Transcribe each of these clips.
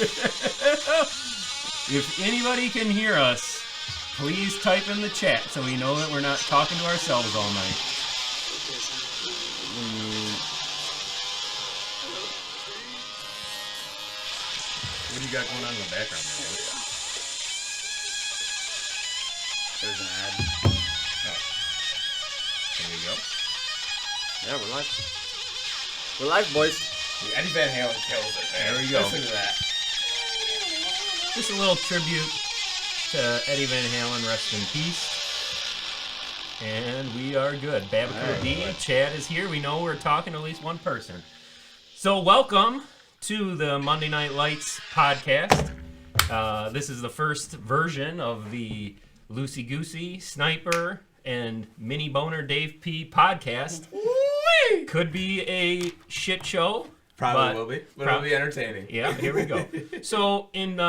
If anybody can hear us, please type in the chat so we know that we're not talking to ourselves all night. What do you got going on in the background there? There's an ad. Oh. There we go. Yeah, we're live. We're live, boys. Eddie Van Halen kills it, man. There we go. Listen to that. Just a little tribute to Eddie Van Halen, rest in peace. And we are good. Babaco D, Chad is here. We know we're talking to at least one person. So welcome to the Monday Night Lights podcast. This is the first version of the Loosey Goosey, Sniper, and Mini Boner Dave P podcast. Woo-wee! Could be a shit show. Probably will be. But it'll be entertaining. Yeah, here we go. So, in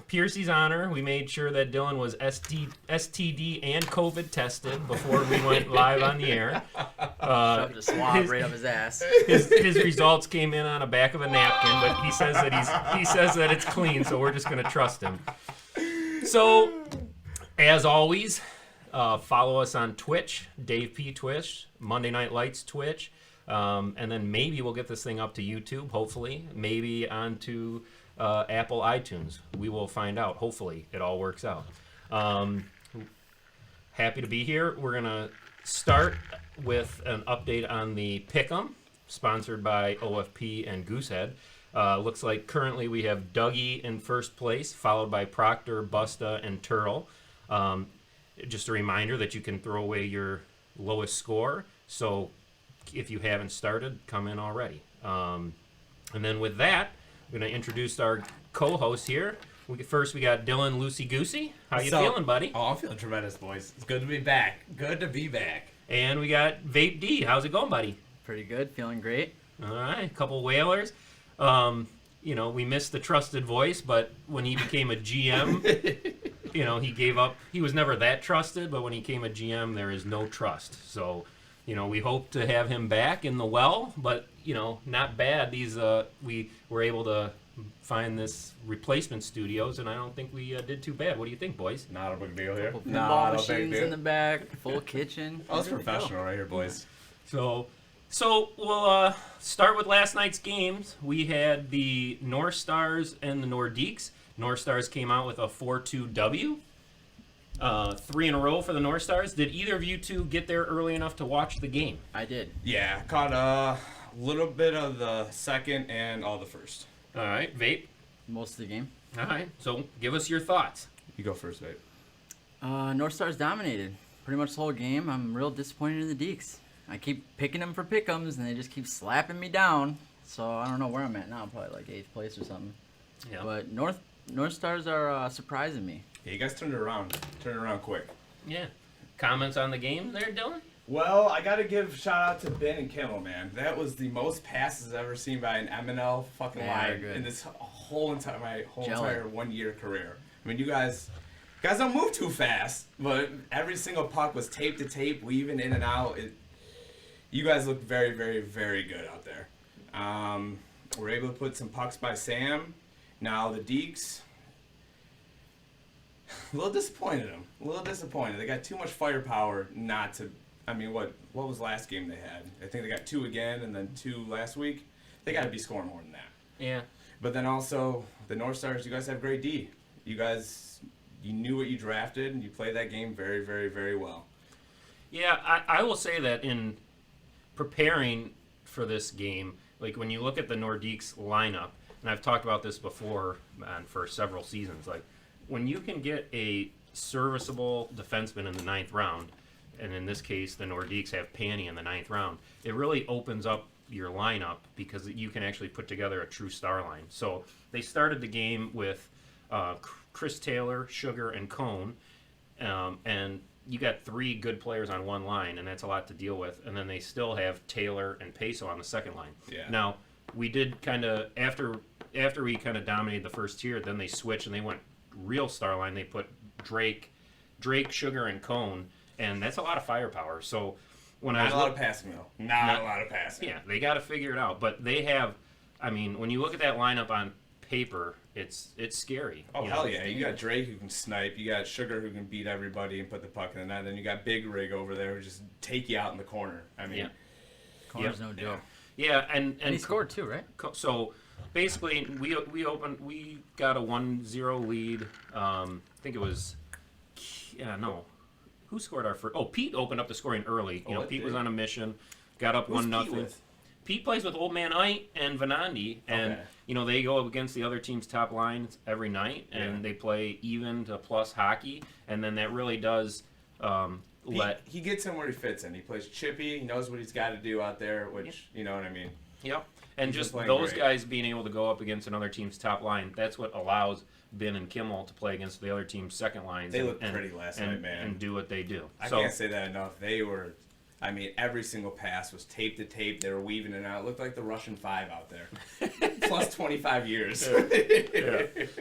Piercy's honor, we made sure that Dylan was STD and COVID tested before we went live on the air. Shoved a swab right up his ass. His results came in on the back of a napkin, but he says that it's clean, so we're just going to trust him. So, as always, follow us on Twitch, Dave P. Twitch, Monday Night Lights Twitch. And then maybe we'll get this thing up to YouTube, hopefully. Maybe onto Apple iTunes. We will find out. Hopefully it all works out. Happy to be here. We're going to start with an update on the Pick'em, sponsored by OFP and Goosehead. Looks like currently we have Dougie in first place, followed by Proctor, Busta, and Turl. Just a reminder that you can throw away your lowest score. So if you haven't started, come in already. And then with that, I'm going to introduce our co-host here. First, we got Dylan Loosey Goosey. How you feeling, buddy? Oh, I'm feeling tremendous, boys. It's good to be back. Good to be back. And we got Vape D. How's it going, buddy? Pretty good. Feeling great. All right, a couple whalers. We missed the trusted voice, but when he became a GM, he gave up. He was never that trusted, but when he became a GM, there is no trust. So, we hope to have him back in the well, but, not bad. We were able to find this replacement studios, and I don't think we did too bad. What do you think, boys? Not a big deal here. Pinball Not a big machines deal. in the back, full kitchen. Oh, it's professional right here, boys. So we'll start with last night's games. We had the North Stars and the Nordiques. North Stars came out with a 4-2 W. 3 in a row for the North Stars. Did either of you two get there early enough to watch the game? I did. Yeah, caught a little bit of the second and all the first. All right, Vape. Most of the game. All right, so give us your thoughts. You go first, Vape. North Stars dominated pretty much the whole game. I'm real disappointed in the Deeks. I keep picking them for pick'ems, and they just keep slapping me down. So I don't know where I'm at now. Probably like 8th place or something. Yeah. But North Stars are surprising me. Yeah, you guys turned it around. Turned it around quick. Yeah. Comments on the game there, Dylan? Well, I gotta give shout out to Ben and Kimmel, man. That was the most passes I've ever seen by an MNL fucking line in this whole entire 1 year career. I mean, you guys don't move too fast, but every single puck was tape to tape, weaving in and out. You guys looked very, very, very good out there. We're able to put some pucks by Sam. Now the Deeks, a little disappointed them. A little disappointed. They got too much firepower not to. I mean, what was last game they had? I think they got 2 again and then 2 last week. They got to be scoring more than that. Yeah. But then also, the North Stars, you guys have great D. You knew what you drafted, and you played that game very, very, very well. Yeah, I will say that in preparing for this game, like when you look at the Nordiques lineup, and I've talked about this before for several seasons, like when you can get a serviceable defenseman in the 9th round, and in this case the Nordiques have Panny in the 9th round, it really opens up your lineup because you can actually put together a true star line. So they started the game with Chris Taylor, Sugar, and Cone, and you got 3 good players on one line, and that's a lot to deal with. And then they still have Taylor and Peso on the second line. Yeah. Now, we did kind of, after we kind of dominated the first tier, then they switched and they went real star line. They put Drake, Sugar, and Cone, and that's a lot of firepower. So when Not a lot of passing, though. Not a lot of passing. Yeah, they got to figure it out. But they have, I mean, when you look at that lineup on paper, it's scary. Oh, hell yeah. You got Drake who can snipe. You got Sugar who can beat everybody and put the puck in the net. Then you got Big Rig over there who just take you out in the corner. I mean, corner's no joke. Yeah, and he scored too, right? So basically, we got a 1-0 lead. I think it was, who scored our first? Oh, Pete opened up the scoring early. Pete was on a mission, got up 1-0. Pete plays with Old Man Ite and Venandi, and they go up against the other team's top lines every night, and they play even to plus hockey, and then that really does he gets in where he fits in. He plays chippy. He knows what he's got to do out there, which you know what I mean. Yep. And just those guys being able to go up against another team's top line, that's what allows Ben and Kimmel to play against the other team's second lines. They looked pretty last night, man. And do what they do. I can't say that enough. They were, I mean, every single pass was tape to tape. They were weaving it out. It looked like the Russian 5 out there. Plus 25 years.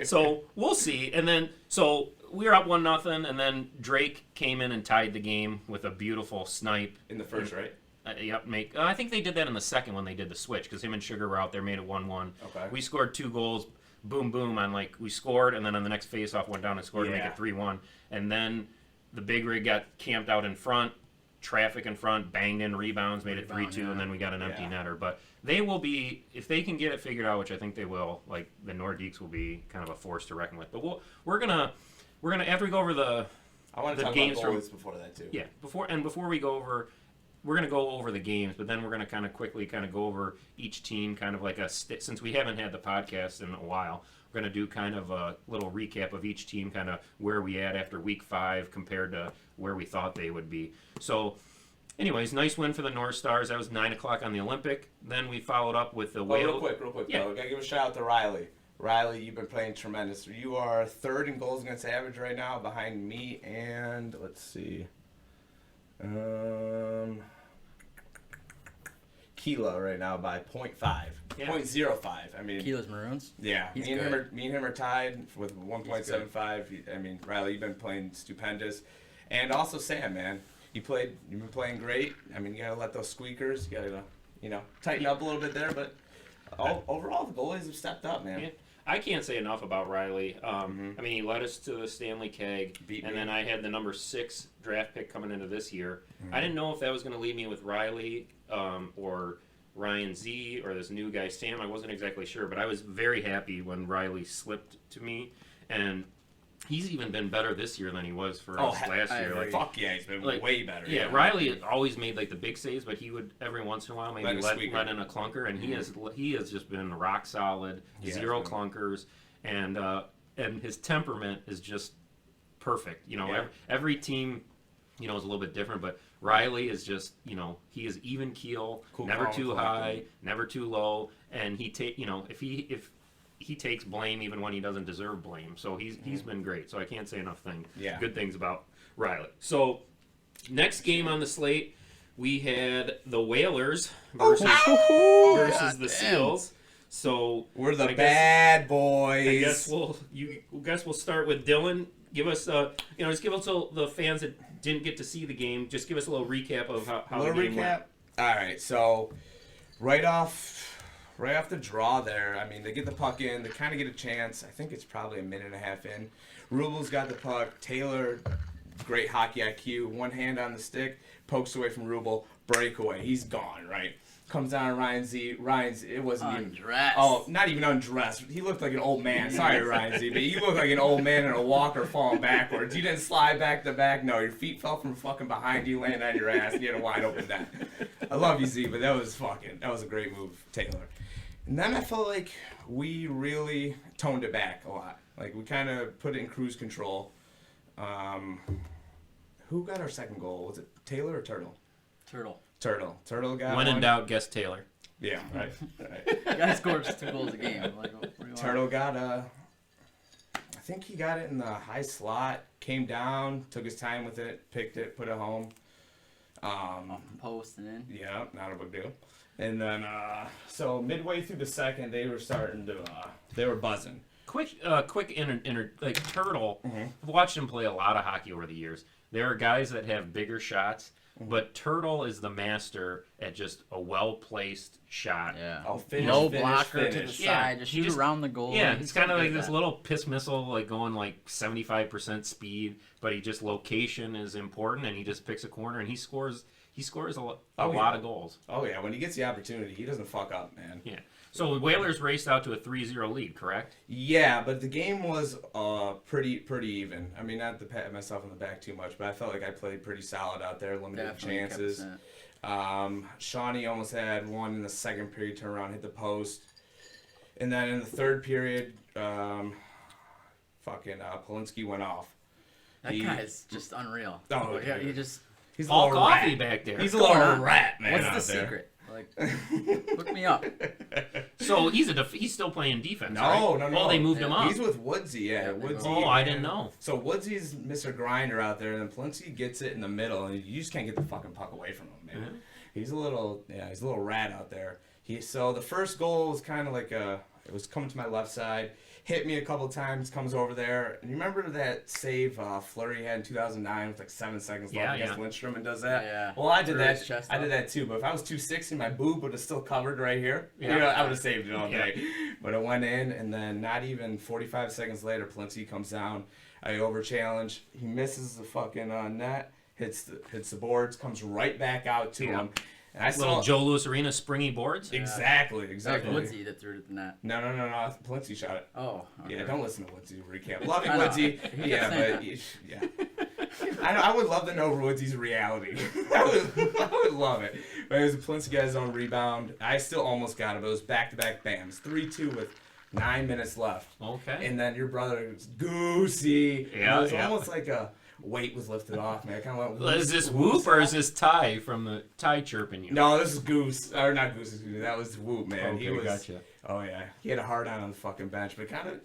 So we'll see. And then, so we were up 1-0, and then Drake came in and tied the game with a beautiful snipe. In the first, right? Yep. I think they did that in the second when they did the switch, because him and Sugar were out there, made it 1-1. Okay. We scored 2 goals, boom, boom, we scored, and then on the next faceoff went down and scored to make it 3-1. And then the Big Rig got camped out in front, traffic in front, banged in rebounds, made it 3-2, and then we got an empty netter. But they will be, if they can get it figured out, which I think they will, like the Nordiques will be kind of a force to reckon with. But we're gonna after we go over the I want to talk games about goalies before that too. Yeah, before we go over. We're going to go over the games, but then we're going to kind of quickly kind of go over each team, kind of like since we haven't had the podcast in a while, we're going to do kind of a little recap of each team, kind of where we at after week 5 compared to where we thought they would be. So, anyways, nice win for the North Stars. That was 9 o'clock on the Olympic. Then we followed up with the Real quick, yeah. Got to give a shout out to Riley. Riley, you've been playing tremendous. You are 3rd in goals against average right now, behind me and, let's see, Keela right now by 0.5. Yeah. 0.05. I mean, Keela's Maroons? Yeah. Me and him are tied with 1.75. I mean, Riley, you've been playing stupendous. And also Sam, man. You've been playing great. I mean, you got to let those squeakers, you got to, tighten up a little bit there. But overall, the goalies have stepped up, man. Yeah. I can't say enough about Riley. I mean, he led us to the Stanley Keg, then I had the number 6 draft pick coming into this year. I didn't know if that was going to leave me with Riley or Ryan Z or this new guy Sam. I wasn't exactly sure, but I was very happy when Riley slipped to me, and he's even been better this year than he was for us last year. Like, fuck yeah, he's been way better. Yeah, Riley always made like the big saves, but he would every once in a while maybe let in a clunker, and he has just been rock solid, 0 clunkers, and his temperament is just perfect. Every team, is a little bit different, but Riley is just, he is even keel, cool, never too high, never too low, and if he takes blame even when he doesn't deserve blame. So he's been great. So I can't say enough good things about Riley. So next game on the slate, we had the Whalers versus the Seals. So we're the bad boys. I guess we'll start with Dylan. Give us just give us the fans that didn't get to see the game. Just give us a little recap of how the game went. All right. So right off the draw there, I mean, they get the puck in. They kind of get a chance. I think it's probably a minute and a half in. Rubel's got the puck. Taylor, great hockey IQ. One hand on the stick, pokes away from Rubel. Breakaway. He's gone, right? Comes down to Ryan Z. It wasn't undressed. Not even undressed. He looked like an old man. Sorry, Ryan Z, but you looked like an old man in a walker falling backwards. You didn't slide back to back. No, your feet fell from fucking behind you, landed on your ass, and you had a wide open net. I love you, Z, but that was a great move, Taylor. And then I felt like we really toned it back a lot. Like, we kind of put it in cruise control. Who got our second goal? Was it Taylor or Turtle? Turtle got When in doubt, guess Taylor. Yeah, right. The guy scores 2 goals a game. Turtle got I think he got it in the high slot, came down, took his time with it, picked it, put it home. Post and in. Yeah, not a big deal. And then, so midway through the second, they were starting to, they were buzzing. Quick Turtle. I've watched him play a lot of hockey over the years. there are guys that have bigger shots, but Turtle is the master at just a well-placed shot. Yeah. No blocker to the side. Just shoot around the goal. Yeah, it's kind of like this little piss missile, like going like 75% speed, but he just location is important, and he just picks a corner and he scores. He scores a lot of goals. Oh yeah, when he gets the opportunity, he doesn't fuck up, man. Yeah. So Whalers raced out to a 3-0 lead, correct? Yeah, but the game was pretty even. I mean, not to pat myself on the back too much, but I felt like I played pretty solid out there, limited chances. Shawnee almost had one in the second period, turn around, hit the post. And then in the third period, Polinsky went off. That guy's just unreal. Oh, yeah, he's all coffee back there. He's a little rat, man. What's the secret? Like, look me up. So he's still playing defense, no, right? No. Oh, they moved him up. He's with Woodsy, yeah. Woodsy. Oh, I didn't know. So Woodsy's Mr. Grinder out there, and then Polinsky gets it in the middle, and you just can't get the fucking puck away from him, man. Mm-hmm. He's a little rat out there. So the first goal was kind of like it was coming to my left side, hit me a couple times, comes over there. And you remember that save Fleury had in 2009 with like 7 seconds left against Lindstrom and does that? Yeah. Well, I did that. I did that too. But if I was 260, my boob would have still covered right here. Yeah. I would have saved it all day. But it went in, and then not even 45 seconds later, Polinsky comes down. I over challenge. He misses the fucking net, hits the boards, comes right back out to him. And I little Joe Louis Arena springy boards? Exactly. That was Woodsy that threw it at the net. No. Polinsky shot it. Oh. Okay. Yeah, don't listen to Woodsy recap. Love you, Woodsy. I would love to know Woodsy's reality. I would love it. But it was Polinsky got his own rebound. I still almost got it, but it was back-to-back bams. 3-2 with 9 minutes left. Okay. And then your brother was goosey. Yeah, it was almost like a weight was lifted off, man. I kind of went. Is this Whoop or is this Ty from the Ty chirping you? No, this is Goose. Or not Goose, excuse me. That was Whoop, man. Okay, he was, gotcha. Oh, yeah. He had a hard on the fucking bench, but kind of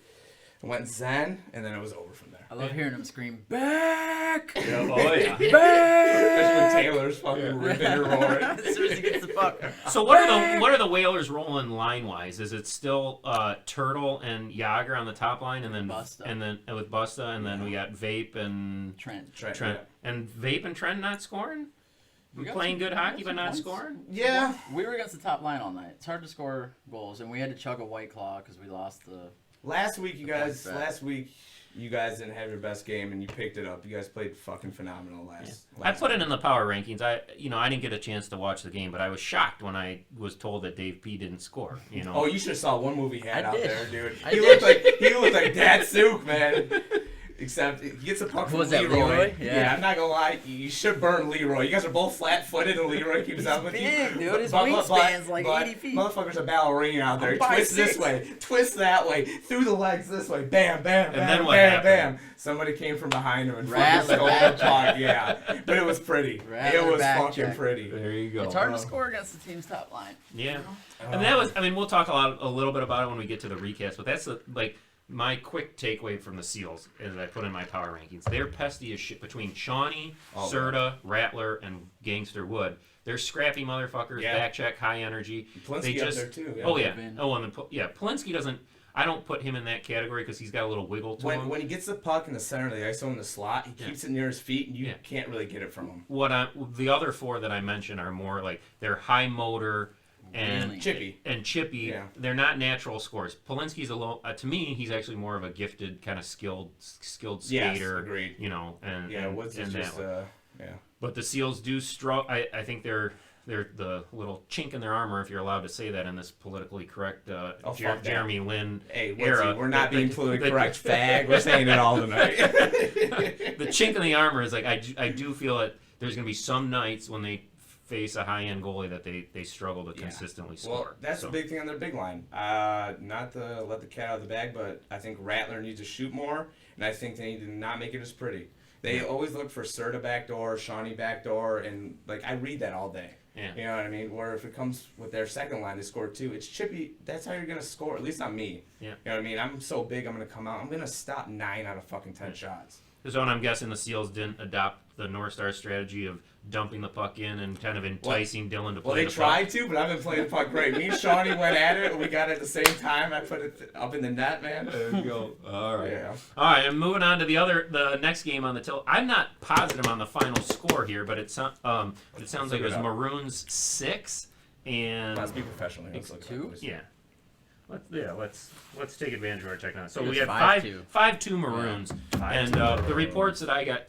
went zen, and then it was over from there. I love hearing him scream, back! Yeah, oh, yeah. Back! Especially when Taylor's fucking ripping and roaring. As soon as he gets the puck. So what are the Whalers rolling line-wise? Is it still Turtle and Yager on the top line, and then Busta. And then with Busta, and then we got Vape and Trent. Yeah. And Vape and Trent not scoring? We got playing some- good hockey we got but some not points. scoring? Yeah. We were against the top line all night. It's hard to score goals, and we had to chug a White Claw because we lost the... Last week you guys didn't have your best game, and you picked it up. You guys played fucking phenomenal last I put it in the power rankings. I didn't get a chance to watch the game, but I was shocked when I was told that Dave P didn't score. You know. Oh, you should have saw one movie he had out there, dude. I He did. looked like Dad Sook, man. Except he gets a puck from Was that Leroy. Leroy? Yeah, I'm not gonna lie. You should burn Leroy. You guys are both flat-footed, and Leroy keeps up with big, you. dude. His wingspan's like 80 feet. Motherfucker's a ballerina out there. I'm Twist 5'6". this way, twist that way, through the legs this way, bam, bam, bam, And then what bam, happened? bam. Somebody came from behind him and fucking Rattler stole the back puck. Yeah, but it was pretty. Rattler It was back fucking check. pretty. There you go. It's hard to score against the team's top line. Yeah. And that was. I mean, we'll talk a little bit about it when we get to the recast. But that's my quick takeaway from the Seals is I put in my power rankings. They're pesty as shit between Shawnee, Serta, Rattler, and Gangster Wood. They're scrappy motherfuckers, back check, high energy. Polinsky up there too. Yeah. Oh yeah. Oh, and Polinsky doesn't. I don't put him in that category because he's got a little wiggle to him. When he gets the puck in the center of the ice in the slot, he keeps it near his feet, and you can't really get it from him. The other four that I mentioned are more like they're high motor. And Chippy. Yeah. They're not natural scorers. Polinsky's a little, to me, he's actually more of a gifted, kind of skilled skater. Yes, agreed. You know, Woods is just, But the Seals do struggle. I think they're the little chink in their armor, if you're allowed to say that in this politically correct Jeremy Lin era. We're not being politically correct, fag. We're saying it all tonight. The chink in the armor is like I do feel that there's going to be some nights when they face a high-end goalie that they struggle to consistently score. Well, that's the big thing on their big line. Not to let the cat out of the bag, but I think Rattler needs to shoot more, and I think they need to not make it as pretty. They always look for Serta backdoor, Shawnee backdoor, and I read that all day. Yeah. You know what I mean? Where if it comes with their second line, they score two. It's chippy. That's how you're gonna score. At least not me. Yeah. You know what I mean? I'm so big. I'm gonna come out. I'm gonna stop 9 out of fucking 10 shots. So, and I'm guessing the Seals didn't adopt the North Star strategy of dumping the puck in and kind of enticing Dylan to play. Well, they tried to, but I've been playing the puck great. Me and Shawnee went at it, and we got it at the same time. I put it up in the net, man. There you go. All right. Yeah. All right, and moving on to the next game on the I'm not positive on the final score here, but it sounds like it was Maroons 6 and. Let's be professional here. Let's look 2? Yeah. Let's take advantage of our technology. So It we was had 5-2. 5-2 Maroons, and the reports that I got,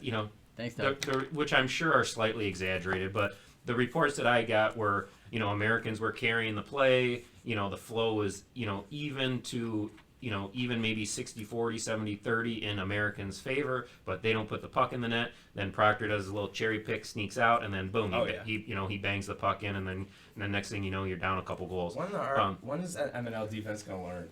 Thanks, Doug. which I'm sure are slightly exaggerated, but the reports that I got were, Americans were carrying the play. The flow was, even to, even maybe 60-40, 70-30 in Americans' favor, but they don't put the puck in the net. Then Proctor does a little cherry pick, sneaks out, and then boom, he bangs the puck in, and then next thing you know, you're down a couple goals. When is that MNL defense gonna learn?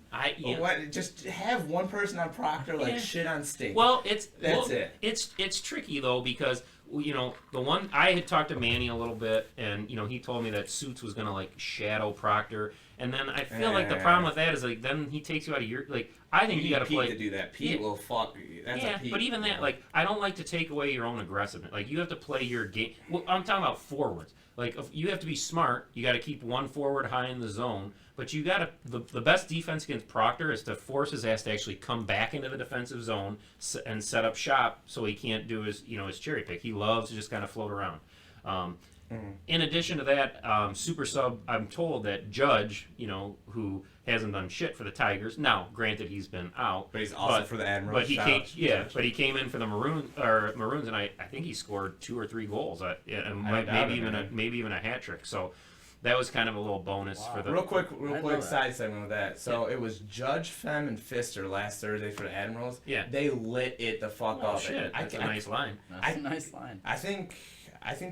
Just have one person on Proctor shit on State. Well, that's it. It's tricky though because the one I had talked to Manny a little bit, and he told me that Suits was gonna shadow Proctor, and then I feel like the problem with that is then he takes you out of your I think you got to play to do that. Pete will fuck you. That's a Pete. But even that I don't like to take away your own aggressiveness. You have to play your game. Well, I'm talking about forwards. If you have to be smart, you got to keep one forward high in the zone. But you got to the best defense against Proctor is to force his ass to actually come back into the defensive zone and set up shop so he can't do his his cherry pick. He loves to just kind of float around. In addition to that, super sub. I'm told that Judge, who hasn't done shit for the Tigers. Now, granted, he's been out, but he's also for the Admirals. But he came in for the Maroons, and I think he scored 2 or 3 goals, and maybe even a hat trick. So that was kind of a little bonus for the. Real quick side segment with that. So it was Judge, Fem, and Pfister last Thursday for the Admirals. Yeah, they lit it the fuck up. Shit, that's a nice line. That's a nice line. I think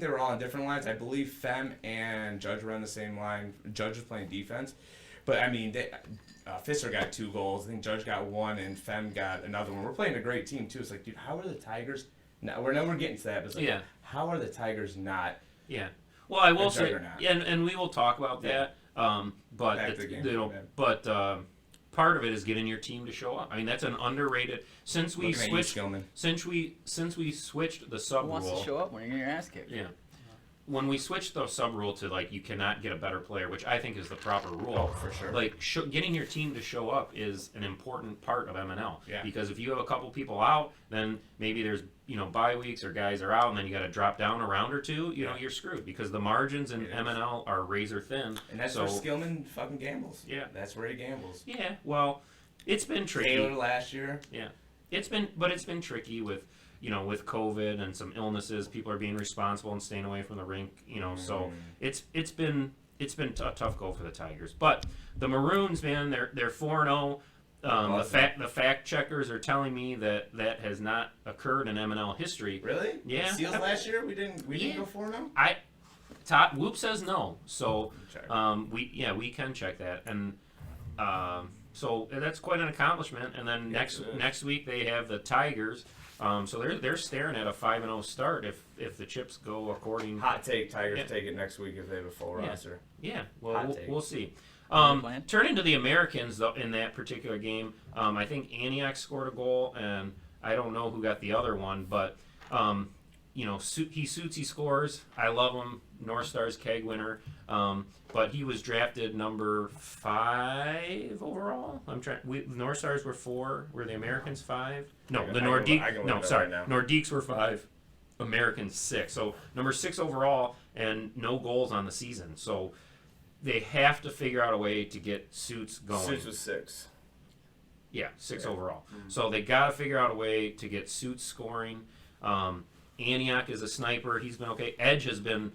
they were all on different lines. I believe Fem and Judge were on the same line. Judge was playing defense. But, I mean, Pfister got 2 goals. I think Judge got 1, and Fem got another one. We're playing a great team, too. It's dude, how are the Tigers... Now, we're getting to that, but it's how are the Tigers not... Yeah. Well, I will say... And we will talk about that. But part of it is getting your team to show up. I mean, that's an underrated... Since we switched the sub rule... Who wants to show up when you're getting your ass kicked? Yeah. When we switched the sub rule to you cannot get a better player, which I think is the proper rule. Oh, for sure. Getting your team to show up is an important part of MNL. Yeah. Because if you have a couple people out, then maybe there's bye weeks or guys are out, and then you got to drop down a round or two. You're screwed because the margins in MNL are razor thin. And that's where Skillman fucking gambles. Yeah. That's where he gambles. Yeah. Well, it's been tricky. Taylor last year. Yeah. It's been tricky with. With COVID and some illnesses, people are being responsible and staying away from the rink. So it's been a tough go for the Tigers. But the Maroons, man, they're 4-0. The fact checkers are telling me that has not occurred in MNL history. Really? Yeah. Seals last year we didn't go 4-0. Whoop says no. So we can check that and. So that's quite an accomplishment. And then next week they have the Tigers. So they're staring at a 5-0 start if the chips go according. Hot take: Tigers take it next week if they have a full roster. Yeah, well we'll see. Turning to the Americans though, in that particular game, I think Antioch scored a goal, and I don't know who got the other one, but he scores. I love him. North Stars keg winner. But he was drafted number 5 overall. North Stars were 4. Were the Americans 5? No, the Nordiques. No, sorry. Nordiques were 5. Americans 6. So number 6 overall, and no goals on the season. So they have to figure out a way to get Suits going. Suits was 6. Yeah, 6 overall. Mm-hmm. So they got to figure out a way to get Suits scoring. Antioch is a sniper. He's been okay. Edge has been,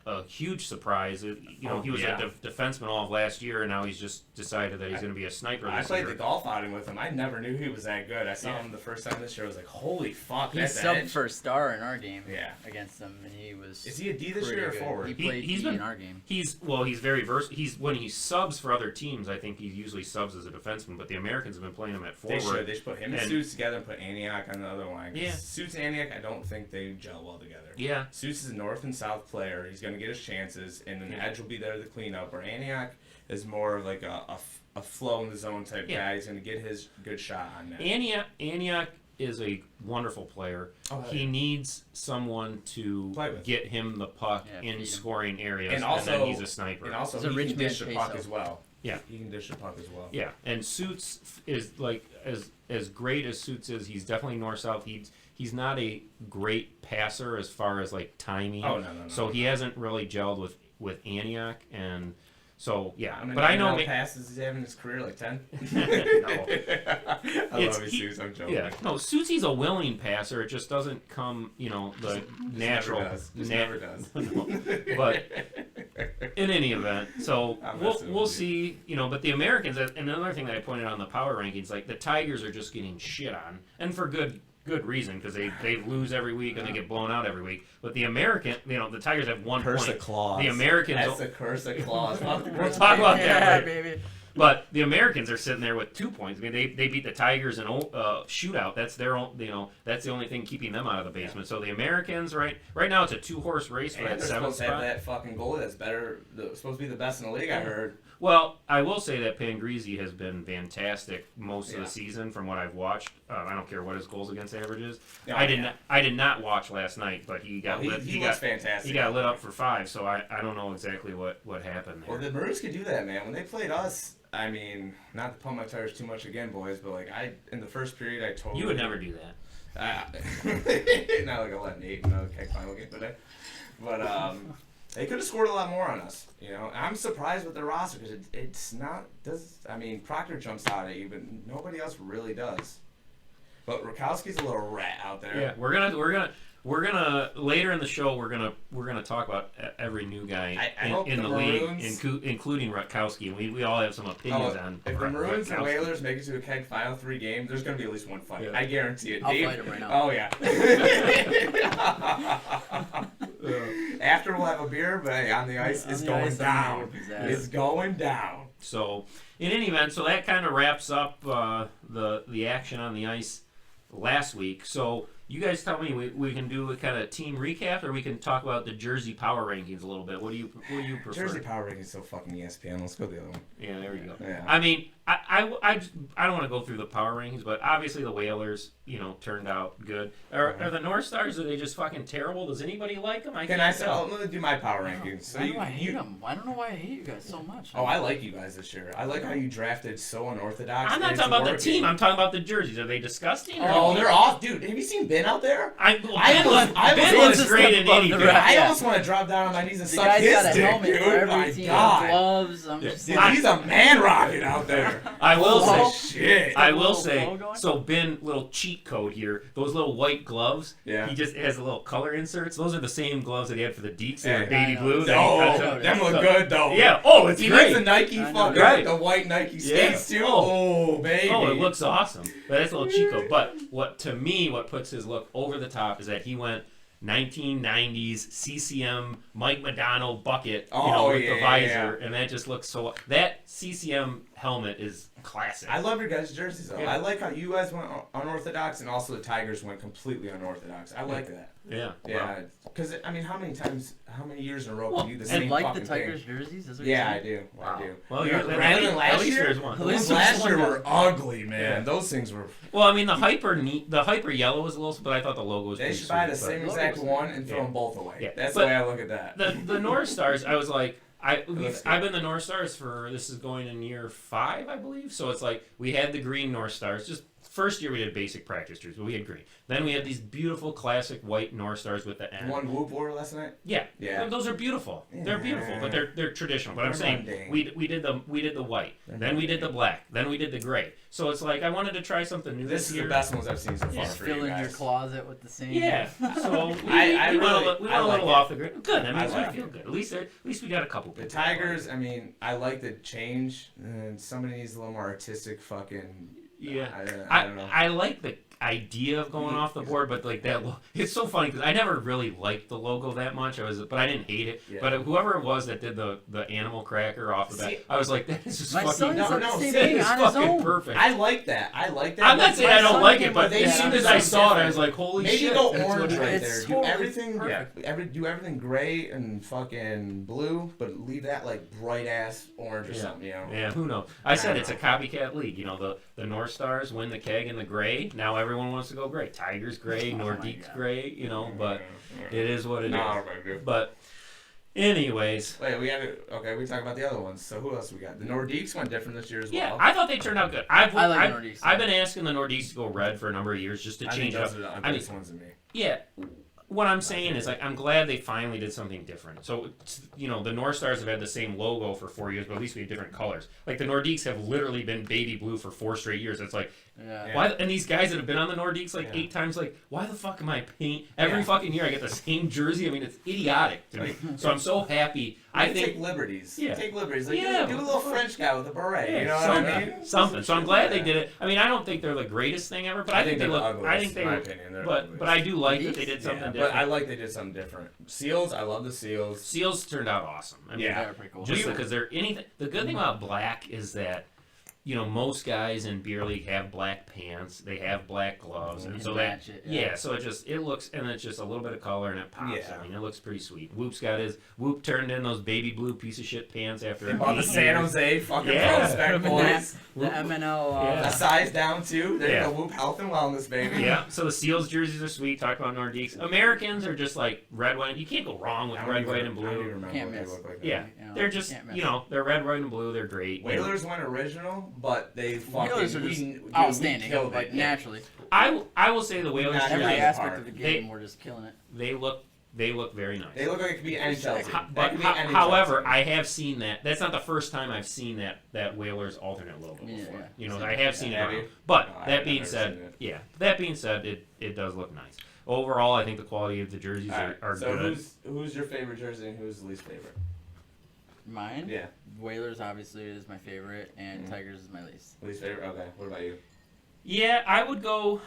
a huge surprise. He was a defenseman all of last year, and now he's just decided that he's going to be a sniper this year. I played the golf outing with him. I never knew he was that good. I saw him the first time this year. I was like, holy fuck, he subbed for a star in our game against them, and he was Is he a D this year or forward? He played D in our game. He's very versatile. When he subs for other teams, I think he usually subs as a defenseman, but the Americans have been playing him at forward. They should put him and Suits together and put Antioch on the other line. Yeah. Suits and Antioch, I don't think they gel well together. Yeah. Suits is a north and south player. He's going to get his chances, and then Edge will be there to clean up. Where Antioch is more like a flow in the zone type guy. He's going to get his good shot on that. Antioch is a wonderful player. Oh, He needs someone to get him the puck in scoring areas, and then he's a sniper. And also, he can dish the puck as well. Yeah, he can dish the puck as well. Yeah, and Suits is like as great as Suits is. He's definitely north-south. He's not a great passer as far as like timing. Oh no. So he hasn't really gelled with Antioch, and so yeah. How many but I know passes he's having in his career, like 10. No. I love Suits. I'm joking. Yeah, no, Suits. He's a willing passer. It just doesn't come, the natural. Never does. No. But in any event, so we'll see. But the Americans, and another thing that I pointed out in the power rankings, like the Tigers are just getting shit on, and for good reason, because they lose every week and they get blown out every week. But the American, the Tigers have 1 curse point. Of claws. The Americans. That's the curse of claws. We'll talk about that later. baby. But the Americans are sitting there with 2 points. I mean, they beat the Tigers in shootout. That's their own. That's the only thing keeping them out of the basement. So the Americans, right now, it's a 2-horse race for that 7th supposed spot. to have that fucking goalie that's better. Supposed to be the best in the league. I heard. Well, I will say that Pangreasy has been fantastic most of the season from what I've watched. I don't care what his goals against average is. Oh, I did not watch last night, but he got lit. He got fantastic. He got lit up for 5, so I don't know exactly what happened there. Well, the Maroons could do that, man. When they played us, I mean, not to pump my tires too much again, boys, but like in the first period, I totally. You would never do that. Not like I let Nate know the final game today, but they could have scored a lot more on us. I'm surprised with the roster because it's not. I mean, Proctor jumps out at you, but nobody else really does. But Rakowski's a little rat out there. Yeah, we're gonna later in the show we're gonna talk about every new guy in the Maroons, league, including Rutkowski, and we all have some opinions on. If the Maroons and Whalers make it to a keg final 3 games, there's gonna be at least one fight. Yeah. I guarantee it. I'll Dave, fight him right now. Oh yeah. After we'll have a beer, but hey, on the ice, it's going down. It's going down. So in any event, so that kind of wraps up the action on the ice last week. So you guys tell me we can do a kind of team recap, or we can talk about the Jersey power rankings a little bit. What do you prefer? Jersey power rankings is so fucking ESPN. Let's go the other one. Yeah, there you go. Yeah. I mean, I don't want to go through the power rankings, but obviously the Whalers, turned out good. Are the North Stars, are they just fucking terrible? Does anybody like them? Let me do my power rankings. So why do I hate them? I don't know why I hate you guys so much. Oh, I like you guys this year. I like how you drafted so unorthodox. I'm not talking about the team. I'm talking about the jerseys. Are they disgusting? Oh, they're off, dude. Have you seen Ben out there? Ben looks great in anything. I almost want to drop down on my knees and suck his dick, got a helmet dude. for every My team. God. Gloves. I'm just Dude, he's a man rocket out there. I will say. Shit. So Ben, little cheat code here. Those little white gloves. Yeah. He just has a little color inserts. Those are the same gloves that he had for the Deeks. They were Yeah, baby blue. Oh, them look good though. Yeah. Oh, it's he great. needs the Nike fucking Right. the white Nike skates too. Oh. Oh, baby. Oh, it looks awesome. But that's a little cheat code. But what puts his look over the top is that he went 1990s CCM Mike Madonna bucket, with the visor, and that just looks so. That CCM helmet is classic. I love your guys' jerseys though. Yeah. I like how you guys went unorthodox, and also the Tigers went completely unorthodox. I like that. Yeah. Yeah, because I mean, how many years in a row can you do the And same like fucking the Tigers thing? jerseys? Is what Yeah, you're I saying? do. I do. Well, Rather than last at least year? there's one. At least Those there's last year one were ugly, man. Yeah. Those things were. Well, I mean, the hyper yellow was a little, but I thought the logo was. They pretty should buy the sweet, same but- exact one and throw Yeah. them both away. Yeah. That's But the way I look at that. The North Stars, I was like, I've been the North Stars this is going in year 5, I believe. So it's like we had the green North Stars. Just first year we did basic practice jerseys, but we had green. Then we had these beautiful classic white North Stars with the N. One Whoop wore last night. Yeah, Yeah. Those are beautiful. Yeah. They're beautiful, but they're traditional. But I'm They're saying mundane. we did the white, then we did the black, then we did the gray. So it's like I wanted to try something new This this is year. the best ones I've seen so far Yeah. for Fill you in your guys. closet with the same. Yeah, so we I went really- a I like little it. off the grid. Good. I mean, I like we feel good. At least we got a couple. The people. Tigers, I mean, I like the change, and somebody needs a little more artistic fucking. Yeah, I don't know. I like the idea of going off the board, but like that, it's so funny because I never really liked the logo that much. But I didn't hate it. Yeah. But whoever it was that did the animal cracker off the back, I was like, that is just My fucking. son no, said no, the same that thing It's on his fucking own. perfect. I like that. I like that. I'm not saying I don't like it, but they as soon as I saw it, I was like, holy maybe shit. go that's what orange it right is. there. It's Do totally everything, perfect. do everything gray and fucking blue, but leave that like bright ass orange or something. You know? Yeah, who knows? I said it's a copycat league. The North Stars win the keg in the gray. Now everyone wants to go gray. Tiger's gray, Nordique's gray, you know, but it is what it is. But anyways. Wait, we talk about the other ones. So who else we got? The Nordiques went different this year as well. Yeah, I thought they turned out good. I like the Nordiques. I've been asking the Nordiques to go red for a number of years just to change up. I mean, ones to me. Yeah. What I'm saying is, like, I'm glad they finally did something different. So, you know, the North Stars have had the same logo for 4 years, but at least we have different colors. Like, the Nordiques have literally been baby blue for 4 straight years. It's like, why? And these guys that have been on the Nordiques like 8 times, like, why the fuck am I paint every fucking year? I get the same jersey. I mean, it's idiotic to me. So I'm so happy. I think take liberties. Yeah. Take liberties. Like, do a little French guy with a beret. You know what I mean? Something. So I'm glad they did it. I mean, I don't think they're the greatest thing ever, but I think they look. I think they. In my opinion, but I do like that they did something different. But I like they did something different. Seals. I love the seals. Seals turned out awesome. I mean, they're pretty cool. Just because they're anything. The good thing about black is that, you know, most guys in beer league have black pants. They have black gloves, and so that so it looks, and it's just a little bit of color and it pops. Yeah. I mean, it looks pretty sweet. Whoop turned in those baby blue piece of shit pants after on the San Jose fucking prospect boys. The MNL a size down too. There you go. Whoop health and wellness, baby. Yeah. So the Seals jerseys are sweet. Talk about Nordiques. Americans are just like red, white. You can't go wrong with red, white, and blue. I don't even remember what they look like. Yeah. They're just they're red, white, and blue. They're great. Whalers went original. But they Whalers are just outstanding, like naturally. I will say the Whalers every aspect of the game we're just killing it. They look very nice. They look like it could be NHL team. But however, I have seen that. That's not the first time I've seen that Whalers alternate logo before. Yeah. You know, I have seen it. But that being said, it does look nice. Overall, I think the quality of the jerseys are good. So who's your favorite jersey and who's the least favorite? Mine? Yeah. Whalers obviously is my favorite, and Tigers is my least. Least favorite? Okay. What about you? Yeah, I would go.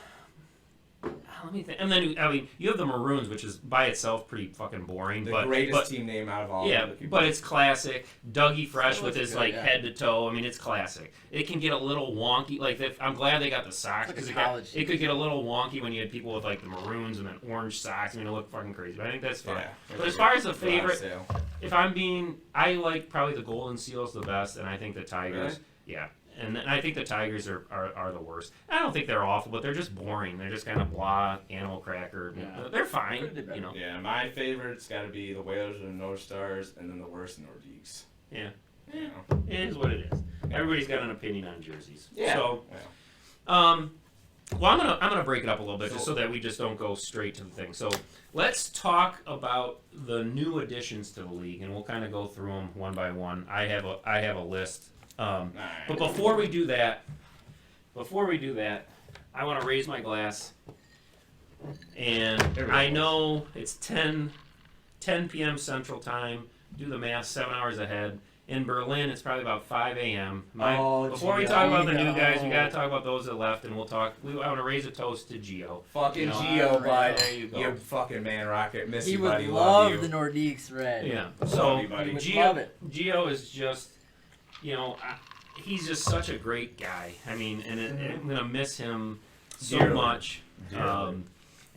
Let me think. And then, I mean, you have the Maroons, which is by itself pretty fucking boring. The greatest team name out of all. Yeah, but it's classic. Dougie Fresh with his head to toe. I mean, it's classic. It can get a little wonky. Like, I'm glad they got the socks because it could get a little wonky when you had people with like the Maroons and then orange socks. I mean, it looked fucking crazy. But I think that's fine. Yeah, but as far as the favorite, if I'm being, I like probably the Golden Seals the best, and I think the Tigers. Really? Yeah. And I think the Tigers are the worst. I don't think they're awful, but they're just boring. They're just kind of blah, animal cracker. Yeah. They're fine, you know. Yeah, my favorite's got to be the Whalers and the North Stars, and then the worst Nordiques. Yeah. Yeah. It is what it is. Everybody's got an opinion on jerseys. Yeah. So, well, I'm gonna break it up a little bit just so that we just don't go straight to the thing. So let's talk about the new additions to the league, and we'll kind of go through them one by one. I have a list. But before we do that, I want to raise my glass. And I know it's 10 p.m. Central Time. Do the math, 7 hours ahead. In Berlin, it's probably about 5 a.m. Before we talk about the new guys, we got to talk about those that left, and we'll talk. I want to raise a toast to Gio. Fucking Gio, bud. There you go. You fucking man rocket. Miss he you, buddy. He would love love the Nordiques red. Yeah. So Gio is just, you know, he's just such a great guy. I mean, and I'm gonna miss him so much.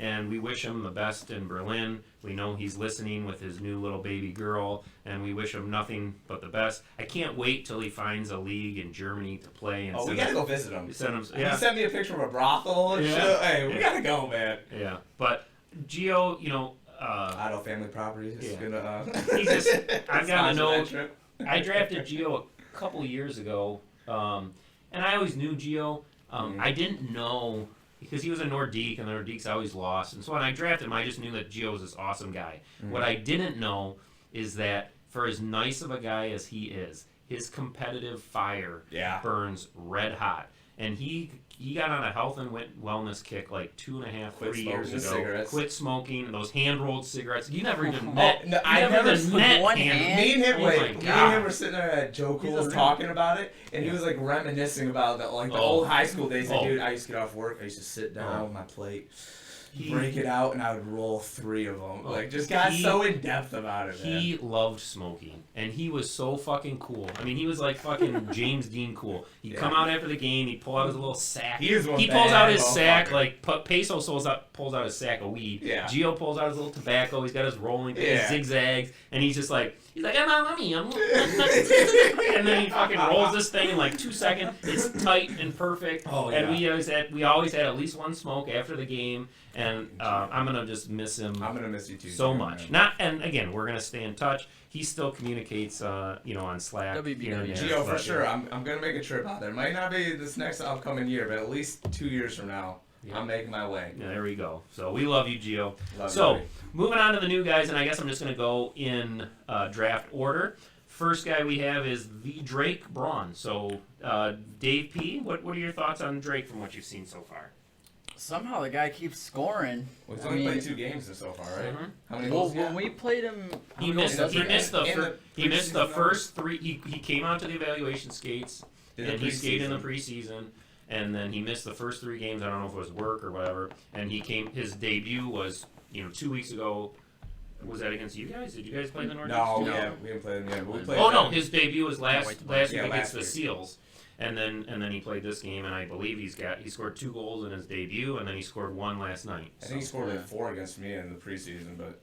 And we wish him the best in Berlin. We know he's listening with his new little baby girl, and we wish him nothing but the best. I can't wait till he finds a league in Germany to play. And we gotta go visit him. He sent me a picture of a brothel and shit. Hey, we gotta go, man. Yeah, but Gio, you know, Otto Family Properties is gonna. He's just. I've got to know. I drafted Gio a couple years ago, and I always knew Gio. I didn't know. Because he was a Nordique, and the Nordiques always lost. And so when I drafted him, I just knew that Gio was this awesome guy. What I didn't know is that for as nice of a guy as he is, his competitive fire burns red hot. And he got on a health and wellness kick like 3 years ago. Cigarettes. Quit smoking those hand-rolled cigarettes. You never even met. I never met one hand. Me and him were sitting there at Joe Cool's talking about it, and he was like reminiscing about the old high school days. Like, dude, I used to get off work. I used to sit down with my plate. break it out, and I would roll 3 of them. Like, just got so in depth about it. He loved smoking, and he was so fucking cool. I mean, he was like fucking James Dean cool. He'd come out after the game, he'd pull out his little sack. He pulls out his sack, like Peso pulls out his sack of weed. Yeah. Gio pulls out his little tobacco. He's got his rolling his zigzags, and he's just like, I'm on me. And then he fucking rolls this thing in like 2 seconds. It's tight and perfect. Oh, yeah. And we always had at least one smoke after the game. And I'm gonna just miss him. I'm gonna miss you too. So much. And again, we're gonna stay in touch. He still communicates, on Slack. Gio, for sure. I'm gonna make a trip out there. Might not be this next upcoming year, but at least 2 years from now, I'm making my way. Yeah, there we go. So we love you, Gio. Love so you. Moving on to the new guys, and I guess I'm just gonna go in draft order. First guy we have is the Drake Braun. So Dave P, what are your thoughts on Drake from what you've seen so far? Somehow the guy keeps scoring. Well, he's only played 2 games so far, right? Mm-hmm. How many goals? When we played him, He missed the first 3. He came out to the evaluation skates, and he skated in the preseason, and then he missed the first 3 games. I don't know if it was work or whatever. And his debut was 2 weeks ago. Was that against you guys? Did you guys play the Nordics? No, we didn't play them yet. We played no, his debut was last week against the week. Seals. And then he played this game, and I believe he scored 2 goals in his debut, and then he scored 1 last night. I think he scored like 4 against me in the preseason, but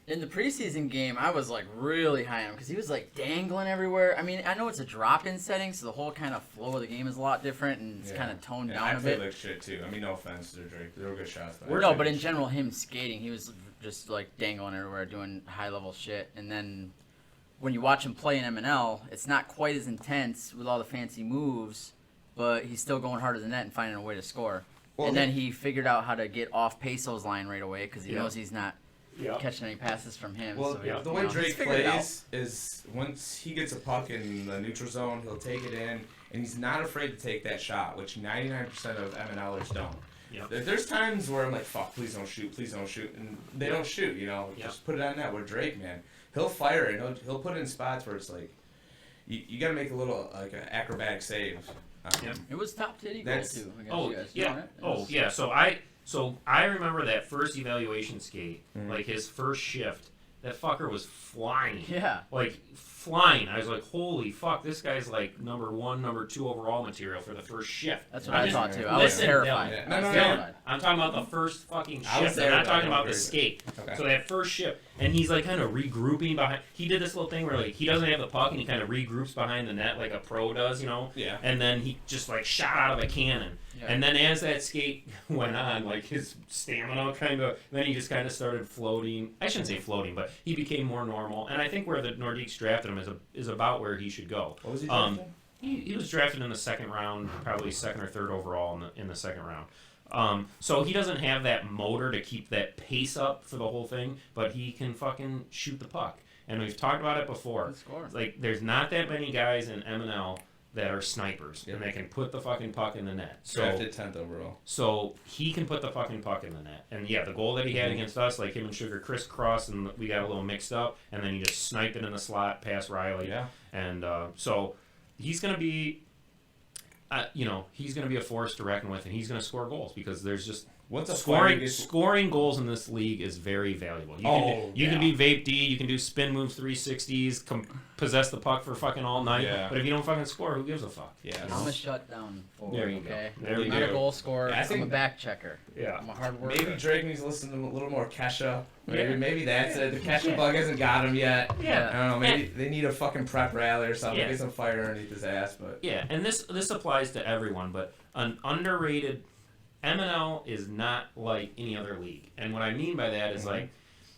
in the preseason game, I was like really high on him because he was like dangling everywhere. I mean, I know it's a drop-in setting, so the whole kind of flow of the game is a lot different, and it's kind of toned down a bit. I played like shit too. I mean, no offense to Drake, they were good shots. But in general, him skating, he was just like dangling everywhere, doing high-level shit, and then when you watch him play in MNL, it's not quite as intense with all the fancy moves, but he's still going hard at the net and finding a way to score. Well, and then he figured out how to get off Peso's line right away because he knows he's not catching any passes from him. Well, so the way Drake plays is once he gets a puck in the neutral zone, he'll take it in, and he's not afraid to take that shot, which 99% of MNLers don't. Yep. There's times where I'm like, fuck, please don't shoot, and they don't shoot, just put it on net. With Drake, man, he'll fire it, he'll put it in spots where it's like, you got to make a little, like, an acrobatic save. It was top titty goal, too. So I remember that first evaluation skate, like his first shift, that fucker was flying. Yeah. Like, flying. I was like, holy fuck, this guy's like number 1, number 2 overall material for the first shift. That's what I thought too. I was terrified. No. I'm talking about the first fucking shift. I'm not talking about the skate. Okay. So that first shift, and he's like kind of regrouping behind. He did this little thing where like he doesn't have the puck and he kind of regroups behind the net like a pro does, Yeah. And then he just like shot out of a cannon. Yeah. And then as that skate went on, like his stamina then he just kind of started floating. I shouldn't say floating, but he became more normal. And I think where the Nordiques drafted him is about where he should go. What was he drafted? He was drafted in the 2nd round, probably 2nd or 3rd overall in the 2nd round. So he doesn't have that motor to keep that pace up for the whole thing, but he can fucking shoot the puck. And we've talked about it before. Like, there's not that many guys in MNL that are snipers, and they can put the fucking puck in the net. Drafted 10th overall. So he can put the fucking puck in the net. And yeah, the goal that he had against us, like him and Sugar crisscrossed, and we got a little mixed up, and then he just sniped it in the slot past Riley. Yeah. And so he's going to be, he's going to be a force to reckon with, and he's going to score goals because there's just scoring goals in this league is very valuable. You can be vape D, you can do spin moves 360s, possess the puck for fucking all night. Yeah. But if you don't fucking score, who gives a fuck? Yeah. I'm a shutdown forward. There you okay? go. There you I'm not go. a goal scorer. Yeah, I'm a back checker. Yeah. I'm a hard worker. Maybe Drake needs to listen to a little more Kesha. Maybe that's it. The Kesha bug hasn't got him yet. Yeah. I don't know. Maybe they need a fucking prep rally or something. Get some fire underneath his ass. But yeah, and this applies to everyone, but an underrated MNL is not like any other league. And what I mean by that is like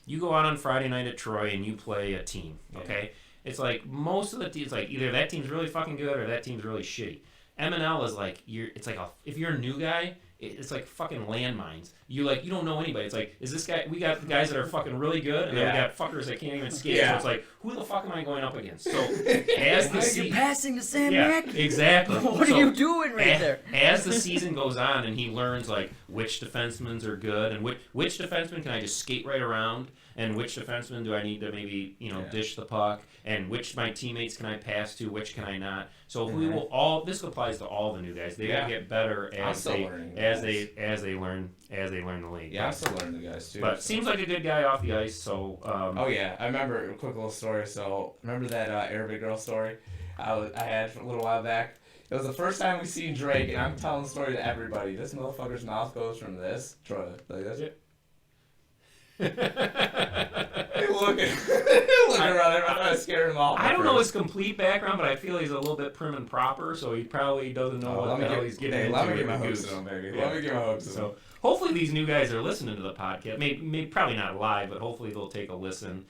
you go out on Friday night at Troy and you play a team, okay? It's like most of the teams, like either that team's really fucking good or that team's really shitty. MNL is like if you're a new guy, it's like fucking landmines. You don't know anybody. It's like, is this guy? We got the guys that are fucking really good, and then we got fuckers that can't even skate. So it's like, who the fuck am I going up against? So as you're passing to Sam Mack? Exactly. What are you doing there? As the season goes on, and he learns like which defensemen are good and which defenseman can I just skate right around, and which defenseman do I need to maybe dish the puck, and which my teammates can I pass to, which can I not. So we will all. This applies to all the new guys. They will get better as they learn the league. Yeah, I'm still learning the guys too. But seems like a good guy off the ice. So. Oh yeah, I remember a quick little story. So remember that Arabic girl story I had a little while back. It was the first time we seen Drake, and I'm telling the story to everybody. This motherfucker's mouth goes from this to like this. Looking around there, I'm trying to scare him off. I don't know his complete background, but I feel he's a little bit prim and proper, so he probably doesn't know what the hell he's getting into. Let me get my hooks on, baby. Let me get my hooks on. So hopefully these new guys are listening to the podcast. Maybe probably not live, but hopefully they'll take a listen.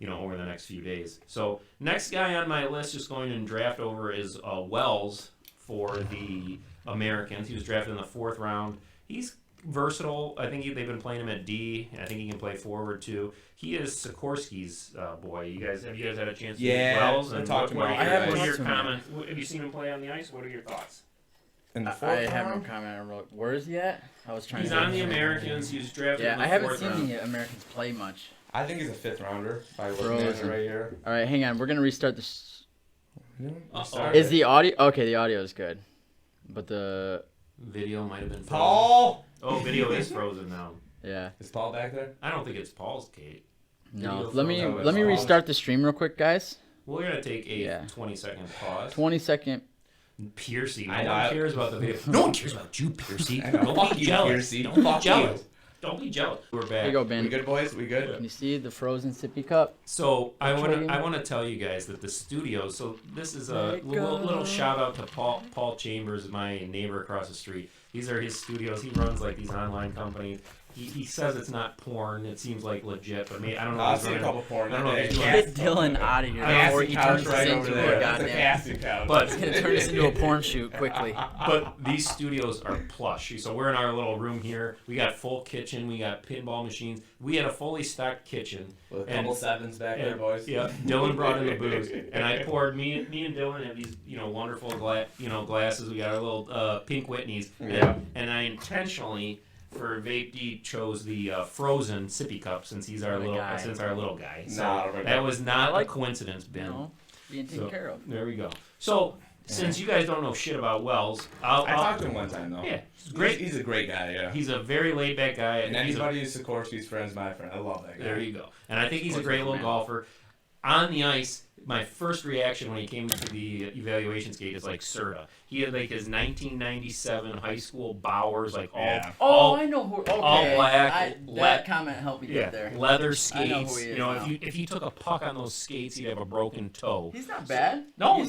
Over the next few days. So next guy on my list, just going and draft over, is Wells for the Americans. He was drafted in the 4th round. He's versatile. I think they've been playing him at D. I think he can play forward too. He is Sikorsky's boy. Have you guys had a chance to meet Wells? And talked what are your to comments? Have you seen him play on the ice? What are your thoughts? In the 4th I round? haven't commented. Where is he at? I was trying. He's to on the Americans. He was drafted in the 4th round. I haven't seen the Americans play much. I think he's a 5th rounder. By looking at it right here. All right, hang on. We're gonna restart this. Is the audio okay? The audio is good, but the video might have been frozen. Paul? Oh, video is frozen now. Yeah. Is Paul back there? I don't think it's Paul's Kate. No. Let me restart the stream real quick, guys. We're gonna take a 20-second pause. 20-second. Piercy. No one cares about the video. No one cares about you, Piercy. Don't Don't be jealous. Piercy. Don't be jealous. Don't be jealous. We're back. Here you go, Ben. We good, boys? We good? Can you see the frozen sippy cup? So I want to tell you guys that the studio. So this is a little shout out to Paul Chambers, my neighbor across the street. These are his studios. He runs like these online companies. He says it's not porn. It seems like legit, but maybe I don't know. I've seen a couple porn. I don't know if he's Get Dylan out of here before he turns this into a goddamn. But He's gonna turn this into a porn shoot quickly. But these studios are plush. So we're in our little room here. We got full kitchen. We got pinball machines. We had a fully stocked kitchen. With a couple sevens back there, boys. Yeah, Dylan brought in the booze, and I poured. Me and Dylan have these, wonderful glasses. We got our little pink Whitneys, and I intentionally, for Vape D, chose the frozen sippy cup since he's our little guy. So that was not a coincidence, Ben. No, being taken care of. There we go. So since you guys don't know shit about Wells, I talked to him one time though. Yeah, he's great. He's a great guy. Yeah. He's a very laid back guy, and anybody who's Sikorsky's friend's my friend. I love that guy. There you go. And I think he's a great little golfer. On the ice, my first reaction when he came to the evaluation skate is like Serta. He had like his 1997 high school Bowers, like all I know who. Okay. all black. That comment helped me get there. Leather skates. I know who he is if he took a puck on those skates, he'd have a broken toe. He's not bad. No,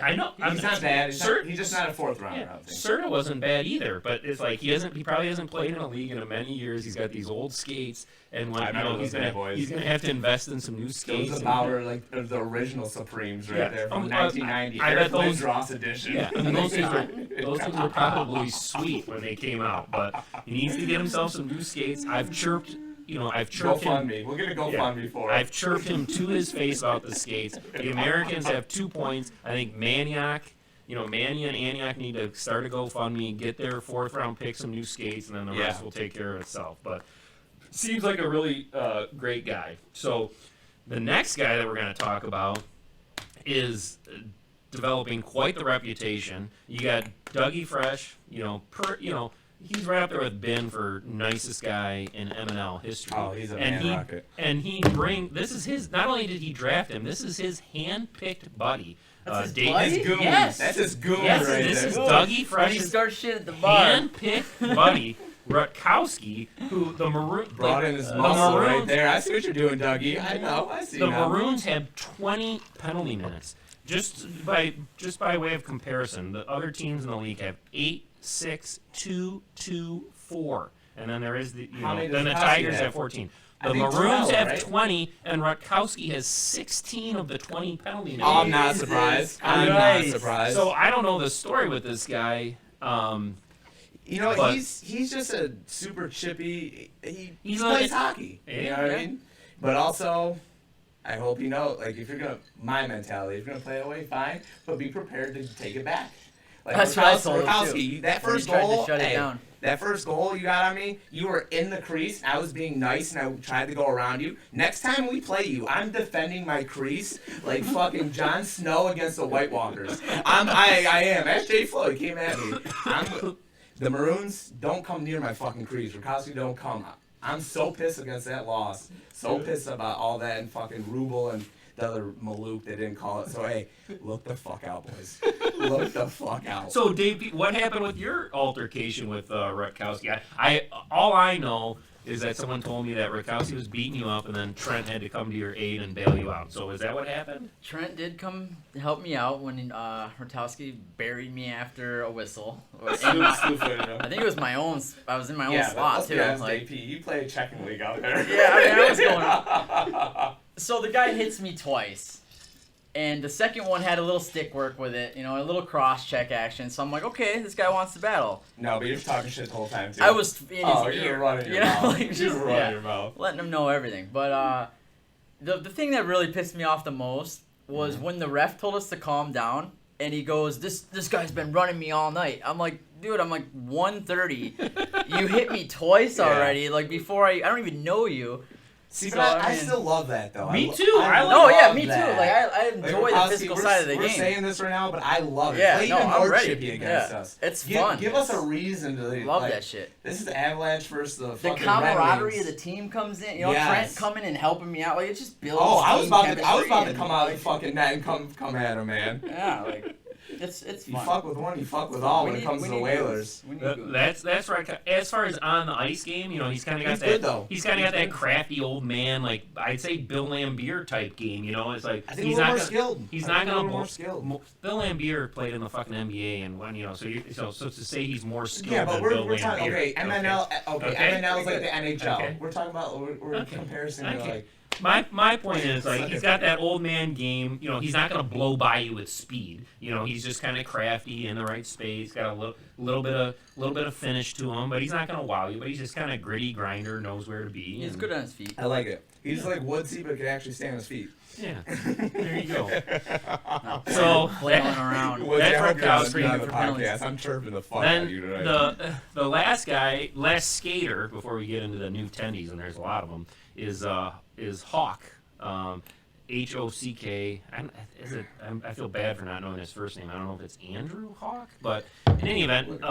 I know. He's not bad. He's just not a 4th rounder. Yeah. Serta wasn't bad either, but it's like he probably hasn't played in a league in many years. He's got these old skates, and he's gonna have to invest in some new skates. Those Bauer, like the original Supremes, right there from 1990. I bet those Ross edition. Yeah, and those things were probably sweet when they came out, but he needs to get himself some new skates. I've chirped him. GoFundMe. We'll get a GoFundMe for it. I've chirped him to his face about the skates. The Americans have 2 points. I think Maniac and Antioch need to start a GoFundMe, get their 4th round pick, some new skates, and then the rest will take care of itself. But seems like a really great guy. So the next guy that we're going to talk about is developing quite the reputation. You got Dougie Fresh, he's right up there with Ben for nicest guy in MNL history. Oh, he's a man rocket. And this is his, not only did he draft him, this is his hand-picked buddy. That's his goon. Yes. That's his goon yes, right this there. is Dougie Fresh's He starts shit at the bar. hand-picked buddy, Rutkowski, who the Maroon brought in his muscle right there. I see what you're doing, Dougie. I know. I see. The Maroons have 20 penalty minutes. Just by way of comparison, the other teams in the league have 8, 6, 2, 2, 4, and then there is the Tigers have 14. The Maroons have 20, and Rutkowski has 16 of the 20 penalty minutes. I'm not surprised. I'm not surprised. So I don't know the story with this guy. He's just a super chippy. He plays hockey. You know what I mean? But also, I hope if you're gonna, my mentality, if you're gonna play away, fine, but be prepared to take it back. Like, That's what I told him, Rakowski, too. that When he first tried to goal, shut it down. that first goal you got on me, you were in the crease. I was being nice, and I tried to go around you. Next time we play you, I'm defending my crease like fucking Jon Snow against the White Walkers. I am. Ask Jay Floyd came at me. The Maroons don't come near my fucking crease. Rakowski don't come. I'm so pissed against that loss. So pissed about all that and fucking Rubel and the other Maluk that didn't call it. So, hey, look the fuck out, boys. Look the fuck out. So, Dave, what happened with your altercation with Rakowski? All I know is that someone told me that Rakowski was beating you up, and then Trent had to come to your aid and bail you out. So, is that what happened? Trent did come help me out when Rakowski buried me after a whistle. I think it was my own. I was in my own slot too. Like, you play a checking league out there. Yeah, I mean, I was going up. So the guy hits me twice, and the second one had a little stick work with it, a little cross check action. So I'm like, okay, this guy wants to battle. No, but you're talking shit the whole time too. I was in his ear. You were running your mouth. You were running your mouth. Letting him know everything. But the thing that really pissed me off the most was when the ref told us to calm down, and he goes, "This guy's been running me all night." I'm like, dude, I'm like 130. You hit me twice already. Like before I don't even know you. See, but I still love that though. Me too. Me too. Like I enjoy the physical side of the game. We're saying this right now, but I love it. Yeah, Play no, even I'm more ready. chippy against us. It's fun. Give us a reason to love that shit. This is Avalanche versus the fucking camaraderie Red of the team comes in. Trent coming and helping me out. Like it just builds. Oh, I was about to and, come out of the fucking net and come at him, man. Yeah, like. It's you fun. fuck with one, you fuck with all when it comes to the Whalers. That's right. As far as on the ice game, he's kind of got Good, though. He's kind of got that crafty old man, like I'd say Bill Lambier type game. It's like I think he's a not more gonna, skilled. He's not gonna more skilled. Bill Lambier played in the fucking NBA, and so to say he's more skilled. Yeah, but than Bill we're talking Lambier. MNL. Okay, MNL is like the NHL. Okay. We're talking about we're in comparison to like. My point is, like, he's got that old man game. He's not going to blow by you with speed. He's just kind of crafty in the right space. Got a little bit of finish to him, but he's not going to wow you. But he's just kind of gritty grinder, knows where to be. He's good on his feet. I like it. He's like Woodsy, but can actually stand on his feet. Yeah, there you go. So flailing around. That's Rakowski. Podcast. I'm chirping the fuck out of you tonight. The last skater before we get into the new tendies, and there's a lot of them, is Hawk. Hock. I feel bad for not knowing his first name. I don't know if it's Andrew Hawk, but in any event,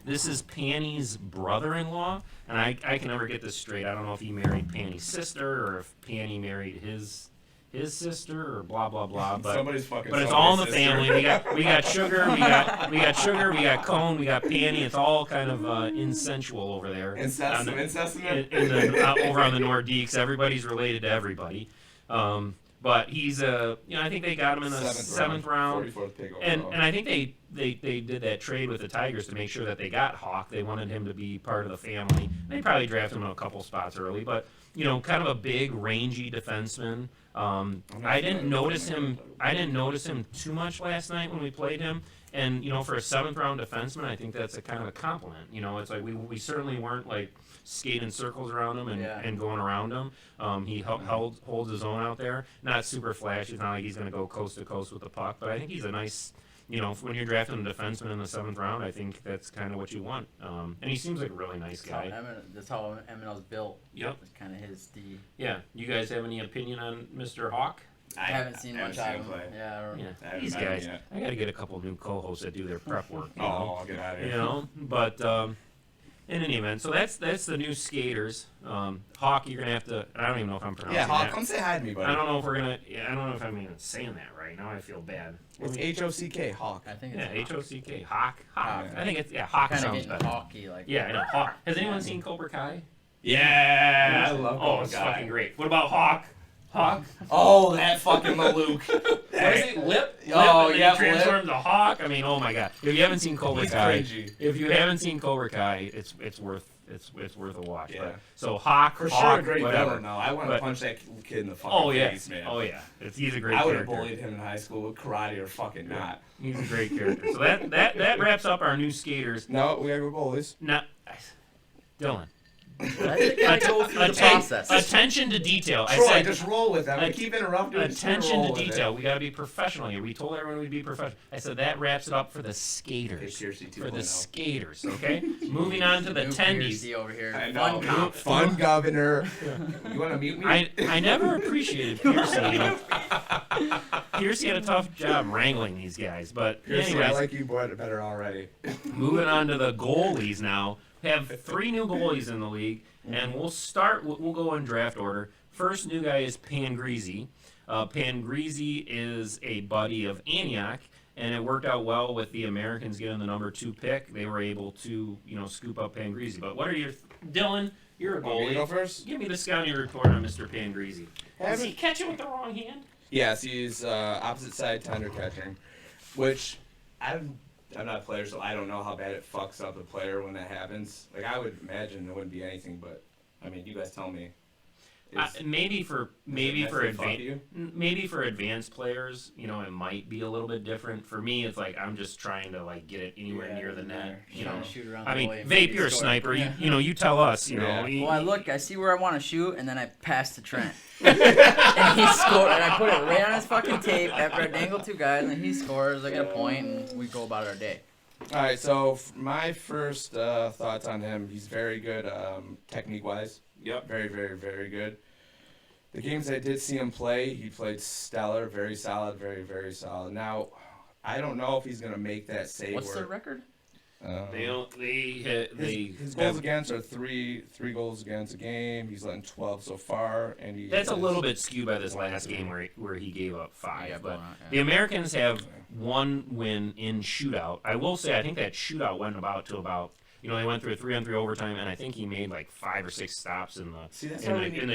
this is Panny's brother-in-law, and I can never get this straight. I don't know if he married Panny's sister or if Panny married his sister or blah blah blah. But somebody's fucking. But it's all in the family. We got Sugar, we got Cone, we got Panny. It's all kind of insensual over there. Incest. Over on the Nordiques, everybody's related to everybody. But he's I think they got him in the seventh round. 44th pick and I think they did that trade with the Tigers to make sure that they got Hawk. They wanted him to be part of the family. They probably drafted him a couple spots early, but kind of a big, rangy defenseman. I didn't notice him too much last night when we played him. And for a seventh round defenseman, I think that's a kind of a compliment. It's like we certainly weren't like skating circles around him and going around him. He holds his own out there. Not super flashy. It's not like he's going to go coast to coast with the puck, but I think he's a nice. When you're drafting a defenseman in the seventh round, I think that's kind of what you want. And he seems like a really nice guy. That's how MNL's built. Yep. It's kind of his D. Yeah. You guys have any opinion on Mr. Hawk? I haven't seen much out of him. Yeah, these guys. I got to get a couple new co-hosts that do their prep work. I'll get out of here. But in any event, so that's the new skaters. Hawk, you're gonna have to. I don't even know if I'm pronouncing Hawk, that. come say hi to me, buddy. I don't know if we're gonna. I don't know if I'm even saying that right now. I feel bad. It's Hock. Hawk. I think it's Hock. Hawk. Hawk. I think it's Hawk kind of sounds better. Hockey, like. Yeah, I know. Hawk. Has anyone seen Cobra Kai? Yeah, I love Cobra Kai. It's fucking great. What about Hawk? Hawk? Oh, that fucking Maluk. What is it? Lip? Oh, and yeah, he transforms to Hawk. I mean, oh my god! If you haven't seen Cobra Kai, it's worth a watch. Yeah. But, so Hawk, for Hawk, sure, a great whatever. villain. No, I want to punch that kid in the fucking face, man. Oh yeah, he's a great. I would have character. bullied him in high school with karate or fucking not. He's a great character. So that wraps up our new skaters. No, we gotta go goalies. Now, Dylan, I think I go through the process. Attention to detail. Troy, I said, just roll with that. We keep interrupting. Attention to detail. We got to be professional here. We told everyone we'd be professional. I said that wraps it up for the skaters. For the skaters, okay? Moving on to the tendies. Over here. I know. Fun governor. You want to mute me? I never appreciated Piercy. Piercy had a tough job wrangling these guys, but Piercy, anyways, I like you better already. moving on to the goalies now. We have 3 new goalies in the league, and we'll go in draft order. First new guy is Pangreasy. Pangreasy is a buddy of Antioch, and it worked out well with the Americans getting the number 2 pick. They were able to, scoop up Pangreasy. But what are your Dylan? You're a goalie. You go first. Give me the scouting report on Mr. Pangreasy. Does he catch it with the wrong hand? Yes, he's opposite side tender catching, which I'm not a player, so I don't know how bad it fucks up a player when that happens. Like, I would imagine it wouldn't be anything, but I mean, you guys tell me. Maybe for advanced players, it might be a little bit different. For me, it's like I'm just trying to get it anywhere near the net. Shoot around I the mean, goalie and Vape, maybe you're a score. sniper. Yeah. You tell us. Yeah. Well, I see where I want to shoot, and then I pass to Trent, and he scored, and I put it right on his fucking tape after I dangled 2 guys, and he scores. I get a point, and we go about our day. All right, so my first thoughts on him, he's very good technique-wise. Yep. Very, very, very good. The games I did see him play, he played stellar, very solid, very, very solid. Now, I don't know if he's going to make that save. What's their record? His goals against are three goals against a game. He's letting 12 so far, and That's a little bit skewed by this last game where he gave up 5. Yeah, but yeah. the Americans have 1 win in shootout. I will say I think that shootout went to about they went through a 3-on-3 overtime, and I think he made 5 or 6 stops in the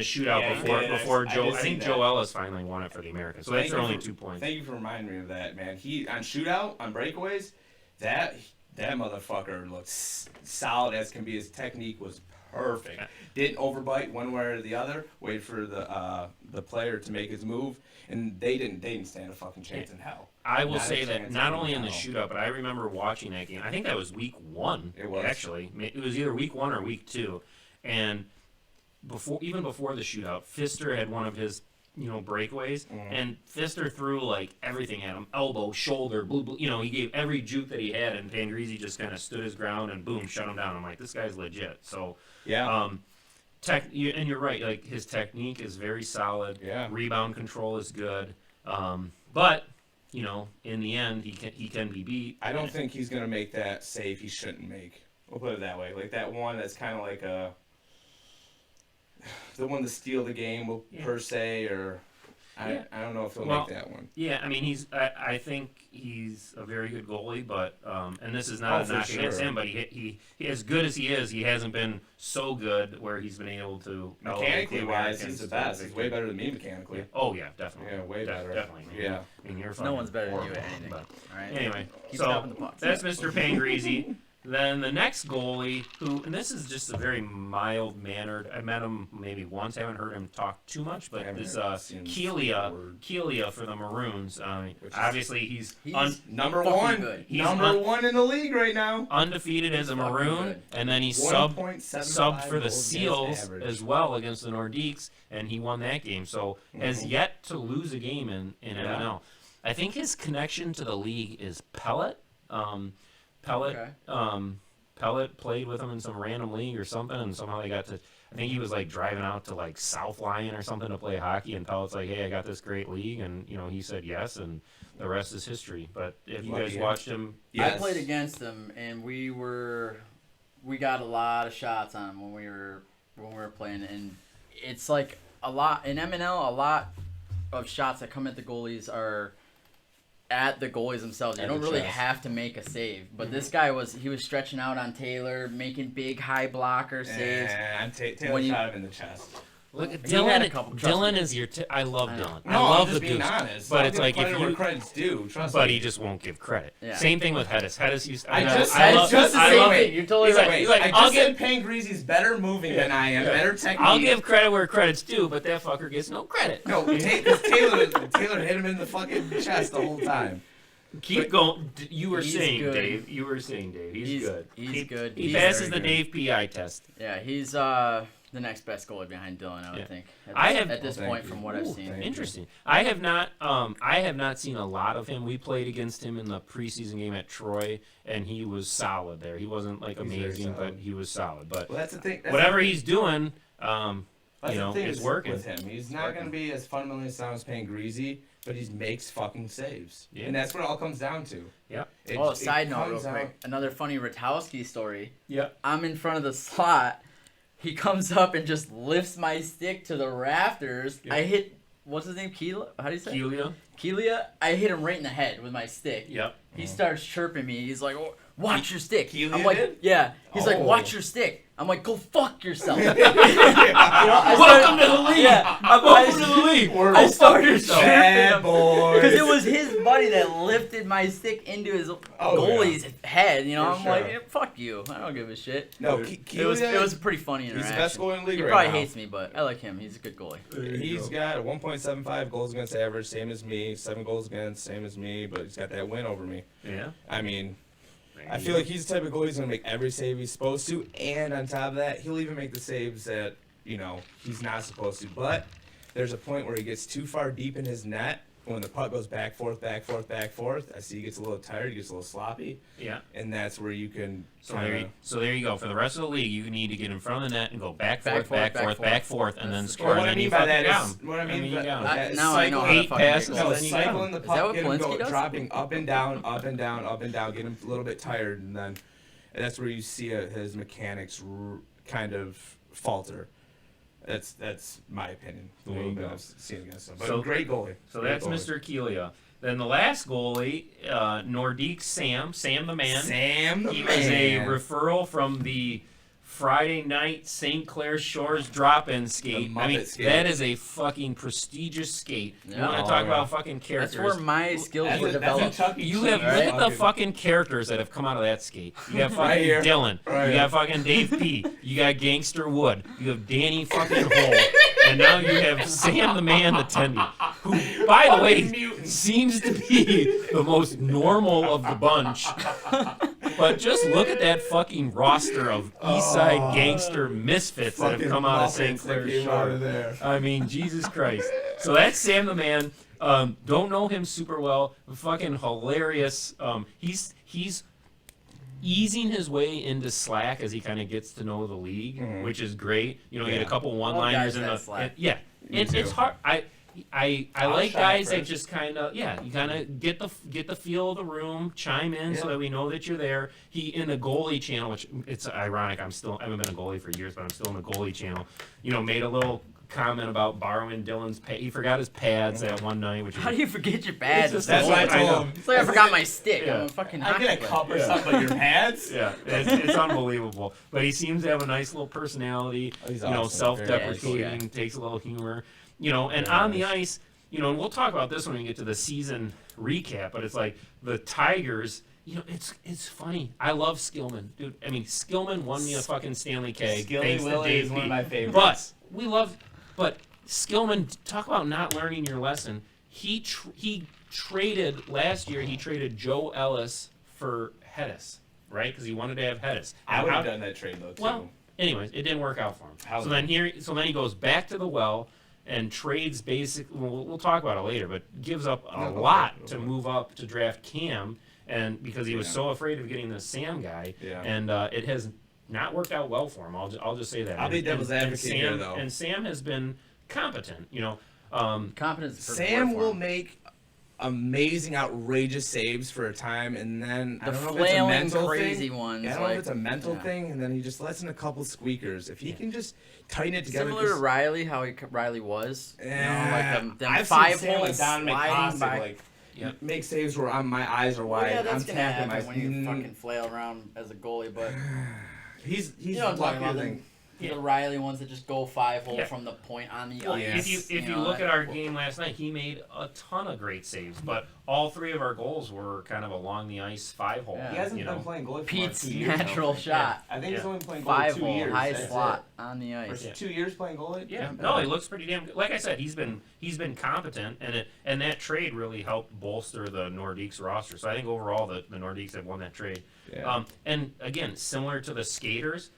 shootout before Joe. I think Joe Ellis finally won it for the Americans. So that's their only 2 points. Thank you for reminding me of that, man. He on shootout on breakaways, that motherfucker looked solid as can be. His technique was perfect. Didn't overbite one way or the other. Wait for the player to make his move, and they didn't stand a fucking chance in hell. I will say that not only in the shootout, but I remember watching that game. I think that was week 1. It was actually. It was either week 1 or week 2, and even before the shootout, Pfister had one of his breakaways, and Pfister threw everything at him, elbow, shoulder, blue, he gave every juke that he had, and Pangreasy just kind of stood his ground and boom, shut him down. I'm like, this guy's legit. So yeah. And you're right, his technique is very solid. Yeah. Rebound control is good. But in the end, he can be beat. I don't think he's gonna make that save he shouldn't make. We'll put it that way. That one that's kind of the one to steal the game per se, or I don't know if he'll make that one. Yeah, I mean I think he's a very good goalie, but and this is not a knock against him, but he as good as he is, he hasn't been so good where he's been able to mechanically wise. He's the best. He's way better than me mechanically. Yeah. Oh yeah, definitely. Yeah, way better. Definitely. Yeah. I mean, you're no one's better than you horrible, at anything. But all right. Anyway, Keep so stopping the pucks. that's Mr. Pangreasy. Then the next goalie, and this is just a very mild-mannered. I met him maybe once. I haven't heard him talk too much, but this Keelia for the Maroons. Obviously, he's number 1. Good. He's number 1 in the league right now. Undefeated as a Maroon, and then he subbed for the Seals as well against the Nordiques, and he won that game. So has yet to lose a game in MNL. I think his connection to the league is Pellet. Pellet played with him in some random league or something, and somehow they got to. I think he was driving out to South Lyon or something to play hockey, and Pellet's like, "Hey, I got this great league," and he said yes, and the rest is history. But if you guys watched him, I played against him, and we got a lot of shots on him when we were playing, and it's a lot in MNL. A lot of shots that come at the goalies are at the goalies themselves. You don't really have to make a save. But this guy was stretching out on Taylor, making big high blocker saves. Taylor shot him in the chest. Look, Dylan. Dylan is your. I love Dylan. I love the dude. But it's like if you credit's due. Trust but me. he just won't give credit. Yeah. Same thing with Hedis. Hedis used. I just the same thing. You're totally right. He's like, I said Pangreasy's better moving than I am. Better technique. I'll give credit where credit's due, but that fucker gets no credit. No, Taylor hit him in the fucking chest the whole time. Keep going. You were He's saying, good. Dave. You were saying, Dave. He's good. He's good. He He's passes very the good. Dave PI test. Yeah, he's the next best goalie behind Dylan, I would think. At this Well, point, thank from you. what I've seen. Interesting. I have not seen a lot of him. We played against him in the preseason game at Troy, and he was solid there. He wasn't like He's very amazing, but solid. he was solid. But Well, that's the thing. whatever he's doing, That's the thing it's is working. with him. He's not going to be as fundamentally sound as Payne Greasy, but he makes fucking saves. Yeah. And that's what it all comes down to. Yep. Side note, real comes quick. out- Another funny Ratowski story. Yep. I'm in front of the slot. He comes up and just lifts my stick to the rafters. Yep. I hit, what's his name? Keela? How do you say it? Kelia. Kelia? I hit him right in the head with my stick. Yep. He starts chirping me. He's like, "Oh, watch your stick." Kelia I'm like, did? yeah. He's like, Oh. watch your stick. I'm like, go fuck yourself. Yeah. Welcome to the league. Yeah. Welcome to the league. I started yourself. chirping Bad him. boys. Because it was his buddy that lifted my stick into his goalie's head. You know, For I'm like, sure. yeah, fuck you. I don't give a shit. No, It was a pretty funny interaction. He's the best goalie in the league He right probably now. hates me, but I like him. He's a good goalie. He's got a 1.75 goals against average, same as me. 7 goals against, same as me. But he's got that win over me. Yeah. I mean, I feel like he's the type of goalie who's gonna make every save he's supposed to, and on top of that, he'll even make the saves that he's not supposed to. But there's a point where he gets too far deep in his net. When the puck goes back, forth, back, forth, back, forth, I see he gets a little tired, he gets a little sloppy, Yeah. and that's where you can. So there you go. For the rest of the league, you need to get in front of the net and go back, forth, and then score. What and I then mean you by fucking that down. is what I mean. you by got that is Now I know how to Eight fucking make passes, goals. and No, then you cycling the Is that puck, what get him Polinsky does? dropping up and down, up and down, up and down, get him a little bit tired, and then that's where you see his mechanics kind of falter. That's my opinion. The There little you bit go. I've seen against him, but So- great goalie. So Great that's goalie. Mr. Kelia. Then the last goalie, Nordique Sam the man. Sam the He man. was a referral from the Friday night St. Clair Shores drop-in skate. The I mean, Muppet skate. that is a fucking prestigious skate. You Yeah. want to Oh, talk yeah. about fucking characters? That's where my skills That's were a developed. Chuck E. You Cheese, have right? look at the fucking characters that have come out of that skate. You have fucking Right here. Dylan. Right You here. got fucking Dave P. You got Gangster Wood. You have Danny fucking Hole. And now you have Sam the Man the Tendy, who, by the way, seems to be the most normal of the bunch. But just look at that fucking roster of East Side gangster misfits that have Fucking come out of Muppets St. that Clair came out of Shores. there. I mean, Jesus Christ. So that's Sam the Man. Don't know him super well. Fucking hilarious. He's easing his way into slack as he kind of gets to know the league, which is great. You know, he had a Yeah. couple guys one-liners in have the slack. yeah. Me It's too. hard. I like try guys it that first. just kind of you kind of get the feel of the room, chime in so Yeah. that we know that you're there. He in the goalie channel, which it's ironic. I haven't been a goalie for years, but I'm still in the goalie channel. You know, made a little comment about borrowing Dylan's pad. He forgot his pads that one night, which How is do you forget your badge? just- That's what I I know. told him. It's like I forgot my stick. Yeah. I'm a fucking I get a hockey player. cup or Yeah. something, but your pads? yeah, it's unbelievable. But he seems to have a nice little personality. He's You know, awesome. self-deprecating, Very nice. takes a little humor. You know, and Very on the nice. ice, you know, and we'll talk about this when we get to the season recap. But it's like the Tigers. You know, it's funny. I love Skillman, dude. I mean, Skillman won me a fucking Stanley K. Skilly thanks to Willy Dave is one of P. my favorites. But we love. But Skillman, talk about not learning your lesson. He traded last year. He traded Joe Ellis for Hedis, right? Because he wanted to have Hedis. I And would how- have done that trade, though, too. well, anyways, it didn't work out for him. How- So then he goes back to the well and trades basically. We'll talk about it later, but gives up a No, go lot for it, go to for it. move up to draft Cam, and because he was Yeah. so afraid of getting the Sam guy, Yeah. and it has not worked out well for him. I'll just say that. I'll be And- devil's and advocate Sam, here, though. And Sam has been competent. You know, Competence is a perfect Sam word for will him. make amazing, outrageous saves for a time, and then I The don't know if it's a flailing, mental crazy thing. ones. Yeah, I don't know like, if it's a mental yeah. thing, and then he just lets in a couple squeakers. If he can just tighten it together, Similar to 'cause- Riley, how Riley was. You know, like them I've five seen Sam, holes like Don sliding McCoskey, back. like Yeah. make saves where my eyes are wide. Well, yeah, I'm that's gonna tapping happen my when you fucking flail around as a goalie, but He's you know what I'm talking luckier about. than the Riley ones that just go 5-hole Yeah. from the point on the Well, ice. if you look at our game last night, he made a ton of great saves, but all 3 of our goals were kind of along the ice 5-hole. Yeah. He hasn't been playing goalie for Pete's 2 years. natural shot. I think he's only playing goalie 2 5-hole, years. high That's slot on the it. ice. For 2 years playing goalie. Yeah, no, he looks pretty damn good. Like I said, he's been competent, and that trade really helped bolster the Nordiques roster. So I think overall the Nordiques have won that trade. Yeah. And again, similar to the skaters,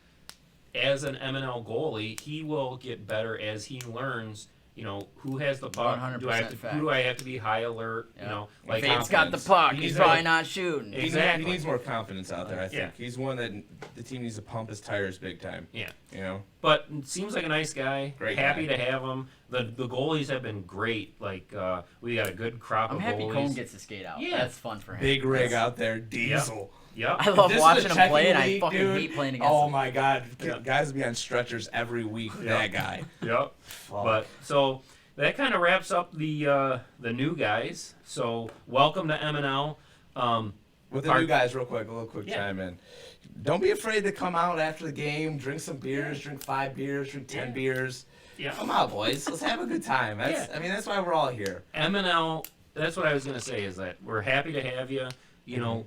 as an MNL goalie, he will get better as he learns. You know, who has the puck? 100% Who do I have to be high alert? Yeah. You know, If like Fade's got the puck, He's he's got- probably not shooting. Exactly. He needs more confidence out there. I think Yeah. he's one that the team needs to pump his tires big time. Yeah. You know. But seems like a nice guy. Great Happy guy. to have him. The goalies have been great. Like we got a good crop I'm of happy goalies. Cone gets to skate out. Yeah. That's fun for him. Big rig out there, Diesel. Yep. I love This is watching a him play, and checking I league, fucking dude. hate playing against Oh him. my God, Yeah. guys will be on stretchers every week. That guy. Yep. But so that kind of wraps up the new guys. So welcome to MNL. With the Our- new guys, real quick, a little quick Yeah. chime in. Don't be afraid to come out after the game, drink some beers, drink 5 beers, drink 10 Yeah. beers. Yeah. Come out, boys. Let's have a good time. That's, Yeah. I mean, that's why we're all here. MNL. That's what I was gonna say. Is that we're happy to have you. You know,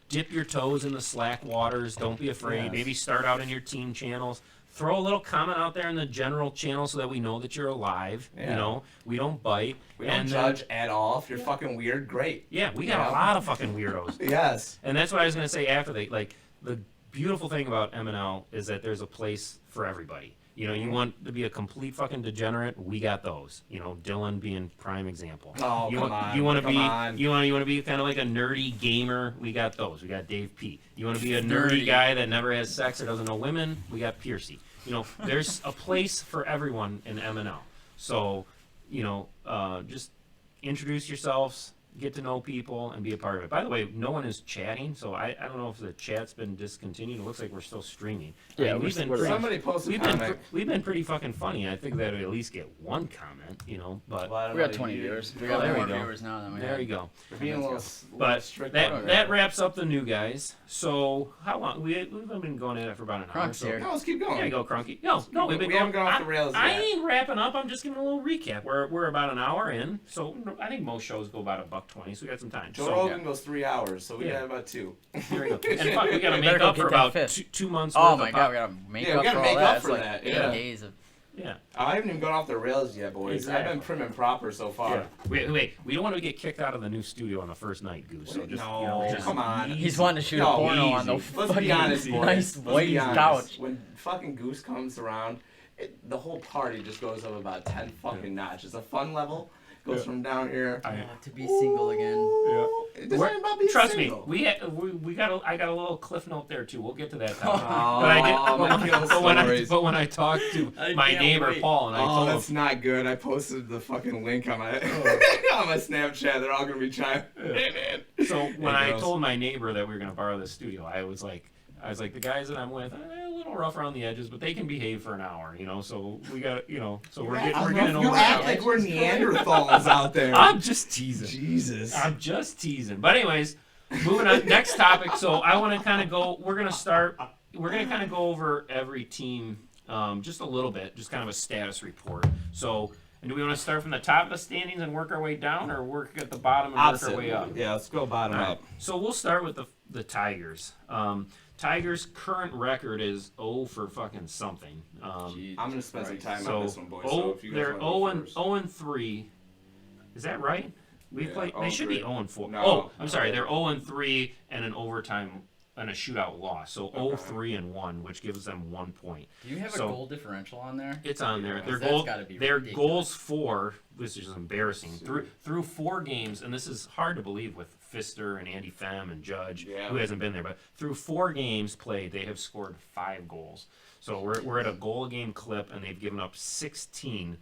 dip your toes in the slack waters. Don't be afraid. Yes. Maybe start out in your team channels. Throw a little comment out there in the general channel so that we know that you're alive. You Yeah. know, we don't bite. We don't And judge at all. If you're fucking weird, great. Yeah, we got Yeah. a lot of fucking weirdos. Yes. And that's what I was gonna say after the beautiful thing about MNL is that there's a place for everybody. You know, you want to be a complete fucking degenerate, we got those. You know, Dylan being prime example. Oh, you come want, on. You want to Come be on. you want to be kind of like a nerdy gamer, we got those. We got Dave P. You want to be a nerdy Nerdy. guy that never has sex or doesn't know women, we got Piercy. You know, there's a place for everyone in MNL. So, you know, just introduce yourselves, get to know people, and be a part of it. By the way, no one is chatting, so I don't know if the chat's been discontinued. It looks like we're still streaming. Yeah, we've been we're pretty, Somebody posted we've a been comment. we've been pretty fucking funny. I think that we at least get one comment, you know. But Well, I don't We got know, 20 you- viewers. We Oh, got there more we go. viewers now than we there had. you go. We're being a little, Let's little But strict. that on that wraps up the new guys. So how long? We've been going at it for about an hour. Crunk's So here. No, let's keep going. there you go, Crunky. No, we've been We going. haven't gone off the rails I yet. ain't wrapping up. I'm just giving a little recap. We're about an hour in, so I think most shows go about $1.20, so we got some time. Joe So Rogan goes 3 hours, so we Yeah. got about 2. there we go. And fuck, we gotta We make better go up for get that about fifth. two months. Oh worth my of god, we gotta make Yeah, up we gotta for make all up that. It's for like that, 8 yeah. days of. Yeah. I haven't even gone off the rails yet, boys. Exactly. I've been prim and proper so far. Yeah. Wait. We don't want to get kicked out of the new studio on the first night, Goose. So just, No, you know, just come on. easy. He's wanting to shoot No, a porno on the easy. Let's fucking be honest, boys. nice Let's white be honest. couch. When fucking Goose comes around, the whole party just goes up about 10 fucking notches. The fun level goes from down here. To be single again. It doesn't even about being Trust single. me, we got. I got a little cliff note there too. We'll get to that. Topic. Oh, But I did. my kill stories. But when I talked to I my can't neighbor wait. Paul, and I Oh, told that's him, not good. I posted the fucking link on my on my Snapchat. They're all gonna be chiming in. so when I girls. told my neighbor that we were gonna borrow the studio, I was like, the guys that I'm with, a little rough around the edges, but they can behave for an hour, you know. So we got, you know, so we're getting You over act that. like we're Neanderthals out there. I'm just teasing. Jesus. I'm just teasing. But anyways, moving on. Next topic. So I want to kind of go. We're gonna kind of go over every team just a little bit, just kind of a status report. So, and do we want to start from the top of the standings and work our way down, or work at the bottom and work our way up? Yeah, let's go bottom All right. up. So we'll start with the Tigers. Tigers' current record is 0 for fucking something. Jeez. I'm gonna spend some time So, on this one, boys. So if you guys they're wanna go 0 first. and 3. Is that right? We Yeah, played. 0 They and should be 3. 0 and 4. No. Oh, I'm sorry. They're 0 and 3 and an overtime and a shootout loss. So 0, 3 and 1, which gives them 1 point. Do you have So- a goal differential on there? It's on there. Yeah. Their That's goal. gotta be Their ridiculous. goals for, which is embarrassing. Through 4 games, and this is hard to believe with Pfister and Andy Pham and Judge, Yeah. who hasn't been there, but through 4 games played, they have scored 5 goals. So we're at a goal a game clip, and they've given up 16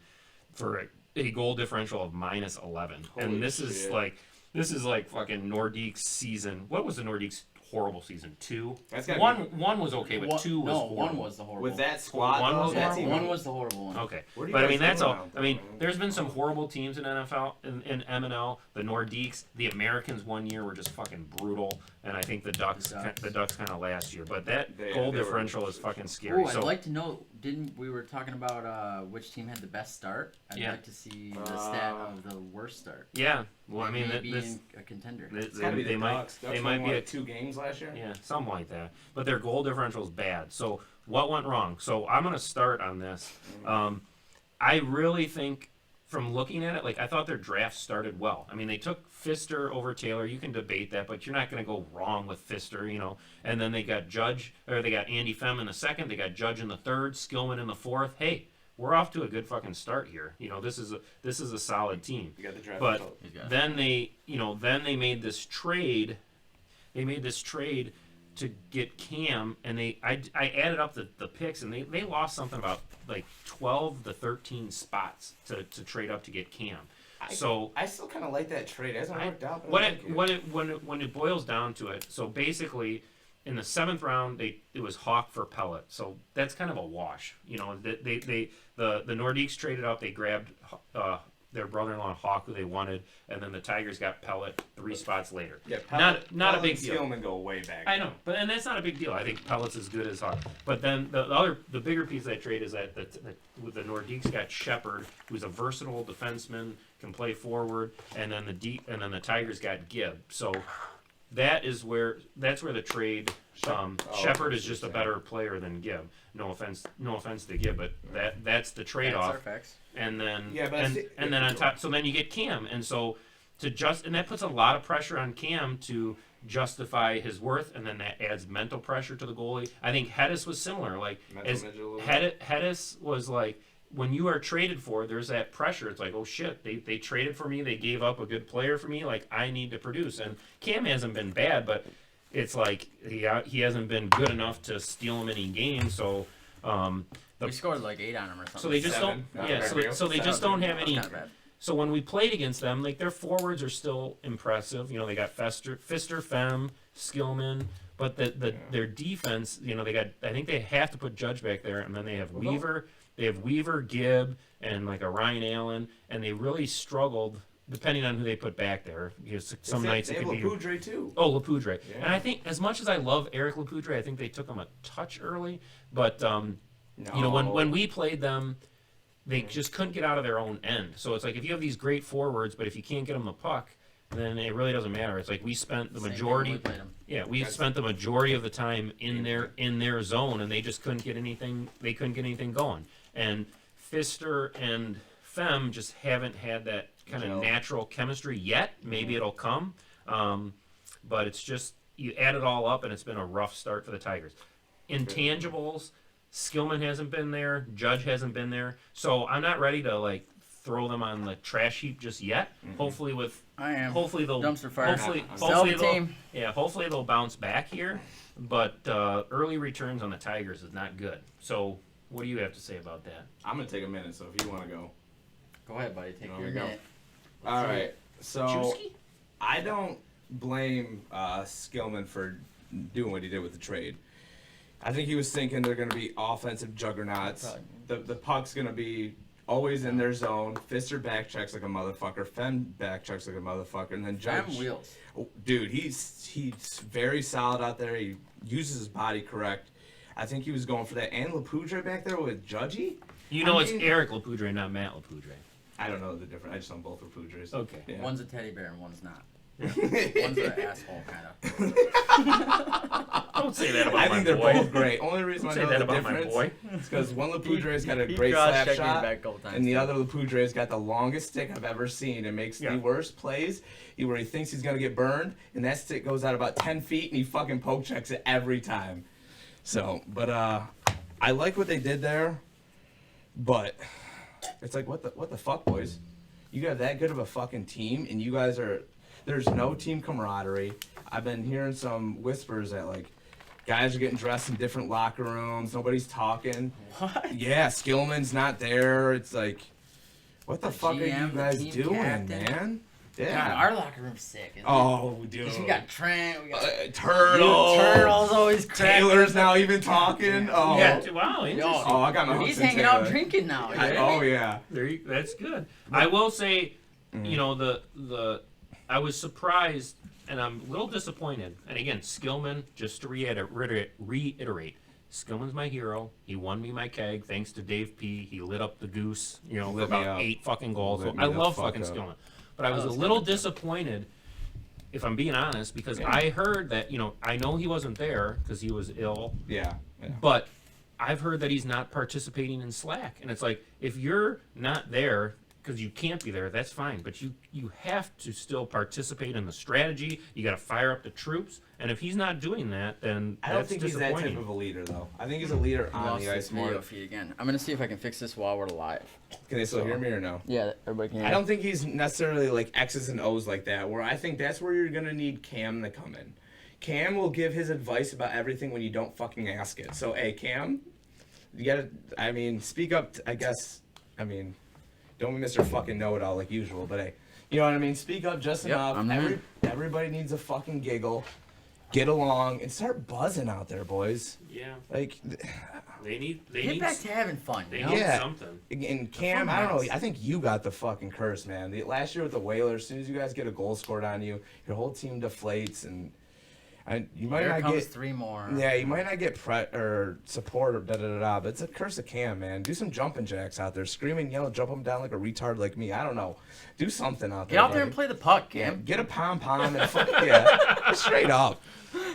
for a goal differential of minus 11. Holy and this shit. is like fucking Nordique's season. What was the Nordique's horrible season? 2. That's gotta One was okay, but 2 was horrible. one was the horrible. With that squad, One though, was that's horrible? even- One was the horrible one. Okay, What are you but I guys mean that's doing all. out I mean, there? there's been some horrible teams in NFL in MNL. The Nordiques, the Americans one year were just fucking brutal, and I think the Ducks kind of last year. But that They goal were differential is fucking scary. Ooh, I'd So like to know didn't we were talking about which team had the best start? I'd like to see the stat of the worst start. Yeah. Well, I mean, this a contender. They might be at 2 games last year. Yeah, something like that. But their goal differential is bad. So what went wrong? So I'm going to start on this. I really think, from looking at it, like I thought their draft started well. I mean, they took Pfister over Taylor. You can debate that, but you're not going to go wrong with Pfister, you know. And then they got they got Andy Fem in the second. They got Judge in the third. Skillman in the fourth. Hey, we're off to a good fucking start here. You know, this is a solid team. You got the draft. But then they made this trade. They made this trade to get Cam, and I added up the picks, and they lost something about like 12 to 13 spots to trade up to get Cam. I still kind of like that trade. It hasn't worked out. But when it boils down to it, so basically in the 7th round it was Hawk for Pellet, so that's kind of a wash. You know, the Nordiques traded up. They grabbed their brother-in-law Hawk, who they wanted, and then the Tigers got Pellet 3 spots later. Yeah, Pellet, not a big deal. Skillman go way back. I know, and that's not a big deal. I think Pellet's as good as Hawk. But then the bigger piece of that trade is that the Nordiques got Shepard, who's a versatile defenseman, can play forward, and then the Tigers got Gibb. So that's where the trade. Shepard is just a better player than Gibb. No offense to Gibb, but that's the trade-off. And then and then on top, so then you get Cam, and so and that puts a lot of pressure on Cam to justify his worth, and then that adds mental pressure to the goalie. I think Hedis was similar. Like Hedis was like, when you are traded for, there's that pressure. It's like, oh shit, they traded for me, they gave up a good player for me. Like, I need to produce. And Cam hasn't been bad, but it's like he hasn't been good enough to steal him any games. So we scored like 8 on him or something. So they just don't. Yeah. So they just don't have any. So when we played against them, like, their forwards are still impressive. You know, they got Pfister, Fem, Skillman, but their defense, you know, I think they have to put Judge back there, and then they have Weaver. They have Weaver, Gibb, and like a Ryan Allen, and they really struggled depending on who they put back there. Because some nights it could be Lapoudre too. Oh, Lapoudre. Yeah. And I think, as much as I love Eric Lapoudre, I think they took him a touch early. But you know, when we played them, they just couldn't get out of their own end. So it's like, if you have these great forwards, but if you can't get them the puck, then it really doesn't matter. It's like we spent the majority. We spent the majority of the time in their zone, and they just couldn't get anything. They couldn't get anything going. And Pfister and Fem just haven't had that kind of natural chemistry yet. Maybe it'll come, but it's just, you add it all up, and it's been a rough start for the Tigers. Intangibles, Skillman hasn't been there, Judge hasn't been there, so I'm not ready to like throw them on the trash heap just yet. Hopefully they'll dumpster fire. Hopefully they'll bounce back here, but early returns on the Tigers is not good. So what do you have to say about that? I'm gonna take a minute, so if you want to go ahead, buddy. Take your minute. All right. So I don't blame Skillman for doing what he did with the trade. I think he was thinking they're going to be offensive juggernauts. The puck's going to be always in their zone. Pfister backchecks like a motherfucker. Fem backchecks like a motherfucker. And then Judge. Fem wheels. Oh, dude, he's very solid out there. He uses his body correct. I think he was going for that. And Lapoudre back there with Judgy. It's Eric Lapoudre, not Matt Lapoudre. I don't know the difference. I just know both Lapoudres. Okay. Yeah. One's a teddy bear and one's not. One's an asshole, kind of. Don't say that about my boy. I think they're both great. Only reason I know the about difference my boy is because one Lapoudre's got a great slap shot, and the other Lapoudre's got the longest stick I've ever seen. It makes the worst plays where he thinks he's going to get burned, and that stick goes out about 10 feet, and he fucking poke checks it every time. So, but I like what they did there, but it's like, what the fuck, boys? You got that good of a fucking team, and you guys are... There's no team camaraderie. I've been hearing some whispers that, like, guys are getting dressed in different locker rooms. Nobody's talking. What? Yeah, Skillman's not there. It's like, what the fuck are you guys doing, man? Yeah. God, our locker room's sick. Dude. We got Trent. We got Turtle's always cracking. Taylor's now even talking. Oh. Yeah. Wow. Interesting. I got my. He's hanging out drinking now. Yeah. That's good. I will say, you know, I was surprised, and I'm a little disappointed. And again, Skillman, just to reiterate, Skillman's my hero. He won me my keg thanks to Dave P. He lit up the goose, for Lit me about up. 8 fucking goals. Lit So me I the love fuck fucking up. Skillman. But I was a was little good, too. disappointed, if I'm being honest, because Yeah. I heard that, I know he wasn't there because he was ill, Yeah. but I've heard that he's not participating in Slack. And it's like, if you're not there because you can't be there, that's fine. But you have to still participate in the strategy. You got to fire up the troops. And if he's not doing that, then I don't that's think he's that disappointing. type of a leader, though. I think he's a leader I on lost the this ice more. video feed again. I'm gonna see if I can fix this while we're live. Can they still hear me or no? Yeah, everybody can hear. I don't think he's necessarily like X's and O's like that, where I think that's where you're going to need Cam to come in. Cam will give his advice about everything when you don't fucking ask it. So, hey, Cam, you got to, speak up, I guess. Don't be Mr. fucking know-it-all like usual, but hey, you know what I mean? Speak up just Yep, enough. I'm there. Everybody needs a fucking giggle. Get along and start buzzing out there, boys. Yeah. Like, They need Get back to having fun. they You know? need Yeah. something. and Cam, I don't know. I think you got the fucking curse, man. Last year with the Whalers, as soon as you guys get a goal scored on you, your whole team deflates, and you might Here not comes get. 3 more. Yeah, you might not get or support or da-da-da-da, but it's a curse of Cam, man. Do some jumping jacks out there. Scream and yell, jump them down like a retard like me. I don't know. Do something out there. Get out there and buddy. play the puck, Yeah, Cam. get a pom-pom and yeah, straight up.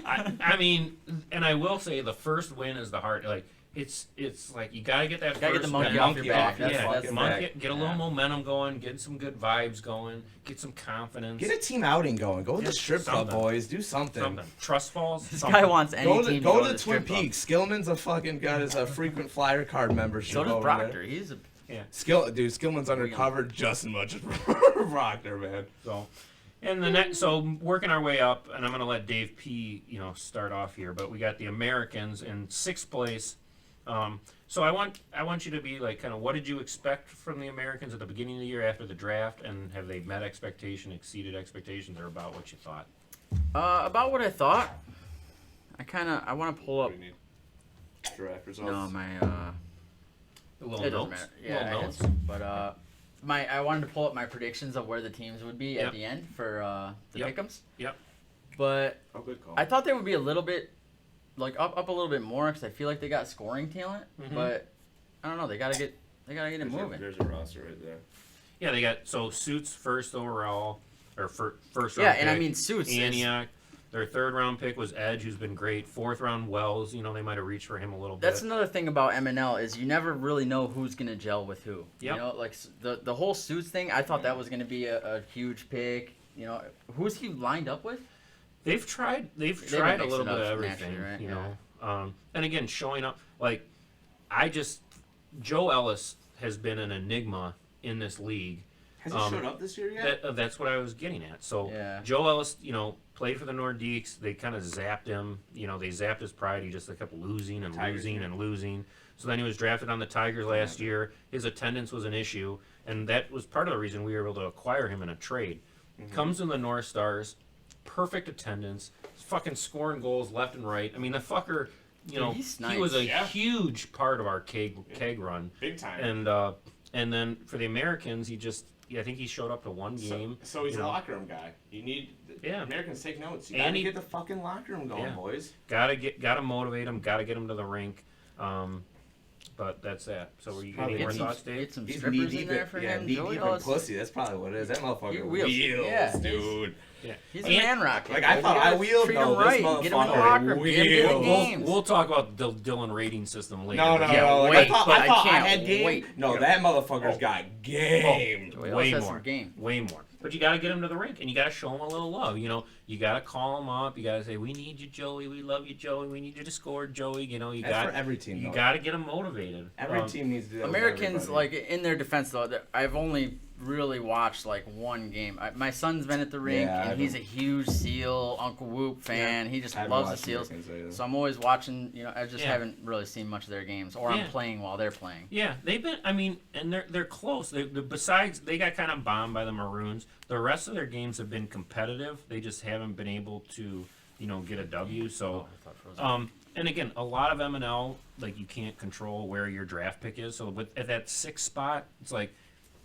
I mean, and I will say the first win is the hard. Like, it's like you got to get that Gotta get first the monkey win. off monkey your back. off, That's, yeah, that's fucking Monkey, back. get a little momentum going, get some good vibes going, get some confidence. Get a team outing going. Go to the Just strip club, something. boys. Do something. something. Trust falls. This something. guy wants any Go team to, go to the the Twin strip club. Peaks. Skillman's a fucking got his frequent flyer card membership. So does over Proctor. there. He's a Skillman's undercover just as much as Proctor, man. So, and the next, so working our way up, and I'm going to let Dave P. Start off here. But we got the Americans in 6th place. So I want you to be like, kind of, what did you expect from the Americans at the beginning of the year after the draft, and have they met expectation, exceeded expectations, or about what you thought? about what I thought. I want to pull up. Draft results. No, my A little it doesn't notes. matter. Yeah, I Little had notes. some, but I wanted to pull up my predictions of where the teams would be Yep. at the end for the Yep. pick'ems. Yep. But Oh, good call. I thought they would be a little bit up a little bit more because I feel like they got scoring talent, Mhm. but I don't know. They gotta get it moving. There's a roster right there. Yeah, they got Suits first overall, or first round. Yeah, and I pick. mean Suits. Antioch. Their 3rd round pick was Edge, who's been great. 4th round Wells. They might have reached for him a little That's bit. another thing about MNL is you never really know who's gonna gel with who. Yep. You know, like the whole Suits thing. I thought that was gonna be a huge pick. Who's he lined up with? They've tried a mixed little it bit up of everything, naturally, right? And again, showing up like Joe Ellis has been an enigma in this league. Has he showed up this year yet? That's what I was getting at. So Yeah. Joe Ellis, played for the Nordiques. They kind of zapped him. They zapped his pride. He just kept losing and Tigers, losing yeah. and losing. So then he was drafted on the Tigers last year. His attendance was an issue, and that was part of the reason we were able to acquire him in a trade. Comes in the North Stars, perfect attendance, fucking scoring goals left and right. I mean, the fucker, he's he was a nice. Yeah. huge part of our keg run. Big time. And then for the Americans, I think he showed up to one game. So he's you a know. locker room guy. You need Yeah. Americans take notes. You And gotta he- get the fucking locker room going, Yeah. boys. Gotta motivate him. Gotta get him to the rink. But that's that. So were you Probably any more get thoughts, Dave? Get some He's strippers in knee-deep there for him. knee Joey deep in Ellis. pussy. That's probably what it is. That motherfucker He wheels. Yeah. dude. Yeah. He's a And- man rocket. Like, I thought I wheeled, treat though. him This right. Get him in the motherfucker locker room. Get him to the wheeled. games. We'll talk about the Dylan rating system later. No, no, Yeah, no. Like, wait, I but I thought I can't had game. wait. No, that motherfucker's got game. Joey Ellis Way has more. some game. Way more. But you got to get him to the rink, and you got to show him a little love. You got to call him up. You got to say, "We need you, Joey. We love you, Joey. We need you to score, Joey." You That's got for every team, You though. got to get him motivated. Every team needs to do that. with Americans, everybody. like in their defense though, I've only really watched like one game. My son's been at the rink, Yeah, and he's a huge Seal Uncle Whoop fan. He just I haven't loves the watched Seals. Americans either. So I'm always watching. I just Yeah. haven't really seen much of their games, or Yeah. I'm playing while they're playing. Yeah, they've been. I mean, and they're close. Besides, they got kind of bombed by the Maroons. The rest of their games have been competitive. They just haven't been able to, get a W. So, and again, a lot of MNL, like, you can't control where your draft pick is. So at that 6th spot, it's like,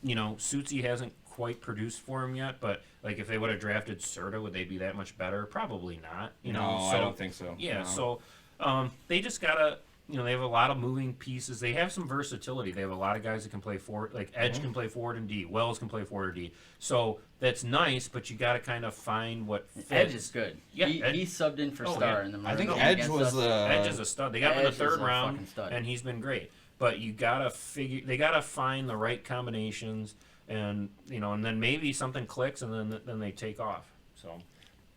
Suitsy hasn't quite produced for him yet. But like, if they would have drafted Serta, would they be that much better? Probably not. No, so, I don't think so. Yeah, No. so they just gotta they have a lot of moving pieces. They have some versatility. They have a lot of guys that can play forward. Like Edge can play forward and D. Wells can play forward or D. So that's nice, but you got to kind of find what fits. Edge is good. Yeah, he subbed in for Star in the I think game Edge against was us. Edge is a stud. They got him in the Edge third is a round, fucking stud. and he's been great. But you gotta they gotta find the right combinations, and and then maybe something clicks, and then they take off. So,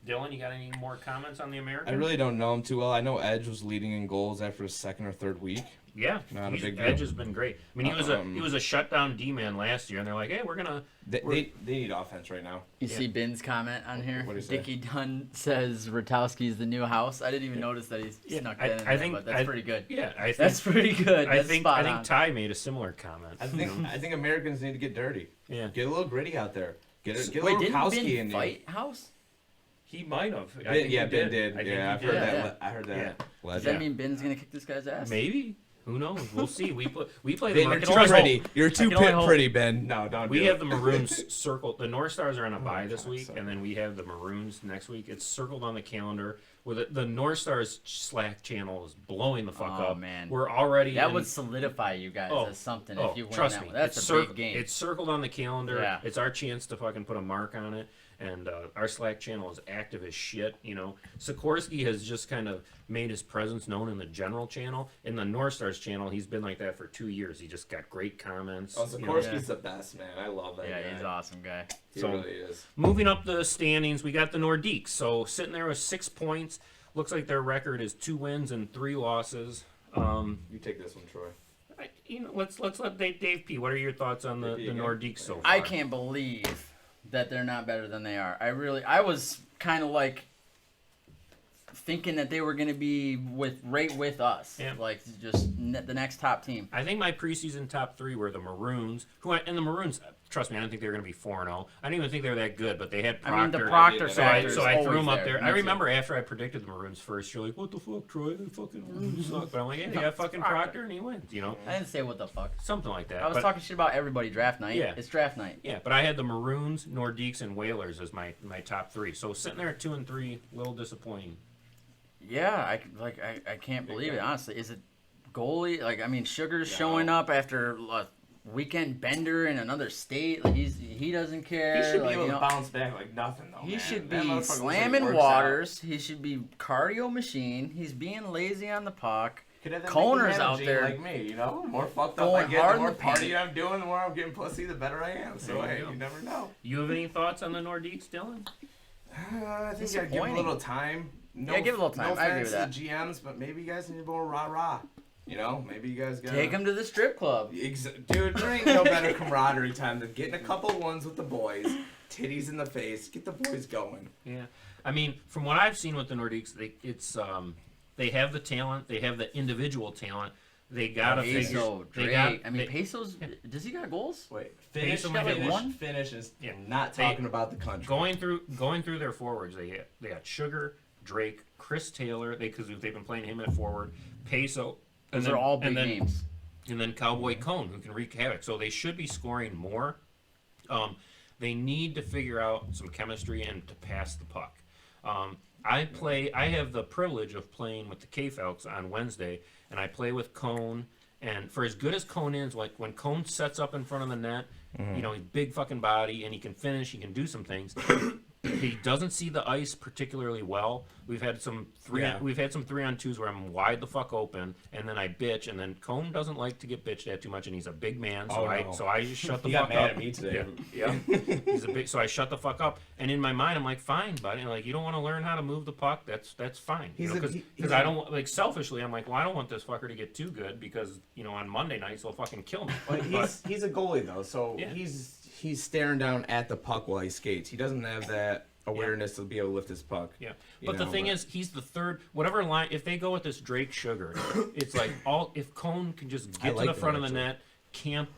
Dylan, you got any more comments on the American? I really don't know him too well. I know Edge was leading in goals after his second or third week. Yeah, Not a big deal. Edge has been great. I mean, he was a shutdown D-man last year, and they're like, hey, They need offense right now. You see Ben's comment on here? What do you say? Dickie Dunn says Rotowski's the new house. I didn't even notice that he's snuck that in there, but that's pretty good. Yeah, That's pretty good. I That's think spot on. Ty made a similar comment. I think Americans need to get dirty. Yeah. Get a little gritty out there. Get a Wait, little didn't Kowski Ben in there. fight House? He might have. Ben did. I think Yeah, I've he heard did. that. I heard that. Yeah. Does that mean Ben's gonna kick this guy's ass? Maybe. Who knows? We'll see. We play the Ben, you're Maroons. too pretty. You're too can only hope. pretty, Ben. No, don't. We do have it. the Maroons circled. The North Stars are on a bye this God, week, sorry. and then we have the Maroons next week. It's circled on the calendar. With the North Stars Slack channel is blowing the fuck Oh, up. man. We're already That in- would solidify you guys as something if you win trust that me, one. That's it's a big game. It's circled on the calendar. Yeah. It's our chance to fucking put a mark on it. And our Slack channel is active as shit. Sikorsky has just kind of made his presence known in the general channel. In the North Stars channel, he's been like that for 2 years. He just got great comments. Oh, you know. Sikorsky's the best, man. I love that Yeah, guy. he's an awesome guy. He So- really is. Moving up the standings, we got the Nordiques. So sitting there with 6 points. Looks like their record is 2 wins and 3 losses. You take this one, Troy. Let's let Dave P. What are your thoughts on the Dave P. again. Nordiques so far? I can't believe that they're not better than they are. I was kind of like thinking that they were going to be right with us. Yeah. Like just the next top team. I think my preseason top 3 were the Maroons. And the Maroons, trust me, I didn't think they were going to be 4-0. I didn't even think they were that good, but they had Proctor. I mean, the Proctor So factor So I is threw them always up there. Me I too. remember after I predicted the Maroons first, you're like, what the fuck, Troy? The fucking Maroons suck. But I'm like, yeah, they got fucking Proctor and he wins, I didn't say what the fuck. Something like that. I was But- talking shit about everybody draft night. Yeah. It's draft night. Yeah, but I had the Maroons, Nordiques, and Whalers as my top 3. So sitting there at 2 and 3, a little disappointing. Yeah, I can't believe it. Honestly, is it goalie? Like, I mean, Sugar's showing up after a weekend bender in another state. Like he doesn't care. He should be like, able you to know, bounce back like nothing, though. He man. should That be motherfucker looks like he slamming works waters. He should be cardio machine. He's being lazy on the puck. Could have that Connor's Mickey out Mantle there like me, The more fucked up going I get, hard the more in the paint. party I'm doing, the more I'm getting pussy, the better I am. So There you hey, go. you never know. You have any thoughts on the Nordiques, Dylan? I think you gotta give him a Disappointing. little time. Yeah, give it a little time. No I agree offense with to the GMs, but maybe you guys need to go rah-rah. Maybe you guys gotta... Take him to the strip club. Dude, there ain't no better camaraderie time than getting a couple ones with the boys, titties in the face, get the boys going. Yeah, I mean, from what I've seen with the Nordiques, they have the talent, they have the individual talent. They gotta Peso, figure. Drake. Peso's. Does he got goals? Wait, finish, Peso might have one? finish is Yeah. not talking about the country. Going through their forwards. They got Sugar, Drake, Chris Taylor. Because they've been playing him at forward. Peso. Those are all big names. And then Cowboy Cone, who can wreak havoc. So they should be scoring more. They need to figure out some chemistry and to pass the puck. I have the privilege of playing with the K-Falcons on Wednesday, and I play with Cone. And for as good as Cone is, like when Cone sets up in front of the net, he's big fucking body, and he can finish, he can do some things. He doesn't see the ice particularly well. We've had some 3-on-2s where I'm wide the fuck open, and then I bitch, and then Cone doesn't like to get bitched at too much, and he's a big man, so I just shut the He fuck got mad up. at me today. Yeah. He's a big, so I shut the fuck up, and in my mind I'm like, fine, buddy, like you don't want to learn how to move the puck, that's fine. Because I don't like selfishly I'm like, well, I don't want this fucker to get too good because on Monday nights he'll fucking kill me. But he's a goalie though, so Yeah. he's staring down at the puck while he skates. He doesn't have that awareness to be able to lift his puck. Yeah, but the thing is, he's the third. Whatever line, if they go with this Drake Sugar, it's like if Cone can just get to the front of the net, camp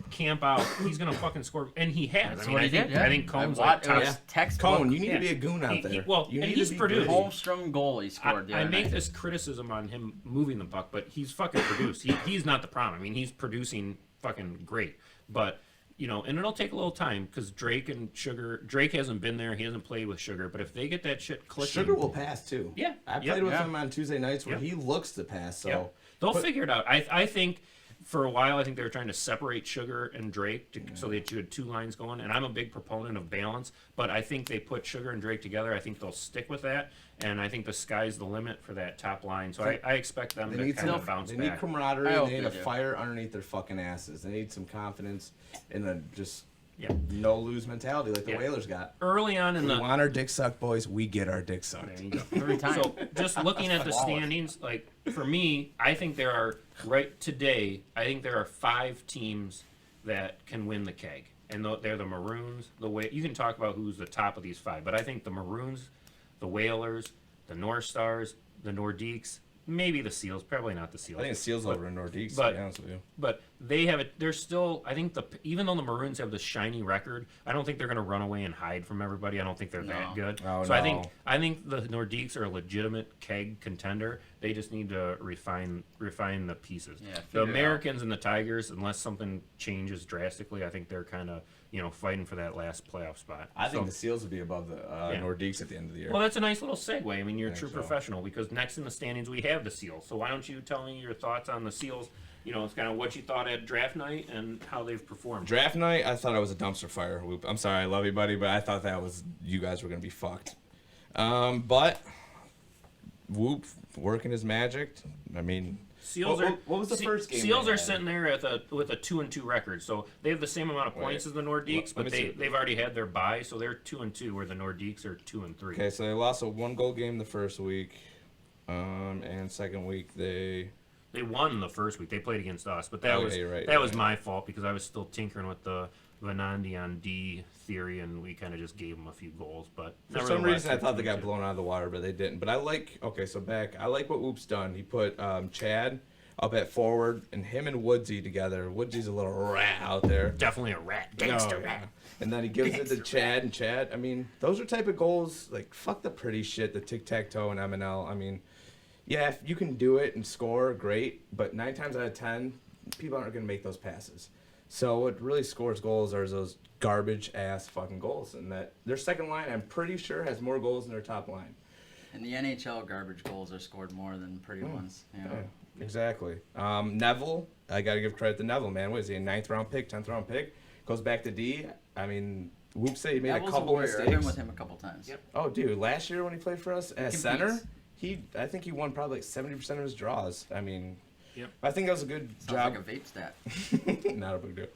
out, he's gonna fucking score, and he has. That's what he did. Yeah. I think Cone's I like top. textbook. Cone, you need to be a goon out there. And he's produced. Holmstrom goal he scored. I make this criticism on him moving the puck, but he's fucking produced. He's not the problem. I mean, he's producing fucking great, but. And it'll take a little time because Drake hasn't been there. He hasn't played with Sugar. But if they get that shit clicking. Sugar will pass too. Yeah. I played with him on Tuesday nights where Yep. he looks to pass. So They'll figure it out. I think for a while, I think they were trying to separate Sugar and Drake so that you had two lines going. And I'm a big proponent of balance, but I think they put Sugar and Drake together. I think they'll stick with that, and I think the sky's the limit for that top line. So I expect them to kind of bounce back. They need camaraderie. They need a fire underneath their fucking asses. They need some confidence and a just no lose mentality like the Whalers got. Early on in we want our dick sucked, boys. We get our dick sucked. There you go. Every time. So just looking at the standings, like for me, I think there are I think there are 5 teams that can win the keg, and they're the Maroons. You can talk about who's the top of these 5, but I think the Maroons, the Whalers, the North Stars, the Nordiques, maybe the Seals. Probably not the Seals. I think the Seals over in Nordiques, to be honest with you. But they have it. They're still. I think even though the Maroons have the shiny record, I don't think they're going to run away and hide from everybody. I don't think they're that good. Oh, so I think the Nordiques are a legitimate keg contender. They just need to refine the pieces. Yeah, the Americans and the Tigers, unless something changes drastically, I think they're kind of fighting for that last playoff spot. I think the Seals would be above the Nordiques at the end of the year. Well, that's a nice little segue. I mean, you're a true professional because next in the standings we have the Seals. So why don't you tell me your thoughts on the Seals? It's kind of what you thought at draft night and how they've performed. Draft night, I thought it was a dumpster fire. Whoop. I'm sorry, I love you, buddy, but I thought you guys were going to be fucked. But Whoop working his magic. I mean, Seals what was the first game? Seals are sitting there with a 2-2 record, so they have the same amount of points as the Nordiques, but they've already had their bye, so they're 2-2, where the Nordiques are 2-3. Okay, so they lost a 1-goal game the first week, and second week they won the first week. They played against us, but that was my fault because I was still tinkering with the Venandi on D theory, and we kind of just gave them a few goals. But for some reason, I thought they got blown out of the water, but they didn't. But I like what Whoop's done. He put Chad up at forward, and him and Woodsy together. Woodsy's a little rat out there. Definitely a rat. Gangster rat. And then he gives it to Chad, and Chad, I mean, those are type of goals, like, fuck the pretty shit, the tic-tac-toe and MNL. I mean, yeah, if you can do it and score, great, but 9 times out of 10, people aren't going to make those passes. So what really scores goals are those garbage-ass fucking goals. And that their second line, I'm pretty sure, has more goals than their top line. In the NHL, garbage goals are scored more than pretty ones. Yeah, exactly. Neville, I got to give credit to Neville, man. What is he, a 9th-round pick, 10th-round pick? Goes back to D. I mean, Whoop said he made a couple mistakes. I've been with him a couple times. Yep. Oh, dude, last year when he played for us as center, I think he won probably like 70% of his draws. I mean, I think that was a good job. Sounds like a vape stat. Not a big deal.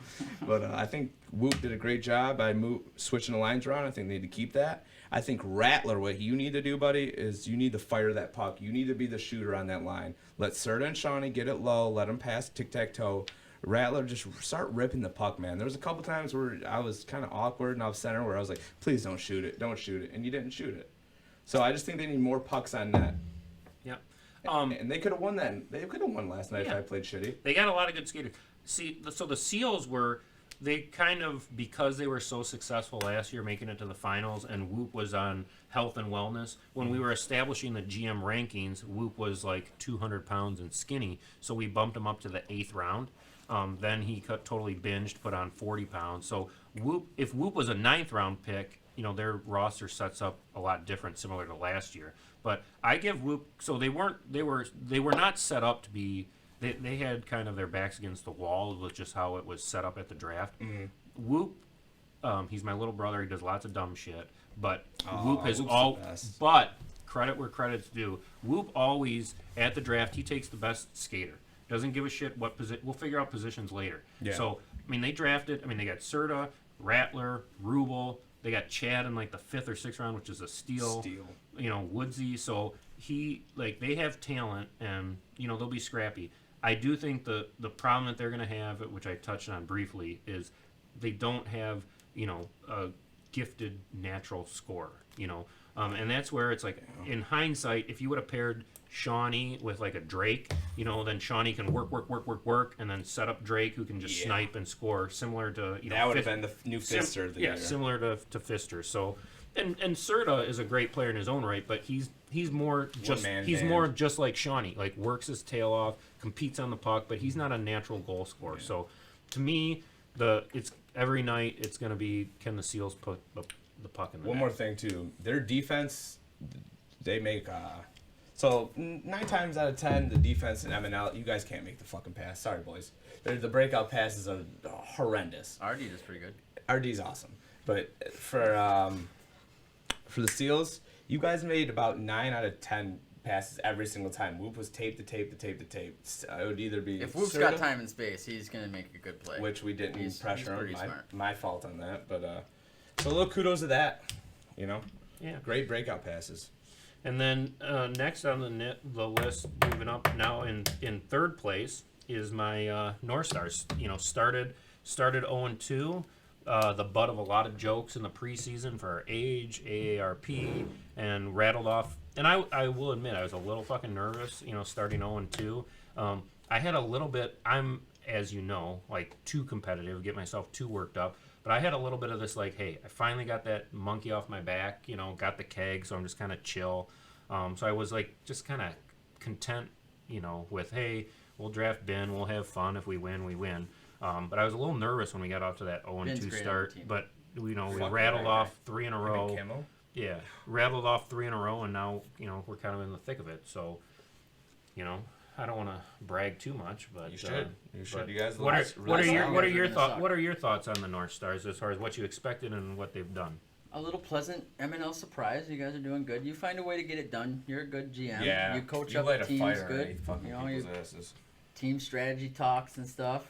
But I think Whoop did a great job by switching the lines around. I think they need to keep that. I think Rattler, what you need to do, buddy, is you need to fire that puck. You need to be the shooter on that line. Let Serta and Shawnee get it low. Let them pass tic-tac-toe. Rattler, just start ripping the puck, man. There was a couple times where I was kind of awkward and off center where I was like, please don't shoot it. Don't shoot it. And you didn't shoot it. So I just think they need more pucks on net. Yeah. And they could have won that. They could have won last night if I played shitty. They got a lot of good skaters. See, so the Seals they kind of, because they were so successful last year making it to the finals and Whoop was on health and wellness, when we were establishing the GM rankings, Whoop was like 200 pounds and skinny, so we bumped him up to the 8th round. Then he totally binged, put on 40 pounds. So if Whoop was a 9th round pick, their roster sets up a lot different, similar to last year. But I give Whoop, so they were not set up to be. They had kind of their backs against the wall with just how it was set up at the draft. Mm-hmm. Whoop, he's my little brother. He does lots of dumb shit, but Whoop has But credit where credit's due. Whoop always at the draft he takes the best skater. Doesn't give a shit what position. We'll figure out positions later. Yeah. So they drafted. They got Serta, Rattler, Rubel. They got Chad in like the 5th or 6th round, which is a steal. Woodsy. So they have talent, and they'll be scrappy. I do think the problem that they're going to have, which I touched on briefly, is they don't have a gifted natural scorer. And that's where it's like in hindsight, if you would have paired Shawnee with like a Drake, then Shawnee can work, and then set up Drake who can just snipe and score, similar to that would have been the new Fister of the year. Similar to Fister. So, and Serta is a great player in his own right, but he's more just like Shawnee, like works his tail off, competes on the puck, but he's not a natural goal scorer. Yeah. So, to me, it's every night it's going to be, can the Seals put the puck in the net? One more thing too, their defense, they make. So 9 times out of 10, the defense in MNL, you guys can't make the fucking pass. Sorry, boys. The breakout passes are horrendous. RD is pretty good. RD's awesome, but for the Steelers, you guys made about 9 out of 10 passes every single time. Whoop was tape to tape to tape to tape. It would either be if Whoop's got time and space, he's gonna make a good play. Which we didn't pressure him. Smart. My fault on that, but so a little kudos to that. You know, Yeah. great breakout passes. And then next on the list, moving up now in third place is my North Stars. You know, started 0-2. The butt of a lot of jokes in the preseason for our age, AARP, and rattled off. And I will admit, I was a little fucking nervous, you know, starting 0-2. I had a little bit, I'm, as you know, like too competitive, get myself too worked up. But I had a little bit of this like, hey, I finally got that monkey off my back, you know, got the keg, so I'm just kind of chill. So I was like just kind of content, you know, with, hey, we'll draft Ben, we'll have fun. If we win, we win. But I was a little nervous when we got off to that 0-2 start. But, you know, we rattled off 3 in a row. Yeah, rattled off 3 in a row, and now, you know, we're kind of in the thick of it. So, you know, I don't want to brag too much, but you should. You should. You guys. What are your thoughts on the North Stars as far as what you expected and what they've done? A little pleasant MNL surprise. You guys are doing good. You find a way to get it done. You're a good GM. Yeah. You coach you up light teams a fire good. You know, your team strategy talks and stuff.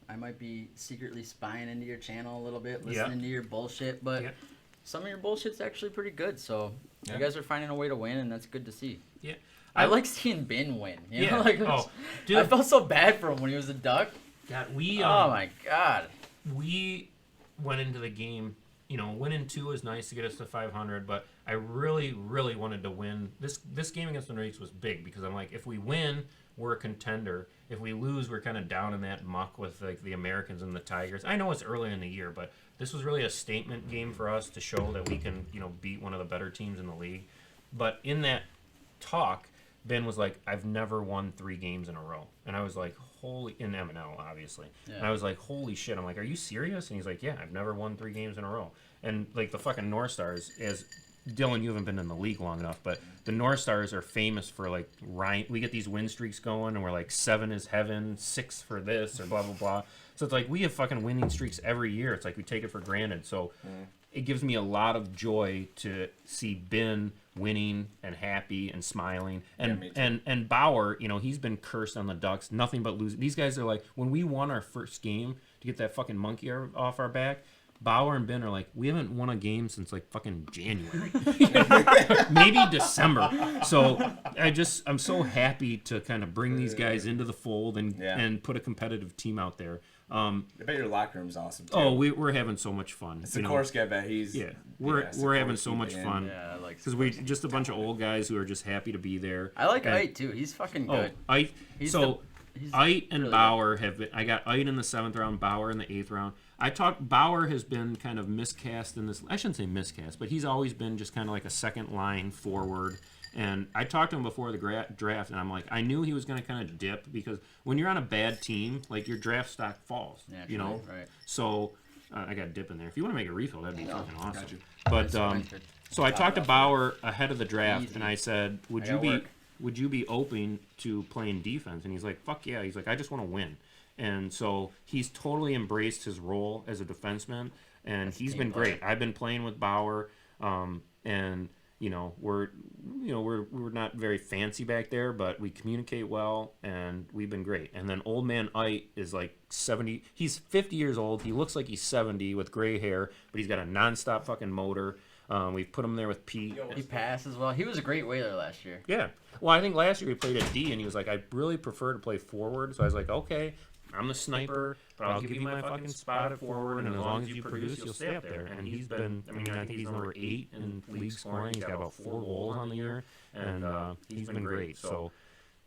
I might be secretly spying into your channel a little bit, listening to your bullshit, but some of your bullshit's actually pretty good. So you guys are finding a way to win, and that's good to see. Yeah. I like seeing Ben win. You know? Like, dude. I felt so bad for him when he was a Duck. God, oh my God. We went into the game. You know, winning 2 is nice to get us to 500, but I really, really wanted to win. This game against the Nordiques was big because I'm like, if we win, we're a contender. If we lose, we're kind of down in that muck with like the Americans and the Tigers. I know it's early in the year, but this was really a statement game for us to show that we can, you know, beat one of the better teams in the league. But in that talk, Ben was like, I've never won 3 games in a row. And I was like, in MNL, obviously. Yeah. And I was like, holy shit. I'm like, are you serious? And he's like, yeah, I've never won 3 games in a row. And like the fucking North Stars, as Dylan, you haven't been in the league long enough, but the North Stars are famous for like, we get these win streaks going and we're like 7 is heaven, 6 for this or blah, blah, blah. So it's like we have fucking winning streaks every year. It's like we take it for granted. So it gives me a lot of joy to see Ben winning and happy and smiling. And Bauer, you know, he's been cursed on the Ducks, nothing but losing. These guys are like, when we won our first game to get that fucking monkey off our back, Bauer and Ben are like, we haven't won a game since like fucking January, maybe December. So I'm so happy to kind of bring these guys into the fold and put a competitive team out there. I bet your locker room's awesome too. Oh, we're having so much fun. It's the course guy, bet he's we're having so much fun. Yeah, I like because we just a bunch of old guys who are just happy to be there. I like Ite too. He's fucking good. Ite. Ite and really Bauer have been. I got Ite in the 7th round, Bauer in the 8th round. Bauer has been kind of miscast in this. I shouldn't say miscast, but he's always been just kind of like a second line forward. And I talked to him before the draft, and I'm like, I knew he was going to kind of dip because when you're on a bad team, like your draft stock falls. Naturally, you know, right? So I got dip in there. If you want to make a refill, that'd be fucking awesome. But so I talked to Bauer ahead of the draft, and I said, would you be open to playing defense? And he's like, fuck yeah. He's like, I just want to win. And so he's totally embraced his role as a defenseman, and he's been great. I've been playing with Bauer, and you know we're not very fancy back there, but we communicate well, and we've been great. And then old man Ite is like 70. He's 50 years old. He looks like he's 70 with gray hair, but he's got a nonstop fucking motor. We've put him there with Pete. He passes well. He was a great whaler last year. Yeah. Well, I think last year he played at D, and he was like, I really prefer to play forward. So I was like, okay, I'm the sniper, but I'll give you my fucking spot at forward, and as long as you produce, you'll stay up there. And he's been, I mean, I think he's number 8 in league scoring. He's got about 4 goals on the year, and he's been great. So,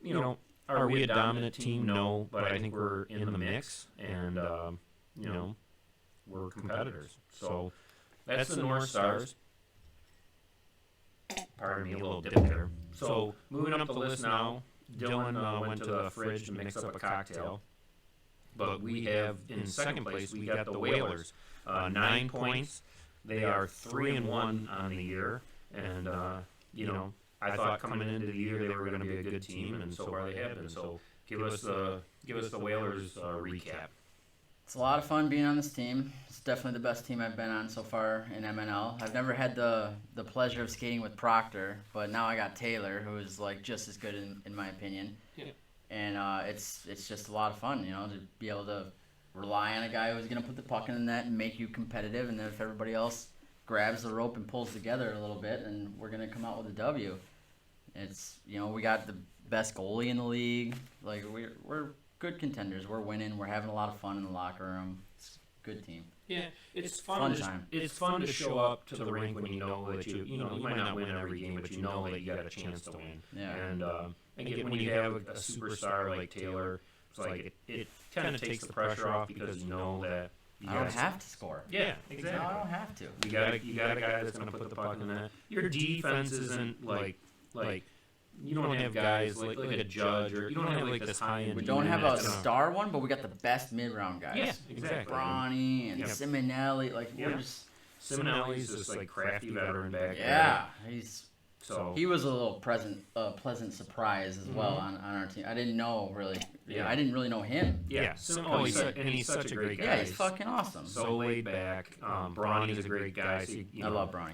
you know, are we a dominant team? No, but I think we're in the mix, and, you know, we're competitors. So that's the North Stars. Pardon me, a little dip there. So moving up the list now, Dylan went to the fridge to mix up a cocktail. But we have, in second place, we got the Whalers. 9 points. They are 3-1 on the year. And, you know, I thought coming into the year they were going to be a good team, and so far they have been. So give us the Whalers recap. It's a lot of fun being on this team. It's definitely the best team I've been on so far in MNL. I've never had the pleasure of skating with Proctor, but now I got Taylor, who is like just as good in my opinion. Yeah. And it's just a lot of fun, you know, to be able to rely on a guy who's going to put the puck in the net and make you competitive, and then if everybody else grabs the rope and pulls together a little bit, and we're going to come out with a W. It's, you know, we got the best goalie in the league. Like, we're good contenders. We're winning. We're having a lot of fun in the locker room. It's a good team. Yeah, it's fun time. It's fun to show up to the rink when you know that you might not win every game, but you know that you got a chance to win. Yeah. And when you have a superstar like Taylor, it's like it kind of takes the pressure off because you know that I don't have to score. Yeah, exactly. No, I don't have to. You got a guy that's going to put the puck in that. Your defense isn't like you don't have guys like a Judge, or you don't have like this high end. We don't have a star one, but we got the best mid round guys. Yeah, exactly. Bronny and Simonelli, like we're just. Simonelli's this like crafty veteran back there. Yeah, he was a little pleasant surprise as well on our team. I didn't know really. Yeah, I didn't really know him. Yeah, he's such a great guy. Yeah, he's fucking awesome. So laid back. Bronny's a great guy. So I love Bronny.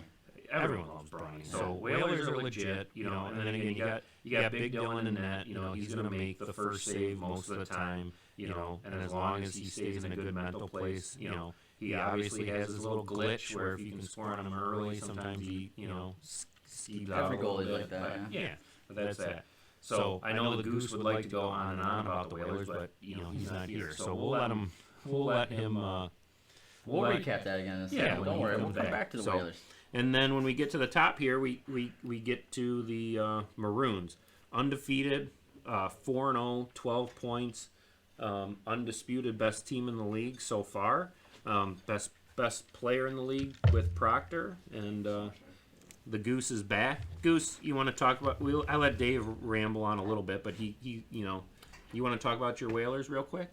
Everyone loves Bronny. So Whalers are legit, you know. And then again, you got Big Dylan in net. You know, he's going to make the first save most of the time. You know, and as long as he stays in a good mental place, you know, he obviously has his little glitch where if you can score on him early, sometimes he, you know, skeeves out. Every goalie's like that. Yeah, but that's that. So I know the Goose would like to go on and on about the Whalers, but you know he's not here. So we'll let him. We'll recap that again. Don't worry, we'll come back to the Whalers. And then when we get to the top here, we get to the Maroons. Undefeated, 4-0, 12 points, undisputed best team in the league so far. Best player in the league with Proctor, and the Goose is back. Goose, you want to talk about? I let Dave ramble on a little bit, but he you want to talk about your Whalers real quick?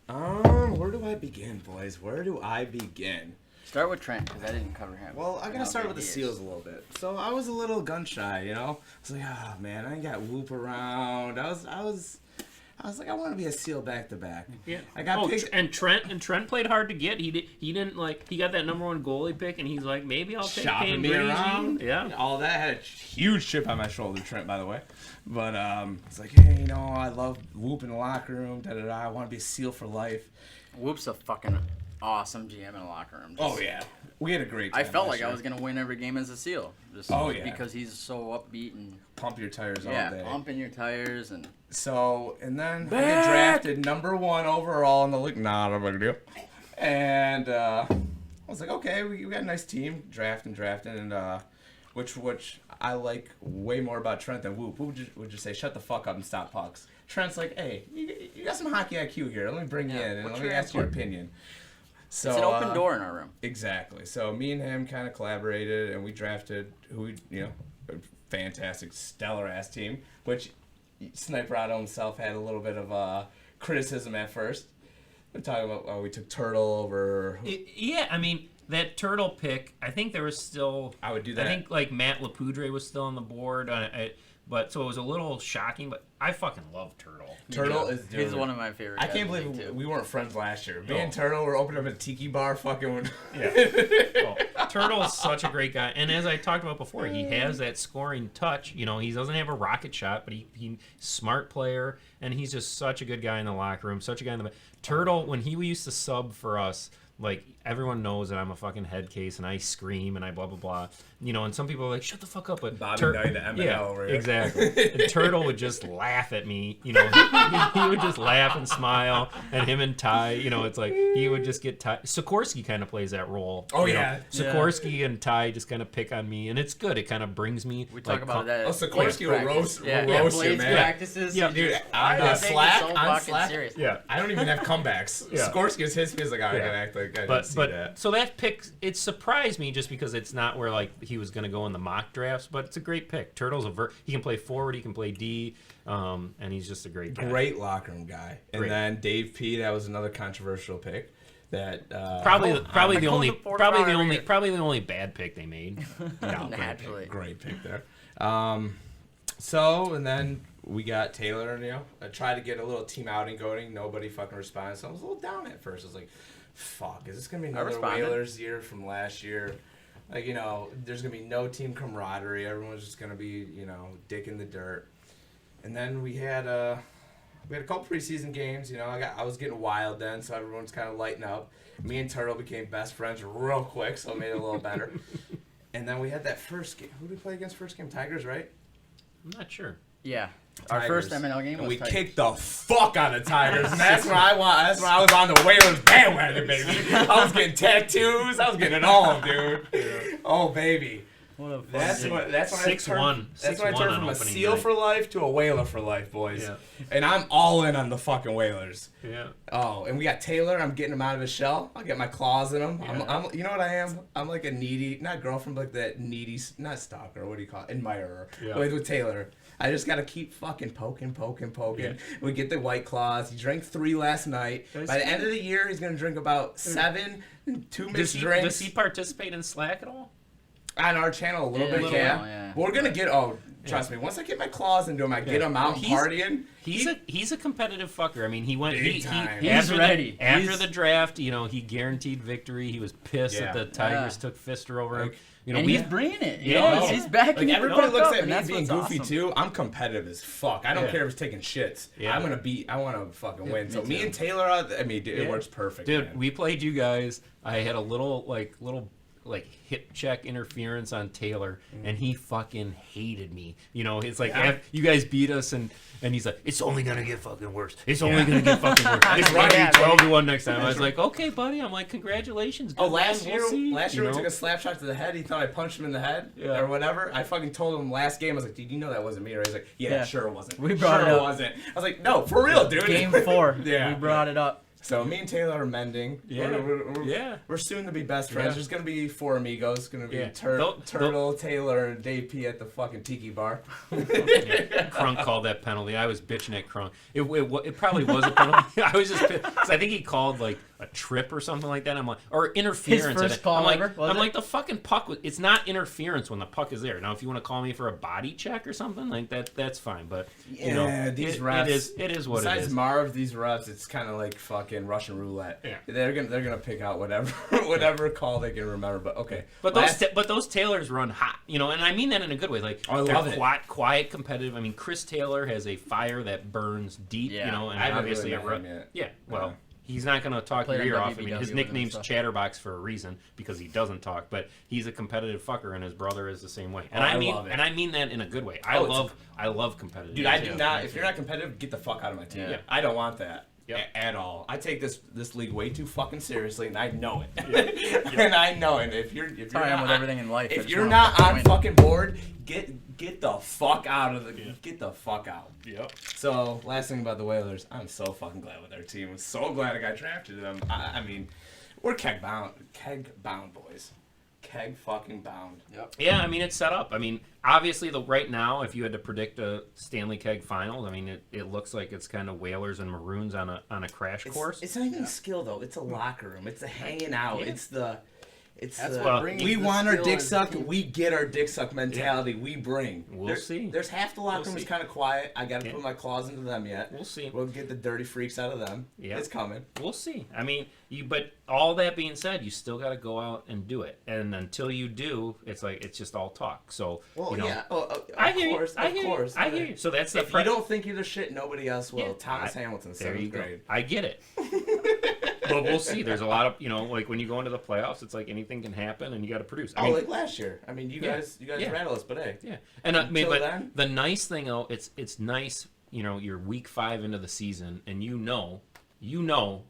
Where do I begin, boys? Where do I begin? Start with Trent, because I didn't cover him. Well, I'm going to start with the Seals a little bit. So I was a little gun shy, you know? I was like, oh, man, I ain't got Whoop around. I was like, I want to be a Seal back-to-back. Yeah. I got picked. And Trent played hard to get. He didn't like, he got that number one goalie pick, and he's like, maybe I'll take Shopping me around. Yeah. All that. Had a huge chip on my shoulder, Trent, by the way. But it's like, hey, you know, I love Whoop in the locker room, da-da-da. I want to be a Seal for life. Whoop's a fucking awesome GM in the locker room. Oh, yeah. We had a great time. I felt like I was going to win every game as a Seal. Because he's so upbeat and... Pump your tires all day. Yeah, pumping your tires and... So, and then I get drafted number 1 overall in the league. Not a big deal. And I was like, okay, we got a nice team. Drafting, and which I like way more about Trent than Whoop. Whoop would just say, shut the fuck up and stop pucks. Trent's like, hey, you got some hockey IQ here. Let me bring you in and let me ask your opinion. So, it's an open door in our room. Exactly. So me and him kind of collaborated, and we drafted a fantastic, stellar-ass team, which Sniper Otto himself had a little bit of criticism at first. We're talking about we took Turtle over... Yeah, I mean, that Turtle pick, I think there was still... I would do that. I think, like, Matt Lapoudre was still on the board, so it was a little shocking, but I fucking love Turtle. Turtle is dude. He's one of my favorite guys. I can't believe we weren't friends last year. Me and Turtle were opening up a tiki bar fucking... Yeah. Turtle is such a great guy. And as I talked about before, he has that scoring touch. You know, he doesn't have a rocket shot, but he's smart player, and he's just such a good guy in the locker room, such a guy in the... Turtle, when he used to sub for us, like, everyone knows that I'm a fucking head case, and I scream, and I blah, blah, blah. You know, and some people are like, shut the fuck up. But Bobby Knight, the MNL over here. Exactly. And Turtle would just laugh at me. You know, he would just laugh and smile. And him and Ty, you know, it's like, he would just get Ty. Sikorsky kind of plays that role. Oh, yeah. Sikorsky and Ty just kind of pick on me, and it's good. It kind of brings me. We talk about that. Oh, Sikorsky will roast you, man. Practices. Yeah, dude, on Slack. Serious. Yeah. I don't even have comebacks. Yeah. Sikorsky is his. He's like, I gotta act like I didn't see that. So that pick, it surprised me just because it's not where like he was going to go in the mock drafts, but it's a great pick. Turtle's he can play forward, he can play D, and he's just a great guy. Great locker room guy. And then Dave P, that was another controversial pick. That probably the only bad pick they made. Naturally. Great pick there. So, and then we got Taylor, I tried to get a little team outing going. Nobody fucking responded. So I was a little down at first. I was like, fuck, is this going to be another Whalers year from last year? Like, there's going to be no team camaraderie. Everyone's just going to be, dick in the dirt. And then we had a couple preseason games. I was getting wild then, so everyone's kind of lighting up. Me and Turtle became best friends real quick, so it made it a little better. And then we had that first game. Who did we play against first game? Tigers, right? I'm not sure. Yeah. Tigers. Our first MNL game was we Tigers. kicked the fuck out of Tigers. And that's when I was on the Whalers bandwagon, baby. I was getting tattoos. I was getting it all, dude. Yeah. Oh, baby. That's when I turned from a SEAL for life to a Whaler for life, boys. Yeah. And I'm all in on the fucking Whalers. Yeah. Oh, and we got Taylor. I'm getting him out of his shell. I'll get my claws in him. Yeah. I'm you know what I am? I'm like a needy, not girlfriend, but like that needy, not stalker. What do you call it? Admirer. Yeah. With Taylor. I just gotta keep fucking poking. Yeah. We get the White Claws. He drank 3 last night. By the end of the year, he's gonna drink about 7, 2 mixed drinks. Does he participate in Slack at all? On our channel, a little bit, yeah. We're gonna get. Trust me. Once I get my claws into him, I get him out partying. He's a competitive fucker. I mean, he went. He's ready. After the draft, he guaranteed victory. He was pissed that the Tigers took Fister over him. And he's bringing it. Yeah, he's backing it. Everybody looks at me being goofy too. I'm competitive as fuck. I don't care if it's taking shits. Yeah. I want to fucking win. So me and Taylor, it works perfect. Dude, man. We played you guys. I had a little hip check interference on Taylor, and he fucking hated me. It's like you guys beat us, and he's like, it's only gonna get fucking worse. It's only gonna get fucking worse. It's gonna be 12-1 next time. I was like, okay, buddy. I'm like, congratulations. Last year we took a slap shot to the head. He thought I punched him in the head or whatever. I fucking told him last game. I was like, dude, that wasn't me. Or he's like, yeah, sure it wasn't. We brought it up. It wasn't. I was like, no, for real, dude. Game 4. We brought it up. So me and Taylor are mending. Yeah. We're soon to be best friends. There's going to be 4 amigos. It's going to be Turtle, Taylor, and Dave P at the fucking tiki bar. Crunk called that penalty. I was bitching at Crunk. It probably was a penalty. I was just pissed. I think he called like a trip or something like that. I'm like, or interference. His first call ever? I'm like, the fucking puck, it's not interference when the puck is there. Now, if you want to call me for a body check or something like that, that's fine. But, these refs. It is what it is. Besides Marv, these refs, it's kind of like fucking Russian roulette. Yeah. They're gonna pick out whatever call they can remember. But okay. But those Taylors run hot, and I mean that in a good way. Like I love it. Quiet, competitive. I mean, Chris Taylor has a fire that burns deep. And obviously he's not going to talk your ear off. I mean, his nickname's Chatterbox for a reason because he doesn't talk. But he's a competitive fucker, and his brother is the same way. And I mean that in a good way. I love competitive. Dude, I do not. If you're not competitive, get the fuck out of my team. Yeah. I don't want that. At all. I take this league way too fucking seriously, and I know it. And I know it. If you're not, with everything in life, if you're not on fucking board, get the fuck out of get the fuck out. Yep. So last thing about the Whalers, I'm so fucking glad with our team. I'm so glad I got drafted to them. I mean, we're keg bound, boys. Keg fucking bound. Yep. Yeah, I mean it's set up. I mean, obviously right now, if you had to predict a Stanley Keg Finals, I mean it looks like it's kind of Whalers and Maroons on a crash course. It's not even skill though. It's a locker room. It's a hanging out. Yeah. We want our dick sucked. We get our dick sucked mentality. Yeah. We bring. We'll see. There's half the locker room is kind of quiet. I got to put my claws into them yet. We'll see. We'll get the dirty freaks out of them. Yeah. It's coming. We'll see. I mean, but all that being said, you still got to go out and do it. And until you do, it's like it's just all talk. So I hear you. So that's if you don't think you're the shit, nobody else will. Yeah. Thomas Hamilton, 7th grade. I get it. But we'll see. There's a lot of like when you go into the playoffs, it's like anything can happen, and you got to produce. I mean, like last year. I mean, you guys rattle us, but hey. Yeah. And the nice thing though, it's nice. You're week 5 into the season, and you know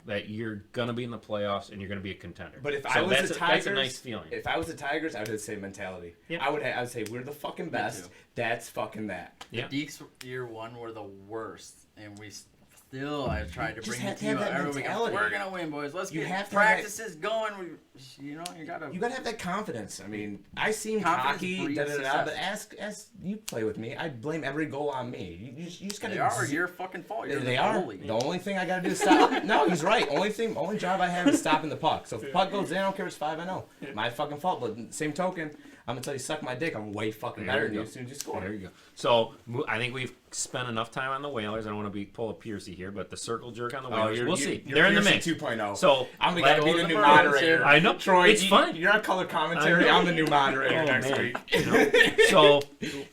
that you're gonna be in the playoffs and you're gonna be a contender. But if I was the Tigers, that's a nice feeling. If I was the Tigers, I would say mentality. Yeah. I would say we're the fucking best. That's fucking that. The Deeks year 1 were the worst, and we Still, I tried to Just bring have the to team have up that every week. mentality. We're gonna win, boys. Let's You get have to have that- practices going. You gotta. You gotta have that confidence. I mean, I seem Confidence cocky, breeds but success. ask you play with me. I blame every goal on me. You just gotta. They are your fucking fault. You're They the are. goalie. The only thing I gotta do is stop. No, he's right. Only job I have is stopping the puck. So if the puck goes in, I don't care if it's 5-0. My fucking fault. But same token, I'm gonna tell you, suck my dick. I'm way fucking better than you as soon as you score. There you go. So I think we've spent enough time on the Whalers. I don't want to pull a Piercy here, but the circle jerk on the Whalers. We'll see. They're in the mix. 2.0. So I'm gonna let- be the new Maroons moderator. here. I know. Troy, It's fun. You're on color commentary. I'm the new moderator next week. You know? So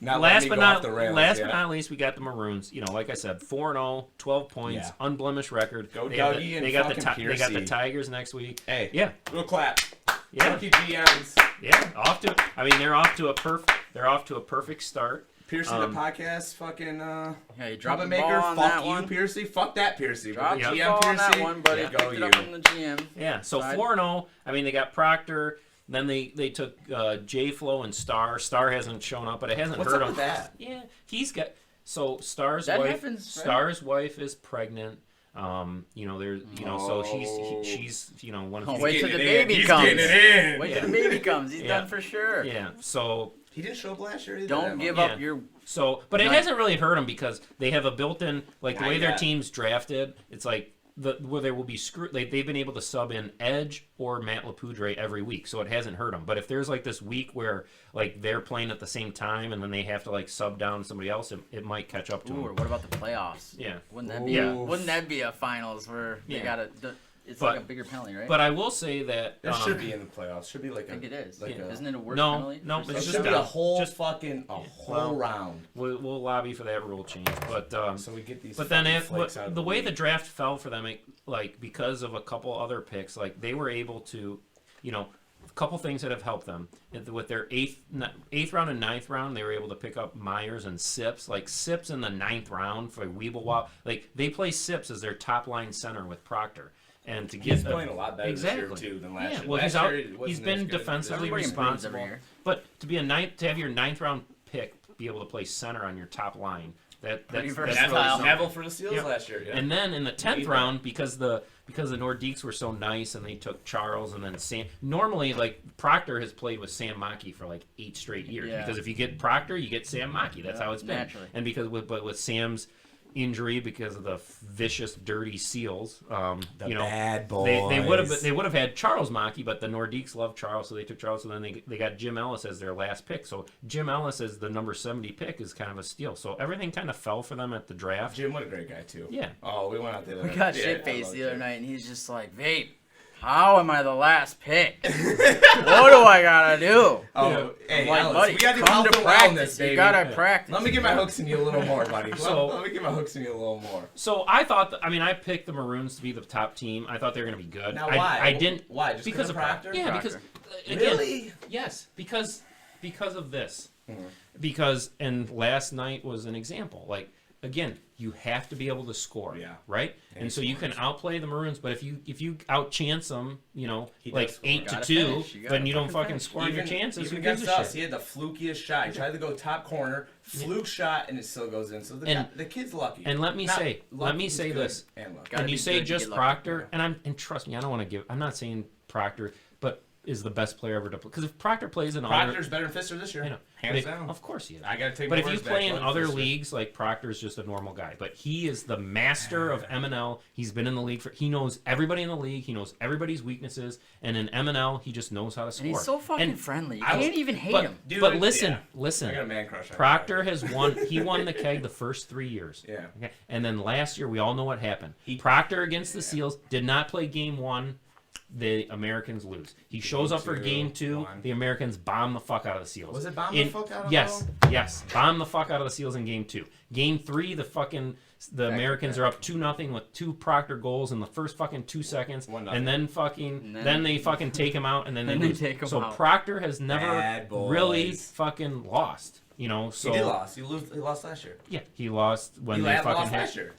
Not last letting me but go not off the rails, last yeah. but not least, we got the Maroons. You know, like I said, 4-0, 12 points, Yeah. unblemished record. Go They got Dougie the- and they got the fucking they got the Piercy. Tigers next week. Hey, Yeah, real clap. yeah, Rookie GMs. yeah. They're off to a perfect start. Piercy the podcast, fucking Yeah, you dropped the troublemaker. ball on that Fuck you, one. Piercy. Fuck that, Piercy. Drop But the GM ball on that Piercy, one, buddy. yeah, Picked go it you. up from the GM. Yeah, so Side. 4-0. I mean, they got Proctor. Then they took J-Flo and Star. Star hasn't shown up, but it hasn't What's hurt up him. with that? Yeah, he's got. So Star's That wife. happens, right? Star's wife is pregnant. You know, there's, you know, so Oh. she's, you know, one of Oh, the. wait till the Getting it in. baby He's comes. getting it in. Wait till the baby comes. He's Yeah. done for sure. Yeah. So He didn't show up last year either. Don't give Yeah. up your. but it Nice. hasn't really hurt them because they have a built-in, like the Not way their yet. team's drafted. It's like where there will be they've been able to sub in Edge or Matt Lapoudre every week, so it hasn't hurt them. But if there's like this week where like they're playing at the same time and then they have to like sub down somebody else, it might catch up to Ooh, or them. what about the playoffs? Yeah. Wouldn't that be? Yeah. Wouldn't that be a finals where they Yeah. gotta? It's But- like a bigger penalty, right? But I will say that That should be in the playoffs. Should be like I think it is. Like Isn't it a worse No, penalty? no, for it's It just should be down. a whole Just- fucking well, round. we'll lobby for that rule change. But So we get these. But then fucking flakes out of the way league. the draft fell for them, like because of a couple other picks, like they were able to, you know, a couple things that have helped them with their eighth round and ninth round, they were able to pick up Myers and Sips. Like Sips in the ninth round for Weeblewop, like they play Sips as their top line center with Proctor. And to get He's playing a lot better exactly. this year too than last Yeah, year. well, Last he's out. year he wasn't He's as been good. defensively Everybody improves every responsible. year. But to have your ninth round pick be able to play center on your top line, that's Pretty that's versatile. really something. Neville for the Steelers Yeah. last year. Yeah. And then in the 10th Need that. round, because the Nordiques were so nice and they took Charles and then Sam. Normally, like Proctor has played with Sam Mackey for like 8 straight years. Yeah. Because if you get Proctor, you get Sam Mackey. That's Yeah, how it's been. naturally. And because with Sam's injury because of the vicious, dirty Seals, The you know, bad they boys. would have had Charles Mackey, but the Nordiques loved Charles, so they took Charles. So then they got Jim Ellis as their last pick. So Jim Ellis as the number 70 pick is kind of a steal. So everything kind of fell for them at the draft. Jim, what a great guy too. Yeah. Oh, we went out there. We got yeah, shit I faced love the other Jim. night, and he's just like, "Vape, how am I the last pick? What do I gotta do?" Oh, hey, I'm like, Ellis, buddy, we got to come health to and practice. wellness, baby. You gotta practice. Let me get my hooks in you a little more, buddy. So- let me get my hooks in you a little more. So I thought, I picked the Maroons to be the top team. I thought they were going to be good. Now, why? I didn't. Why? Just because of Proctor? Yeah, Proctor. because again, Really? yes, because of this. Mhm. Because last night was an example. Like again, you have to be able to score. Yeah. Right. And And he so you can scores. outplay the Maroons, but if you outchance them, you know, He like does score. 8 to Gotta 2, finish. You gotta then you don't fucking fucking finish. score on your chances. Even Who gives against a us, shit? he had the flukiest shot. He tried to go top corner, fluke shot, and it still goes in. So And- the kid's lucky. And let me Not say lucky, he's good this. And lucky. Gotta And be you say good to just get lucky. Proctor, and trust me, I don't want to give. I'm not saying Proctor, but is the best player ever to play. Because if Proctor plays in other, Proctor's better than Fister this year. I know, Hands but down. of course he is. I gotta take But my if you words play back. in Love other Fister. leagues, like Proctor's just a normal guy. But he is the master of MNL. He's been in the league he knows everybody in the league. He knows everybody's weaknesses. And in MNL, he just knows how to score. And he's so fucking And- friendly. You I was- can't even hate but, him. Dude, but listen, yeah. listen. I got a man crush on Proctor has won. He won the keg the first 3 years. Yeah. Okay? And then last year, we all know what happened. He- Proctor against the Seals did not play game 1. The Americans lose. He shows up for game 2. one. The Americans bomb the fuck out of the Seals. Was it bomb the fuck out of Yes, them? yes. Bomb the fuck out of the Seals in game 2. Game 3, the Americans are up 2-0 with 2 Proctor goals in the first fucking 2 seconds, 1-0. and then then they fucking take him out, and then they lose. take him so out. Proctor has never Bad boys. really fucking lost. You know, so He did lost. He lost last year. yeah, he lost when He they lost fucking last had. year.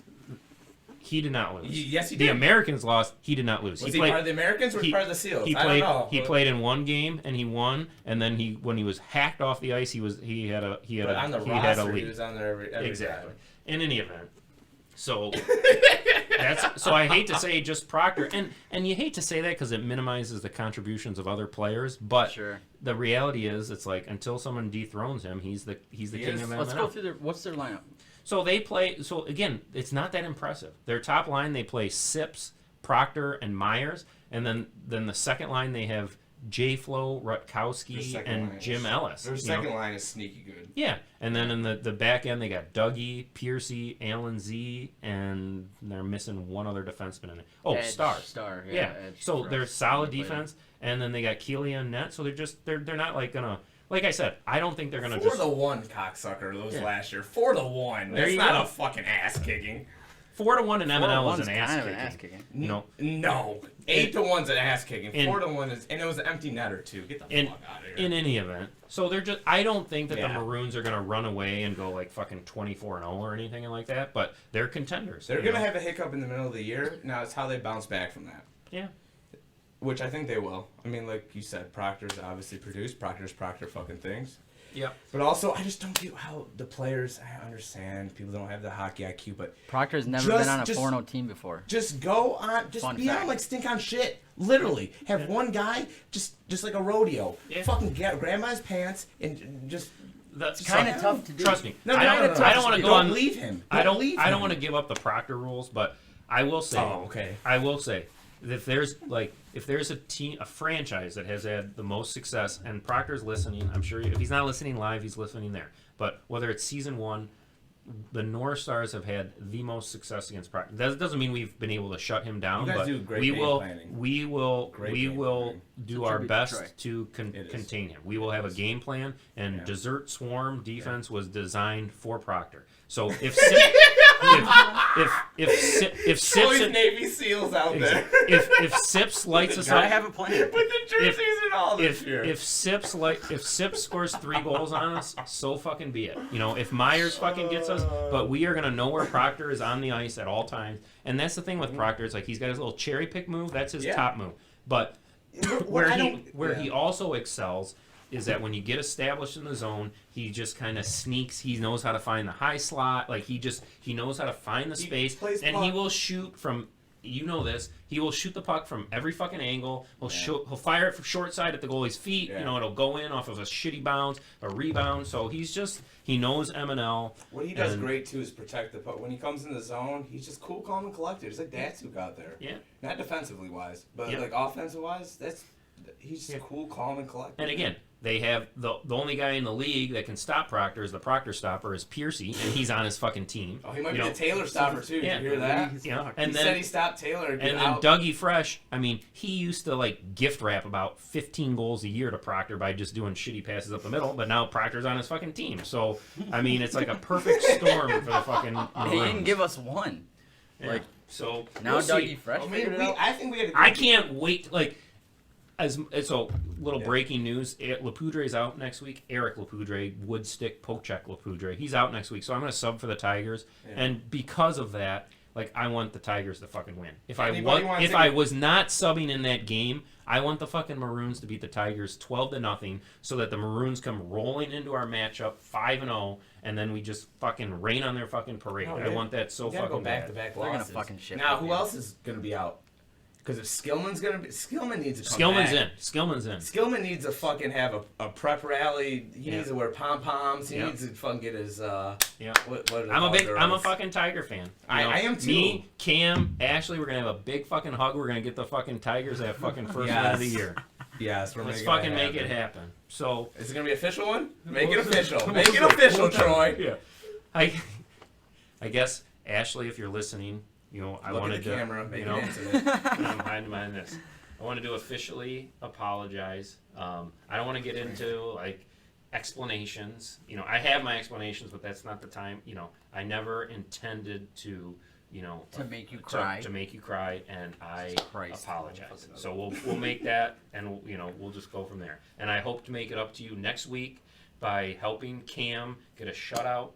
He did not lose. Yes, he The did. Americans lost. He did not lose. Was he part of the Americans or was he part of the Seals? He I played. don't know. He played in one game and he won. And then when he was hacked off the ice, he had a But on the he had a roster, he lead. was on there every Exactly. time. In any event, so So I hate to say just Proctor, and you hate to say that because it minimizes the contributions of other players. But the reality is, it's like until someone dethrones him, he's the king of MNL. Let's go through what's their lineup. So they play. So again, it's not that impressive. Their top line, they play Sips, Proctor, and Myers, and then the second line they have J-Flo, Rutkowski, and Jim Ellis. Their second line is sneaky good. Yeah, and then in the back end they got Dougie, Piercy, Alan Z, and they're missing one other defenseman in there. Oh, Edge, Star. Yeah. So they're solid defense, and then they got Keely on net. So they're not like gonna. Like I said, I don't think they're gonna 4-1 cocksucker those last year. 4-1. That's not a fucking ass kicking. 4-1 in MNL is an ass kicking. You know, no. 8-1's an ass kicking. 4-1 is, and it was an empty netter too. Get the fuck out of here. In any event, so they're just. I don't think that the Maroons are gonna run away and go like fucking 24-0 or anything like that. But they're contenders. They're gonna have a hiccup in the middle of the year. Now it's how they bounce back from that. Yeah. Which I think they will. I mean, like you said, Proctor's obviously produced. Proctor fucking things. Yeah. But also, I just don't get how the players. I understand people don't have the hockey IQ, but Proctor's never been on a 4-0 team before. Just go on. Just be on like stink on shit. Literally, have one guy just like a rodeo. Yeah. Fucking grab my pants and just. That's kind of tough to do. Trust me. No, I don't want to go on. Leave him. I don't want to give up the Proctor rules, but I will say. Oh, okay. I will say. If there's a team, a franchise that has had the most success, and Proctor's listening, I'm sure if he's not listening live, he's listening there. But whether it's season 1, the North Stars have had the most success against Proctor. That doesn't mean we've been able to shut him down, you guys but do great we will planning. do our best to contain him. We will have a game plan, and Desert Swarm defense was designed for Proctor. So if Sips Navy SEALs out there. If Sips lights us up, I have a plan. Put the jerseys and all this year. If Sips scores 3 goals on us, so fucking be it. You know, if Myers fucking gets us, but we are gonna know where Proctor is on the ice at all times. And that's the thing with Proctor. It's like he's got his little cherry pick move. That's his top move. But where he also excels is that when you get established in the zone, he just kind of sneaks. He knows how to find the high slot. Like he knows how to find the space, and he will shoot from. You know this. He will shoot the puck from every fucking angle. He'll fire it from short side at the goalie's feet. Yeah. You know, it'll go in off of a shitty bounce, a rebound. So he knows MNL. What he does great too is protect the puck. When he comes in the zone, he's just cool, calm, and collected. He's like Datsuk out there. Yeah. Not defensively wise, but like offensive wise, he's just cool, calm, and collected. And again, they have the only guy in the league that can stop Proctor is the Proctor stopper is Piercy, and he's on his fucking team. Oh, he might be the Taylor stopper too. Did you hear that? Yeah. And then said he stopped Taylor. And then Dougie Fresh. I mean, he used to like gift wrap about 15 goals a year to Proctor by just doing shitty passes up the middle. But now Proctor's on his fucking team. So I mean, it's like a perfect storm for the fucking. He didn't give us one. Yeah. Like so. Now Dougie Fresh. I think we had. I can't wait. Like. So, little breaking news. Lapoudre is out next week. Eric Lapoudre, Woodstick, Pochek Lapoudre. He's out next week. So I'm going to sub for the Tigers. Yeah. And because of that, like, I want the Tigers to fucking win. If I was not subbing in that game, I want the fucking Maroons to beat the Tigers 12-0 so that the Maroons come rolling into our matchup 5-0 and then we just fucking rain on their fucking parade. I want that so fucking go back bad. to back. They're going to fucking shit. Now, who else is going to be out? Because if Skillman's needs to come Skillman's back. Skillman's in. Skillman needs to fucking have a prep rally. He needs to wear pom poms. He needs to fucking get his. What I'm a fucking Tiger fan. I am too. Me, Cam, Ashley, we're gonna have a big fucking hug. We're gonna get the fucking Tigers that fucking first win of the year. Yes, let's fucking make it happen. So is it gonna be an official one? Make it official. Make it official, Troy. Yeah. I guess Ashley, if you're listening. You know, I wanted to. Camera, I'm hiding behind this. I wanted to officially apologize. I don't want to get into like explanations. You know, I have my explanations, but that's not the time. You know, I never intended to. You know, to make you cry. To make you cry, and I apologize. So we'll make that, and we'll just go from there. And I hope to make it up to you next week by helping Cam get a shutout.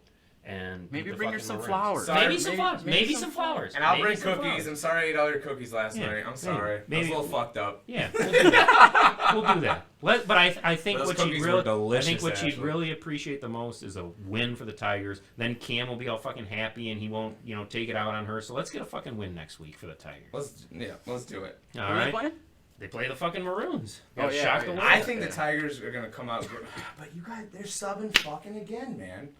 and Maybe beat the bring her fucking some Maroons. flowers. Sorry, Maybe some flowers. Maybe some flowers. And I'll Maybe bring some cookies. flowers. I'm sorry I ate all your cookies last Yeah. night. I'm sorry. Maybe. I was a little fucked up. Yeah, we'll do that. We'll do that. But I think Those what she'd cookies were really, delicious, I think what she'd actually. really appreciate the most is a win for the Tigers. Then Cam will be all fucking happy, and he won't, take it out on her. So let's get a fucking win next week for the Tigers. Let's do it. All Who are they right. playing? They play the fucking Maroons. Oh, yeah, shock right. the world. I think the Tigers are gonna come out. But you guys, they're subbing fucking again, man.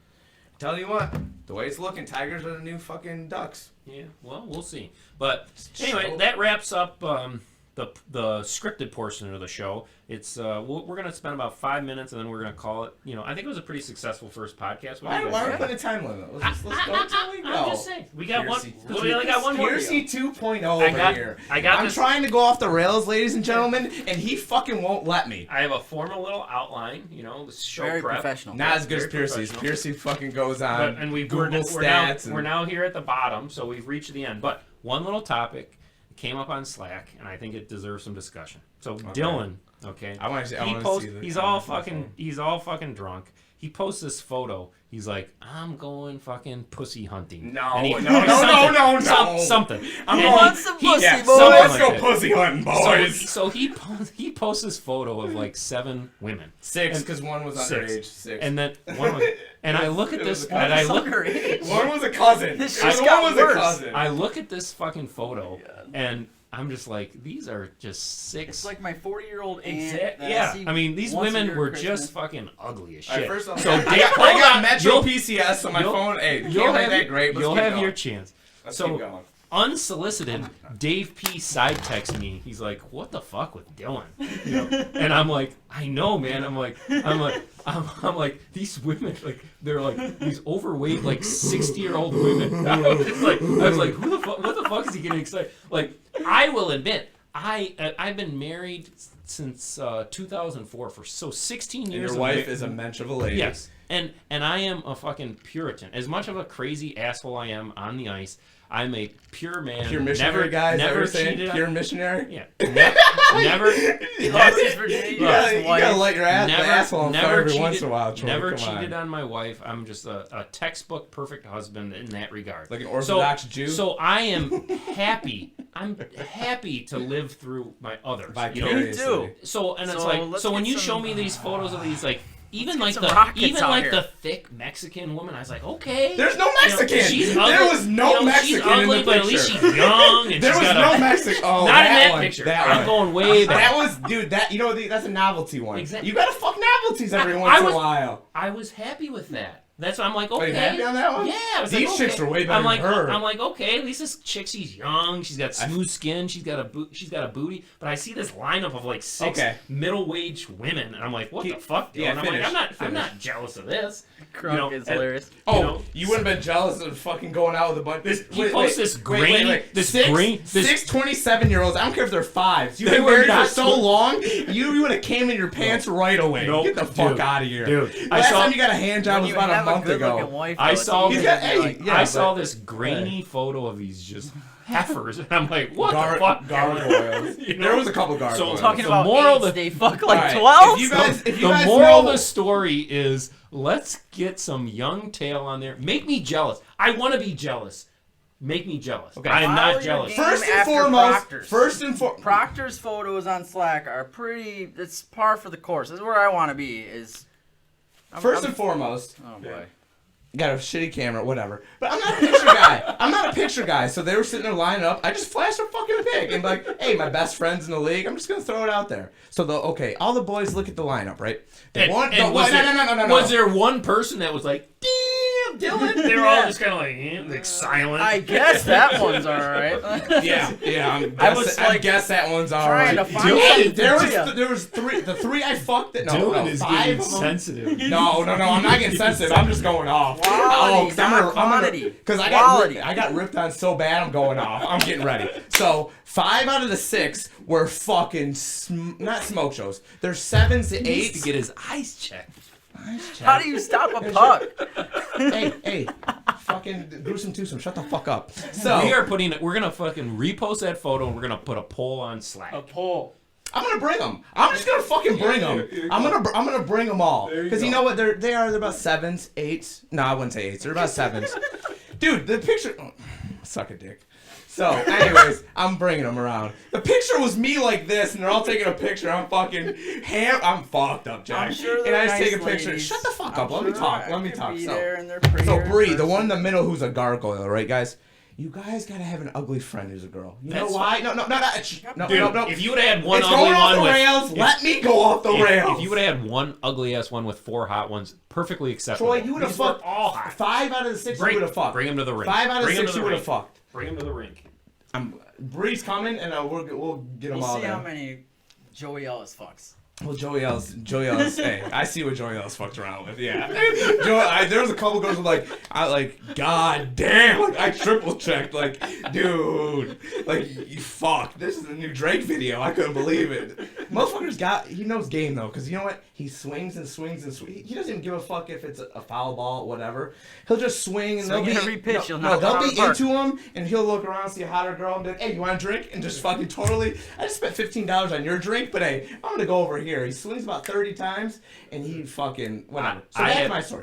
Tell you what, the way it's looking, Tigers are the new fucking Ducks. Yeah, well, we'll see. But anyway, that wraps up the scripted portion of the show. It's we're gonna spend about 5 minutes and then we're gonna call it. I think it was a pretty successful first podcast. What do you guys Why are we think? putting a time limit? Let's go until we go. I'm just saying, we got one. Piercy- We only got one more. Piercy 2.0 I over got- here. I got I'm this- trying to go off the rails, ladies and gentlemen, and he fucking won't let me. I have a formal little outline. The show Very prep. professional. Not as good as Very Piercy's. professional. Piercy fucking goes on And we're Google now, stats. we're now here at the bottom, so we've reached the end. But one little topic came up on Slack, and I think it deserves some discussion. So Dylan, okay, I want to see the he's all comments on my phone. he's all fucking drunk. He posts this photo. He's like, I'm going fucking pussy hunting. No, And he- no. something. I'm And going he- some he- pussy, yeah, boys. something Let's like go that. pussy hunting, boys. So he posts this photo of like 7 women. 6, because one was Six. underage. 6. And then one was, and I look at It was this, a and I It's look, underage. one was a cousin. This One just got was worse. a cousin. I look at this fucking photo, and I'm just like, these are just 6. It's like my 40-year-old aunt. Exact- that I yeah, see I mean, these once a women year were at just Christmas. fucking ugly as All right, shit. first off, So I Dave, got hold on, Metro you'll- PCS, so my you'll- phone. Hey, you'll can't have have that great. Let's you'll keep have going. your chance. Let's So keep going. unsolicited, Dave P side texts me. He's like, "What the fuck with Dylan?" And I'm like, "I know, man." I'm like, these women, like, they're like these overweight, like 60-year-old women. I was like, who the fuck? What the fuck is he getting excited? Like, I will admit, I've been married since 2004 for 16 And years. your of wife ma- is a mensch of a lady. Yes, and I am a fucking Puritan. As much of a crazy asshole I am on the ice, I'm a pure man. Pure missionary guys. Never saying cheated. pure missionary. Yeah, never. He lost his virginity to Yeah, his you wife. gotta let your ass, Never, the asshole on never fire every cheated, once in a while. Troy. Never Come cheated on. on my wife. I'm just a textbook perfect husband in that regard. Like an Orthodox Jew. So I am happy. I'm happy to live through my others. Vicariously. You do. So and it's So like let's when get you show some- me these photos of these like even like Let's get some rockets out here. the thick Mexican woman, I was like, okay. There's no Mexican. She's There ugly. was no Mexican she's in the ugly, but at least picture. she's young and There she's was got no a, Mexican. Oh, not in that that one. picture. That I'm one. going way back. That was, dude. That's a novelty one. Exactly. You gotta fuck novelties every I once in was- a while. I was happy with that. That's why I'm like, Are okay. you happy on that one? Yeah. I was These like, chicks okay. are way better I'm like, than her. I'm like, okay, at least this chick, she's young, she's got smooth skin, she's got a booty. But I see this lineup of like 6 Okay. middle-aged women, and I'm like, what the fuck? yeah, and I'm finish, like, I'm finish. not jealous of this. Crunk is hilarious. Oh, know, you wouldn't have been jealous of fucking going out with a bunch. He posts this grainy, this 27-year-olds. I don't care if they're 5s. You've They been were married for not so long. You would have came in your pants right away. Nope. Get the fuck Dude. out of here. Dude, I Last saw- time you got a hand job When was you about a have month good-looking ago. wife, I though, it's saw easy He's to got- be hey, like, yeah, I saw but- this grainy photo of these just heifers, and I'm like, what Gar- the fuck? gargoyles. You know? There was a couple gargoyles. talking The about moral AIDS, that- they fuck like All right, 12? if you The guys moral know- of the story is let's get some young tail on there. Make me jealous. I want to be jealous. Make me jealous. Okay. I am Follow not your jealous. game. First and After foremost, Proctor's. Proctor's photos on Slack are pretty. It's par for the course. This is where I want to be. First and foremost, Oh boy. got a shitty camera, whatever. But I'm not a picture guy. I'm not a picture guy. So they were sitting there lining up. I just flashed a fucking pic and like, hey, my best friend's in the league. I'm just gonna throw it out there. So all the boys look at the lineup, right? Was there one person that was like, damn, Dylan? They were all just kind of like silent. I guess that one's all right. Yeah. I guess that one's all trying right. to find it. There was 3. The 3 I fucked. Dylan is 5 getting of them. sensitive. No, I'm not getting sensitive. I'm just going off. Quality, not quantity. Because Quality. I got ripped on so bad, I'm going off. I'm getting ready. So 5 out of the 6 were fucking not smoke shows. There's 7s to He needs 8s. to get his eyes checked. How do you stop a puck? Hey, fucking gruesome twosome. Shut the fuck up. So We're gonna fucking repost that photo and we're gonna put a poll on Slack. poll. I'm gonna bring them. I'm just gonna fucking bring them. I'm gonna bring them all. Because you know what? They're about 7s, 8s. No, I wouldn't say 8s. They're about 7s. Dude, the picture. Oh, suck a dick. So, anyways, I'm bringing them around. The picture was me like this, and they're all taking a picture. I'm fucking I'm fucked up, Jack. I'm sure and I just nice take a picture. ladies. Shut the fuck up. Let me talk. Let me talk. So, So Bree, the one in the middle who's a gargoyle, right, guys? You guys gotta have an ugly friend who's a girl. You know why? No. Dude, if you would have had one it's ugly going off one the with rails. Let me go off the rails. If you would have had one ugly ass one with 4 hot ones, perfectly acceptable. Troy, you would have These were fucked all hot. 5 out of the 6 you would have fucked. Bring him to the rink. 5 out of 6 you would have fucked. Bring him to the rink. Bree's coming, and we'll get them all see there. how many Joey Ellis fucks. Well, Joey Ellis, hey, I see what Joey Ellis fucked around with, yeah. There was a couple girls who god damn, like, I triple checked, like, dude, like, you fuck, this is a new Drake video, I couldn't believe it. He knows game, though, because you know what, he swings and swings and swings, he doesn't even give a fuck if it's a foul ball, whatever, he'll just swing and they'll be into him, and he'll look around, see a hotter girl, and be like, hey, you want a drink? And just fucking totally, I just spent $15 on your drink, but hey, I'm gonna go over here. He swings about 30 times, and he fucking whatever. So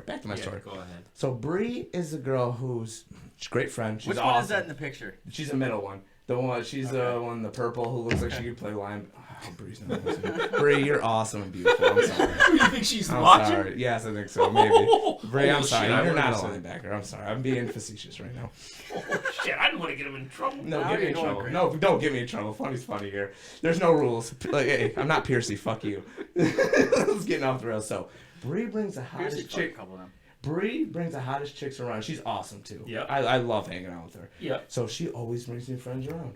back to my story. Go ahead. So Bree is a girl who's a great friend. She's Which awesome. one is that in the picture? She's the middle one. The one she's the one in the purple who looks like she could play line. Oh, Bree's not awesome. Bree, you're awesome and beautiful. I'm sorry. You think she's I'm watching? sorry. Yes, I think so. Maybe. Bree, I'm sorry. Shit, You're not a linebacker. I'm sorry. I'm being facetious right now. Oh shit! I didn't want to get him in trouble. No, Now get me you're in going trouble. great. No, don't get me in trouble. Funny's funny here. There's no rules. Like, hey, I'm not Piercy. Fuck you. Let's get off the rails. So, Bree brings the Here's a hottest chick. couple of them. Bree brings the hottest chicks around. She's awesome too. Yeah. I love hanging out with her. Yeah. So she always brings new friends around.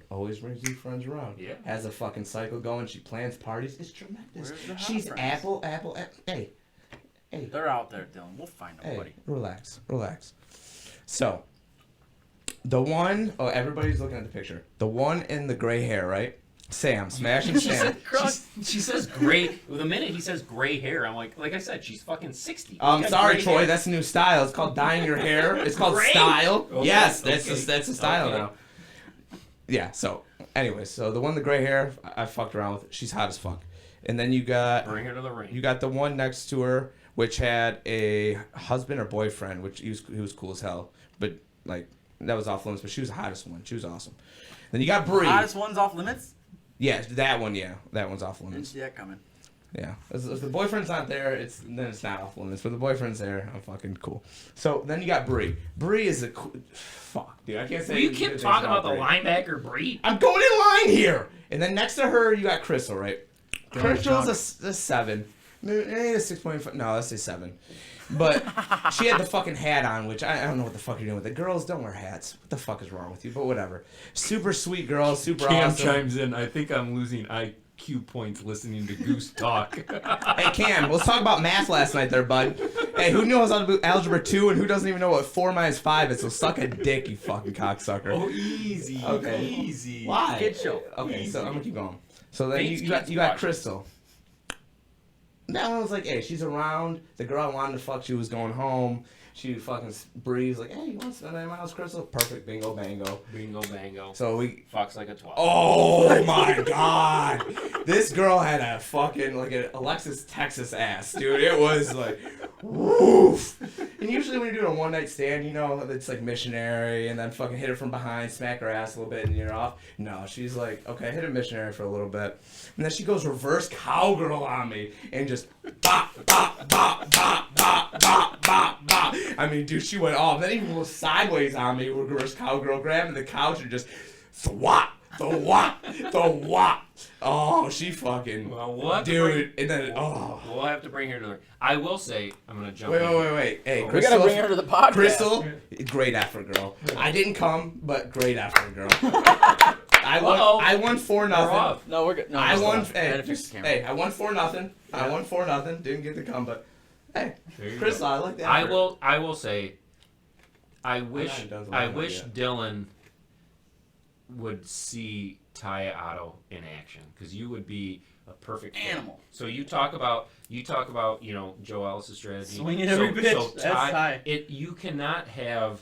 Yeah. Has a fucking cycle going. She plans parties. It's tremendous. Where's the hot She's friends? apple. Hey. They're out there, Dylan. We'll find them, Hey, buddy. relax. So, the one, everybody's looking at the picture. The one in the gray hair, right? Sam, smashing Sam. She says gray. The minute he says gray hair, I'm like I said, she's fucking 60. Sorry, Troy, that's a new style. It's called dyeing your hair. It's called Gray? style. Okay, Yes, okay. that's a style Okay. now. Yeah, so, anyways, so the one with the gray hair, I fucked around with. She's hot as fuck. And then you got Bring her to the ring. You got the one next to her, which had a husband or boyfriend, which he was cool as hell. But, like, that was off limits, but she was the hottest one. She was awesome. Then you got Bree. Hottest one's off limits? Yeah, that one, yeah. That one's off Didn't limits. see that coming. Yeah. If the boyfriend's not there, then it's not off limits. But the boyfriend's there, I'm fucking cool. So then you got Bree. Bree is a cool... Fuck, dude. I can't say... You keep talking about the linebacker Bree. I'm going in line here! And then next to her, you got Crystal, right? Crystal's a 7. Maybe a 6.5. No, let's say 7. But she had the fucking hat on, which I don't know what the fuck you're doing with it. Girls, don't wear hats. What the fuck is wrong with you? But whatever. Super sweet girl, super Cam awesome. chimes in. I think I'm losing IQ points listening to Goose talk. Hey, Cam, let's talk about math last night there, bud. Hey, who knows Algebra 2 and who doesn't even know what 4 minus 5 is? So suck a dick, you fucking cocksucker. Oh, easy. Okay. Easy. Why? Kid show. Okay, so I'm gonna keep going. So then Thanks, you got kids you got watch. Crystal. That one was like, hey, she's around. The girl I wanted to fuck, she was going home. She fucking breathes like, hey, you want to spend 9 miles, Crystal? Perfect, bingo, bango. Bingo bango. So we. Fucks like a 12. Oh my god, this girl had a fucking like an Alexis Texas ass, dude. It was like, woof. And usually when you're doing a one night stand, you know, it's like missionary, and then fucking hit her from behind, smack her ass a little bit, and you're off. No, she's like, okay, hit a missionary for a little bit, and then she goes reverse cowgirl on me, and just bop, bop, bop, bop, bop, bop, bop, bop. I mean, dude, she went off. Then even was sideways on me, reverse cowgirl, grabbing the couch and just thwap, thwap, thwap. Oh, she fucking, Well, what? dude, and then We'll have to bring her to the. I will say, I'm gonna jump. Wait. Hey, We Crystal, gotta bring her to the podcast. Crystal, great effort, girl. I didn't come, but great effort, girl. I won 4-0. off. No, we're good. No, I we're won. still on. I had to fix the camera. Hey, I won 4-0. I won 4-0. Didn't get to come, but hey, There you Crystal, go. I like that. I will say. I wish haven't done something like that yet. Dylan would see Taya Otto in action, because you would be a perfect fit. Animal. So you talk about Joe Ellis' strategy. Swinging every bitch. So That's Ty. You cannot have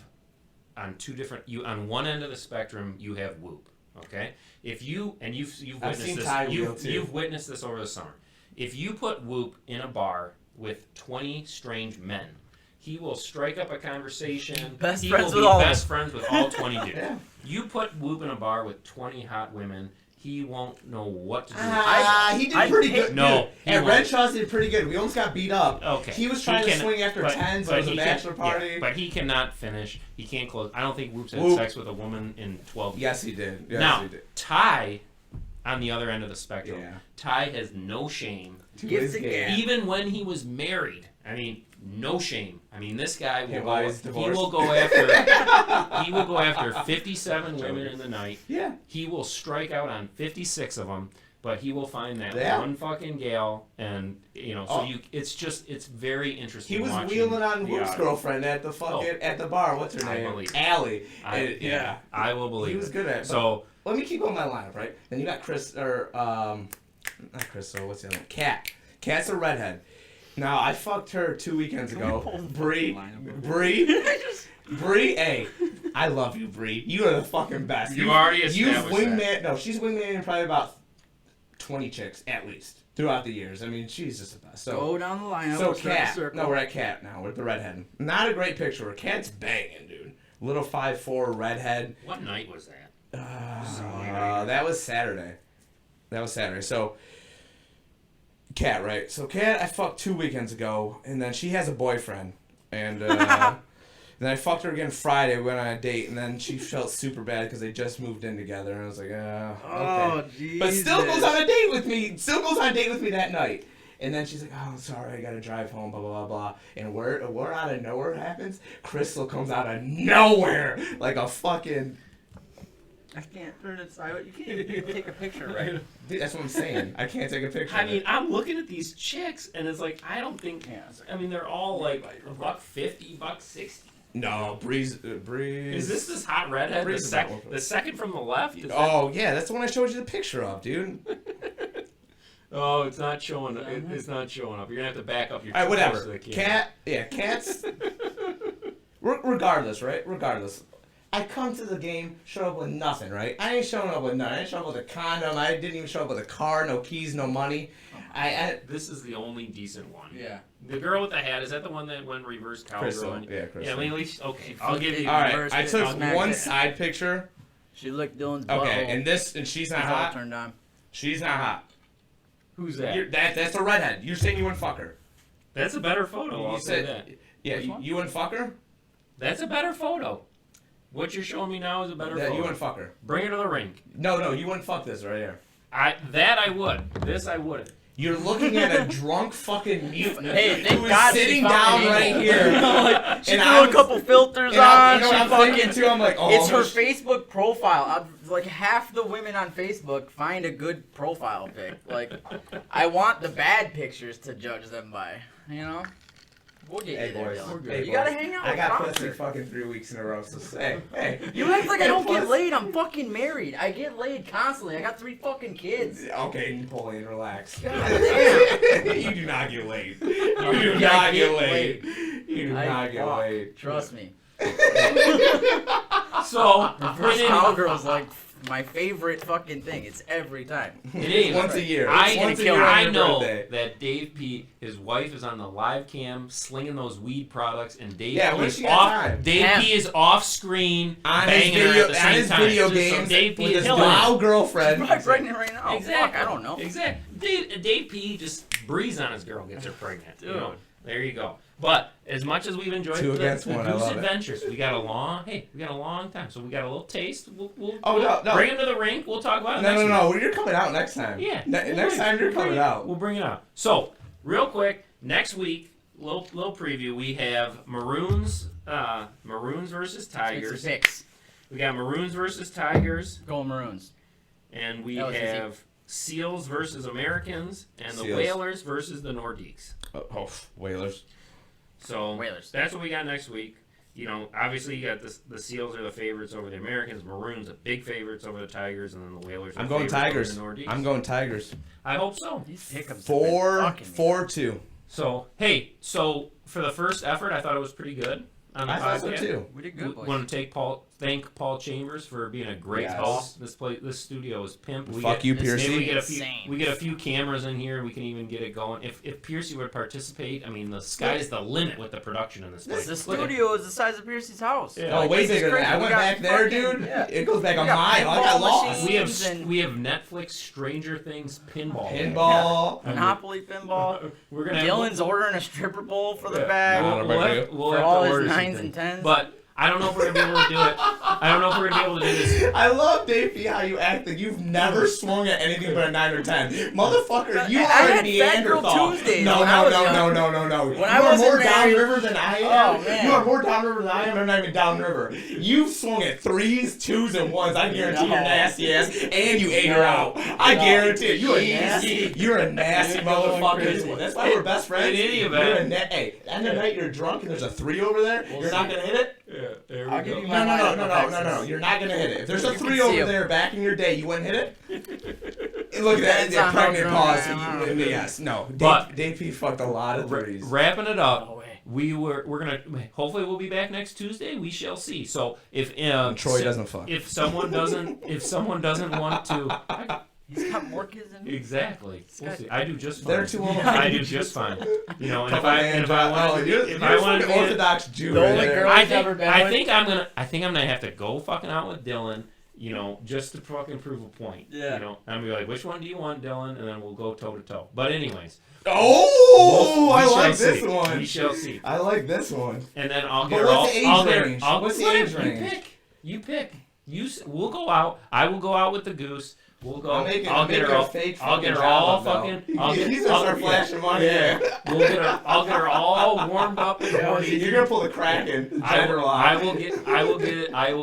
on two different. On one end of the spectrum you have Whoop, Okay, if you and you've I've witnessed seen this, Ty wheel, too. you've witnessed this over the summer. If you put Whoop in a bar with 20 strange men, he will strike up a conversation. Best he friends will with be all of best friends with all 20 dudes. Yeah. You put Whoop in a bar with 20 hot women, he won't know what to do. He did pretty good. No, Dude, he at won't. Renshaw's did pretty good. We almost got beat up. Okay. He was trying to swing after 10, so it was a he bachelor party. Yeah, but he cannot finish. He can't close. I don't think Whoops had Whoop. sex with a woman in 12 years. Yes, he did. Yes, now, he did. Ty, on the other end of the spectrum, Yeah. Ty has no shame. To Gives his a game. gap. Even when he was married, I mean, no shame. I mean, this guy Yeah, will why go. he's He divorced. will go after. He will go after 57 women in the night. Yeah. He will strike out on 56 of them, but he will find that Yeah. one fucking gal, and so Oh. it's very interesting. He was watching wheeling on the Whoop's odds. girlfriend at the fucking at the bar. What's her I name? believe it. Allie. Yeah, I will believe He was it. good at it. So Let me keep on my lineup, right? Then you got Chris or not Chris. So what's the other one? Kat. Kat's a redhead. Now I fucked her 2 weekends ago. Bree. Hey, I love you, Bree. You are the fucking best. You already You've established wingman. that. No, she's wingman probably about 20 chicks at least throughout the years. I mean, she's just the best. So Go down the lineup. So we'll start the Kat, circle. no, we're at Kat now with the redhead. Not a great picture. Kat's banging, dude. Little 5'4" redhead. what night was that? That was Saturday. So Kat, right? So Kat, I fucked 2 weekends ago, and then she has a boyfriend, and then I fucked her again Friday. We went on a date, and then she felt super bad because they just moved in together, and I was like, okay. Oh, Jesus. But still goes on a date with me. Still goes on a date with me that night. And then she's like, oh, I'm sorry, I gotta drive home, blah, blah, blah, blah. And where out of nowhere happens, Crystal comes out of nowhere. Like a fucking... I can't turn it sideways. You can't even take a picture, right? Dude, that's what I'm saying. I can't take a picture I of mean, it. I'm looking at these chicks, and it's like I don't think. Yeah. I mean, they're all like $150, $160. No, Breeze. Is this hot redhead? Breeze is The, not one for the second from the left? Is Oh, yeah, that's the one I showed you the picture of, dude. Oh, it's not showing. It's not showing up. You're gonna have to back up your. All right, close to whatever. the camera. Cat's... Regardless, right? Regardless. I come to the game, show up with nothing, right? I ain't showing up with nothing. I ain't showing up with a condom. I didn't even show up with a car, no keys, no money. This is the only decent one. Yeah. The girl with the hat, is that the one that went reverse cowgirl? Crystal. on you? Yeah, Crystal. Yeah, I mean, at least, okay, I'll give you. All right, Reversed I it, took smacked one it. side picture. She licked Dylan's butthole. Okay, and she's not He's all hot. turned on. She's not hot. Who's that? That's a redhead. You're saying you wouldn't fuck her. That's a better photo. You I'll say said- that. Yeah, Which one? you wouldn't fuck her? That's a better photo. What you're showing me now is a better Yeah, photo. you wouldn't fuck her. Bring her to the rink. No, you wouldn't fuck this right here. I would. This I wouldn't. You're looking at a drunk fucking mutant Hey, thank who is God she sitting found down an right angle. here. She And threw I'm- a couple filters and I'm- on. you know what I'm She thinking fucking. too? I'm like, oh, It's her sh- Facebook profile. Like half the women on Facebook find a good profile pic. Like, I want the bad pictures to judge them by. You know. We'll get Hey, you there, boys. Dylan. Hey, You gotta boys. hang out I with got Proctor. pussy fucking 3 weeks in a row, so hey. You act like I don't get Plus- laid. I'm fucking married. I get laid constantly. I got 3 fucking kids. Okay, Napoleon, relax. God damn. You do not get laid. You Yeah, do I not get get laid. laid. You do I not get fuck. laid. Trust me. So, Reverse cowgirl's like my favorite fucking thing. It's every time. it ain't. Once a year. It's once a year on I your know birthday. that Dave P, his wife is on the live cam slinging those weed products, and Dave Yeah, P when is she got off. time. Dave Yeah. P is off screen On his banging her video, at the on same his time. video Just so games Dave P with is his killing it. wow girlfriend. She's probably pregnant right now. Exactly. Fuck, I don't know. Exactly. Dave P just breathes on his girl, gets her pregnant. You know? Dude. There you go. But as much as we've enjoyed Two the against one, I Goose love it. Adventures, we got a long time. So we got a little taste. We'll No. bring him to the rink. We'll talk about it No, next week. no. You're coming out next time. Yeah. Next time you're coming out. We'll bring it out. So, real quick, next week, little preview. We have Maroons versus Tigers. 66. We got Maroons versus Tigers, Going Maroons. and we That was easy. have Seals versus Americans, and the Seals. Whalers versus the Nordiques. Oh, Whalers. So Whalers. that's what we got next week. You know, obviously you got the Seals are the favorites over the Americans. Maroons are big favorites over the Tigers, and then the Whalers are I'm going favorites Tigers. over the Nordiques. I'm going Tigers. I hope so. These pickups. have been fucking me. 4-2. So, so for the first effort, I thought it was pretty good on the I thought so podcast. too. We did good, boys. Want to take thank Paul Chambers for being a great Yes. host. This studio is pimp. Fuck you, Piercy. Maybe Insane. we get a few cameras in here. We can even get it going. If Piercy would participate, I mean, the sky's the limit with the production in this place. The studio is the size of Piercy's house. Yeah. Oh, way this is bigger than crazy. that. I We went got back there, fucking- dude. yeah. It goes back a We got mile. I got pinball lost. machines. We have Netflix, Stranger Things, pinball. Pinball. Monopoly pinball. We're gonna Dylan's ordering a stripper bowl for the Yeah. bag We'll for have all to his order 9s something. and 10s. But I don't know if we're gonna be able to do it. I don't know if we're gonna be able to do this. I love, Davey, how you act like you've never swung at anything but a 9 or 10. Motherfucker, you I are a had Fat Girl Neanderthal. Tuesdays No. when I was young. No. When You I are wasn't more married- downriver than I am. Oh, man. You are more downriver than I am. I'm not even downriver. You've swung at 3s, 2s, and 1s. I guarantee you're nasty ass, and you ate her out. I guarantee it. You're a nasty. You're a nasty You're going motherfucker. crazy. That's why we're best friends. In any event. You're a hey, end of the night you're drunk and there's a 3 over there. You're not gonna hit it. Yeah, there I'll we give go. you my No. You're not gonna hit it. If there's a You 3 can see over him. there back in your day, you wouldn't hit it. And look at that. Depends Yeah, on how pregnant drunk pause. I am. Yes. No. But- Dave P fucked a lot of threes. Wrapping it up. No way. We're gonna hopefully we'll be back next Tuesday. We shall see. So if Troy doesn't fuck. if someone doesn't want to He's got more kids than me. exactly, we'll see. I do just fine. They're too old. I do just fine. You know, and if Couple I man wanted you're if I wanted to fucking be- Orthodox Jew. The right only there. girl- I He's think never been I with? think I'm gonna have to go fucking out with Dylan. You know, just to fucking prove a point. Yeah. You know, I'm gonna be like, which one do you want, Dylan? And then we'll go toe to toe. But anyways, Oh, we I shall like this see. one. We shall see. I like this one. And then I'll But get her what's all. the age I'll get her- range? I'll- What's the whatever, age range? You pick. We'll go out. I will go out with the goose. We'll go. I'll get her all. fake. I'll get her fucking all job, fucking. though. I'll get. He's gonna start flashing money. Yeah. I'll get her all warmed up. You're gonna pull the Kraken. General. I will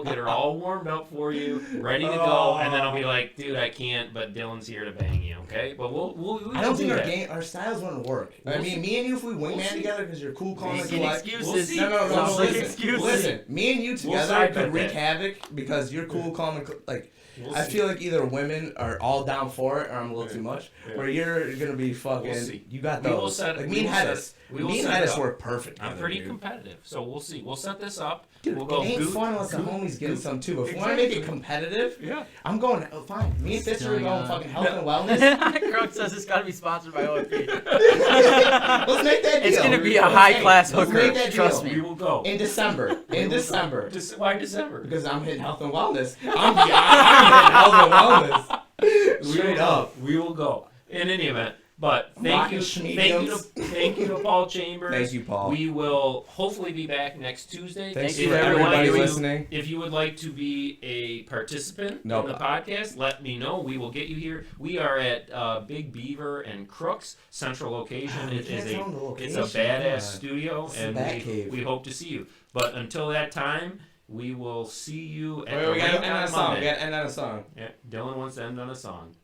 get her all warmed up for you, ready to go, and then I'll be like, dude, I can't, but Dylan's here to bang you, okay? But we I don't think that. our styles wouldn't work. I We'll mean, see. me and you, if we wingman We'll see. together, because you're cool, calm, and Making collect. excuses. We'll see. No, Sounds like listen. excuses. Listen, me and you We'll together side could bet wreak that. havoc because you're cool, calm, and like. We'll I see. feel like either women are all down for it or I'm a little too much. Yeah. Where you're gonna be fucking. We'll see. You got We will those. set- like we me and will set Hedis. it- we will Me and set it Hedis up. work perfect. I'm together, pretty dude. competitive, so we'll see. We'll set this up. Dude, We'll go it ain't goose- fun unless the goose- homies getting some too. But if we want to Exactly. make it competitive, Yeah. I'm going. Oh, fine. Me and Sister are Going going on. fucking health and wellness. Crunk says it's got to be sponsored by OFP. Let's make that deal. It's gonna be a Let's high-class let's hooker, make that trust deal. We will go. In December. In December. Why December? Because I'm hitting health and wellness. I'm hitting health and wellness. Straight up. We will go. In any event. But thank you to Paul Chambers. Thank you, Paul. We will hopefully be back next Tuesday. Thanks Thank for you, everybody everyone. listening. If you would like to be a participant Nope. in the podcast, let me know. We will get you here. We are at Big Beaver and Crooks Central Location. It is can't tell them the it's a location. Come badass on. studio, It's the and Batcave. we hope to see you. But until that time, we will see you at Wait, the we gotta rink end on on a song. We Monday. gotta end on a song. Yeah, Dylan wants to end on a song.